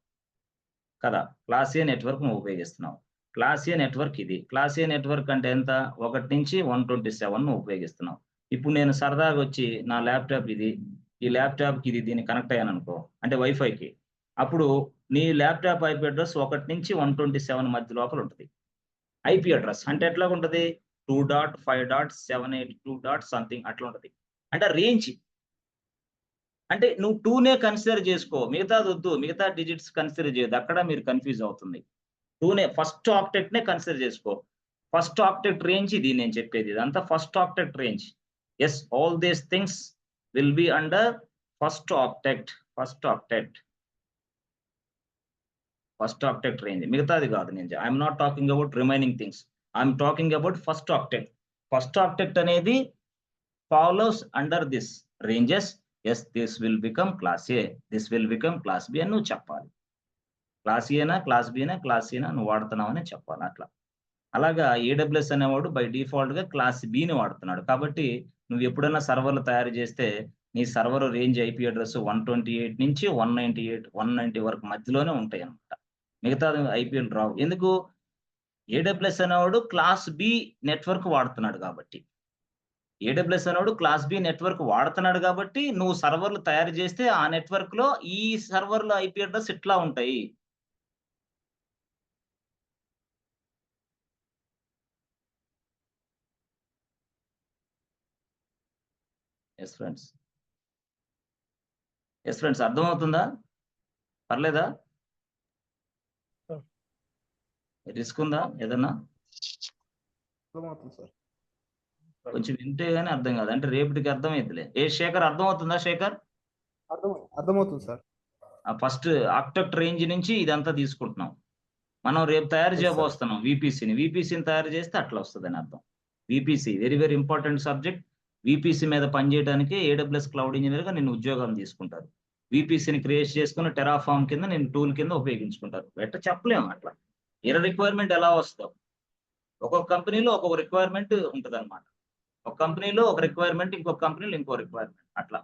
కదా. క్లాస్ ఏ నెట్వర్క్ ను ఉపయోగిస్తున్నావు. క్లాస్ ఏ నెట్వర్క్ ఇది. క్లాస్ ఏ నెట్వర్క్ అంటే ఎంత? 1 నుంచి 127 ను ఉపయోగిస్తున్నావు. ఇప్పుడు నేను సరదాగా వచ్చి నా ల్యాప్టాప్ ఇది, ఈ ల్యాప్టాప్ కి ఇది దీన్ని కనెక్ట్ అయ్యాను అనుకో, అంటే వైఫైకి. అప్పుడు నీ ల్యాప్టాప్ ఐపీ అడ్రస్ 1 నుంచి 127 మధ్య లోపల ఉంటుంది. ఐపీ అడ్రస్ అంటే ఎట్లా ఉంటది? 2.5.782. సంథింగ్ అట్లా ఉంటది. అంటే రేంజ్. అంటే నువ్వు 2 నే కన్సిడర్ చేసుకో, మిగతాది వద్దు. మిగతా డిజిట్స్ కన్సిడర్ చేయదు. అక్కడ మీరు కన్ఫ్యూజ్ అవుతుంది. 2 నే ఫస్ట్ ఆక్టెట్ నే కన్సిడర్ చేసుకో. ఫస్ట్ ఆక్టెట్ రేంజ్ ఇది నేను చెప్పేది. ఇదంతా first octet range. Yes, all these things will be under first octet range. మిగతాది కాదు. I'm not talking about remaining things. I'm talking about first octet. First octet అనేది follows under this ranges. Yes, this will become class A, this will become class B అని నువ్వు చెప్పాలి. Class ఏనా, class Bina, class సినా నువ్వు వాడుతున్నావని చెప్పాలి. అట్లా అలాగా AWS అనేవాడు బై డిఫాల్ట్ గా క్లాస్ బిని వాడుతున్నాడు. కాబట్టి నువ్వు ఎప్పుడైనా సర్వర్లు తయారు చేస్తే నీ సర్వర్ రేంజ్ ఐపీ అడ్రస్ 128 నుంచి 190 వరకు మధ్యలోనే ఉంటాయి అన్నమాట. మిగతా ఐపీఎల్ రావు. ఎందుకు? ఏడబ్ల్యూఎస్ అనేవాడు క్లాస్ బి నెట్వర్క్ వాడుతున్నాడు కాబట్టి. నువ్వు సర్వర్లు తయారు చేస్తే ఆ నెట్వర్క్ లో ఈ సర్వర్ల ఐపీ అడ్రస్ ఇట్లా ఉంటాయి. ఎస్ ఫ్రెండ్స్ అర్థమవుతుందా? పర్లేదా? రిస్క్ ఉందా ఏదన్నా? కొంచెం వింటే గానీ అర్థం కాదు. అంటే రేపటికి అర్థమైద్దిలే. శేఖర్ అర్థమవుతుందా? శేఖర్ అర్థమవుతుంది సార్. ఫస్ట్ ఆక్టెక్ట్ రేంజ్ నుంచి ఇదంతా తీసుకుంటున్నాం. మనం రేపు తయారు చేయబోస్తున్నాం విపిసిని తయారు చేస్తే అట్లా వస్తుందని అర్థం. VPC very very important subject. VPC మీద పనిచేయడానికి ఏడబ్ల్యూఎస్ క్లౌడ్ ఇంజనీర్ గా నేను ఉద్యోగం తీసుకుంటారు. విపిసిని క్రియేట్ చేసుకుని టెరాఫామ్ కింద నేను టూల్ కింద ఉపయోగించుకుంటారు. ఎట్లా చెప్పలేము అట్లా. రిక్వైర్మెంట్ ఎలా వస్తుందో ఒక్కొక్క కంపెనీలో ఒక్కొక్క రిక్వైర్మెంట్ ఉంటుంది అనమాట. ఒక కంపెనీలో ఒక రిక్వైర్మెంట్, ఇంకొక కంపెనీలో ఇంకో రిక్వైర్మెంట్. అట్లా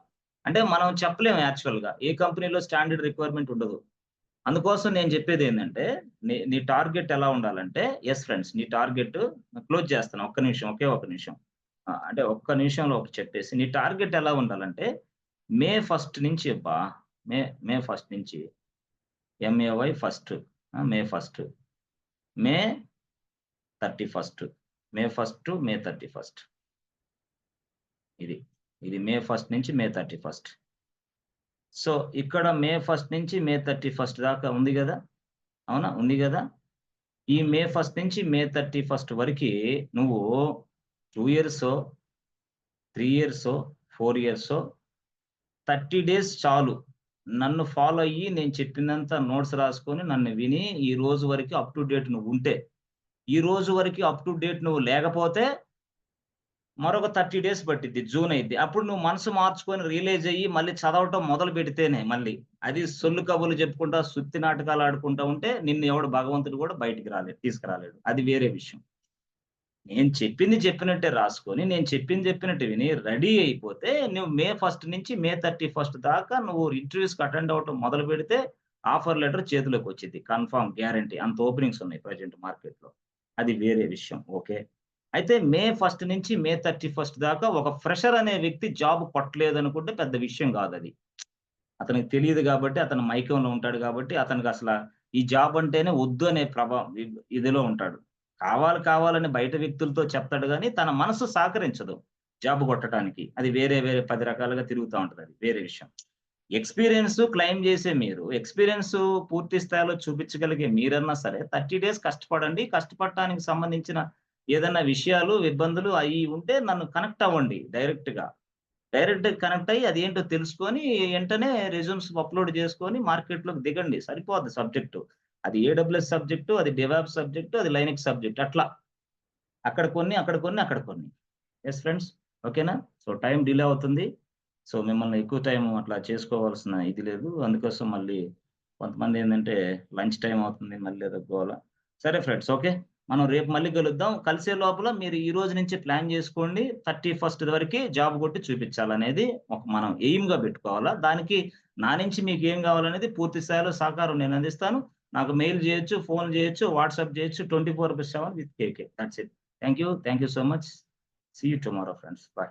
అంటే మనం చెప్పలేము. యాక్చువల్ గా ఏ కంపెనీలో స్టాండర్డ్ రిక్వైర్మెంట్ ఉండదు. అందుకోసం నేను చెప్పేది ఏంటంటే నీ టార్గెట్ ఎలా ఉండాలంటే ఎస్ ఫ్రెండ్స్, నీ టార్గెట్ క్లోజ్ చేస్తాను. ఒక్క నిమిషం, ఒకే ఒక్క నిమిషం. అంటే ఒక్క నిమిషంలో ఒకటి చెప్పేసి నీ టార్గెట్ ఎలా ఉండాలంటే మే 1 నుంచి అబ్బా! మే 1 నుంచి ఎంఏవై ఫస్ట్, మే 1, మే 31, మే 1, మే 31. ఇది మే 1 నుంచి మే 31. సో, ఇక్కడ మే 1 నుంచి మే 31 దాకా ఉంది గదా! అవునా? ఉంది గదా! ఈ మే 1 నుంచి మే 31 వరకి నువ్వు 2 ఇయర్సో, 3 ఇయర్సో, 4 ఇయర్సో 30 డేస్ చాలు. నన్ను ఫాలో అయ్యి నేను చెప్పిందంతా నోట్స్ రాసుకొని నన్ను విని ఈ రోజు వరకు అప్ టు డేట్ నువ్వుంటే, ఈ రోజు వరకి అప్ టు డేట్ నువ్వు లేకపోతే మరొక 30 డేస్ పట్టిద్ది. జూన్ అయిద్ది. అప్పుడు నువ్వు మనసు మార్చుకొని రియలైజ్ అయ్యి మళ్ళీ చదవటం మొదలు పెడితేనే మళ్ళీ. అది సొల్లు కబుర్లు చెప్పుకుంటా, సుత్తి నాటకాలు ఆడుకుంటా ఉంటే నిన్ను ఎవడు భగవంతుడు కూడా బయటికి తీసుకురాలేడు. అది వేరే విషయం. నేను చెప్పింది చెప్పినట్టే రాసుకొని, నేను చెప్పింది చెప్పినట్టు విని రెడీ అయిపోతే నువ్వు మే 1 నుంచి మే 31 దాకా నువ్వు ఇంటర్వ్యూస్‌కి అటెండ్ అవ్వటం మొదలుపెడితే ఆఫర్ లెటర్ చేతిలోకొచ్చిద్ది. Confirm guarantee. అంత ఓపెనింగ్స్ ఉన్నాయి ప్రెజెంట్ మార్కెట్‌లో. అది వేరే విషయం. ఓకే. అయితే మే 1 నుంచి మే 31 దాకా ఒక ఫ్రెషర్ అనే వ్యక్తి జాబ్ కొట్టలేదనుకుంటే పెద్ద విషయం గాదది. అతనికి తెలీదు గాబట్టి, అతను మైకంలో ఉంటాడు గాబట్టి, అతనికసల ఈ జాబ్ అంటేనే వద్దు అనే ఇదిలో ఉంటాడు. కావాలని బయట వ్యక్తులతో చెప్తాడు గానీ, తన మనసు సహకరించదు జాబ్ కొట్టటానికి. అది వేరే 10 రకాలుగా తిరుగుతా ఉంటదది. వేరే విషయం. ఎక్స్‌పీరియన్స్ క్లెయిమ్ జేసే మీరు, ఎక్స్‌పీరియన్స్ పూర్తి స్థాయిలో చూపించగలిగే మీరన్నా సరే 30 డేస్ కష్టపడండి. కష్టపడటానికి సంబంధించిన ఏదన్నా విషయాలు, ఇబ్బందులు అయి ఉంటే నన్ను కనెక్ట్ అవ్వండి డైరెక్ట్‌గా. డైరెక్ట్‌గా కనెక్ట్ అయ్యి అదేంటో తెలుసుకొని ఎంటనే రెజ్యూమ్స్ అప్‌లోడ్ చేసుకొని మార్కెట్‌లోకి దిగండి. సరిపోద్ది సబ్జెక్టు. అది ఏడబ్ల్యూఎస్ సబ్జెక్టు, అది డెవాప్స్ సబ్జెక్టు, అది లైనక్స్ సబ్జెక్ట్ అట్లా. అక్కడ కొన్ని, అక్కడ కొన్ని, అక్కడ కొన్ని. Yes friends. ఓకేనా? సో, టైం డిలే అవుతుంది. సో, మిమ్మల్ని ఎక్కువ టైం అట్లా చేసుకోవాల్సిన ఇది లేదు. అందుకోసం మళ్ళీ కొంతమందేందంటే లంచ్ టైమ్ అవుతుంది. మళ్ళీ ఏదో గోల. సరే ఫ్రెండ్స్. ఓకే. మనం రేపు మళ్ళీ కలుద్దాం. కలిసే లోపల మీరు ఈ రోజు నుంచే ప్లాన్ జేసుకోండి. 31 వరకి జాబ్ కొట్టి చూపించాలనేది మనం ఎయిమ్‌గా పెట్టుకోవాలా. దానికి నా నుంచి మీకేం గావాలనేది పూర్తి స్థాయిలో సహకారం నేను అందిస్తాను. నాకు మెయిల్ జేయొచ్చు, ఫోన్ జేయొచ్చు, వాట్సాప్ జేయొచ్చు 24/7 with KK. That's it. Thank you. Thank you so much. See you tomorrow friends. By.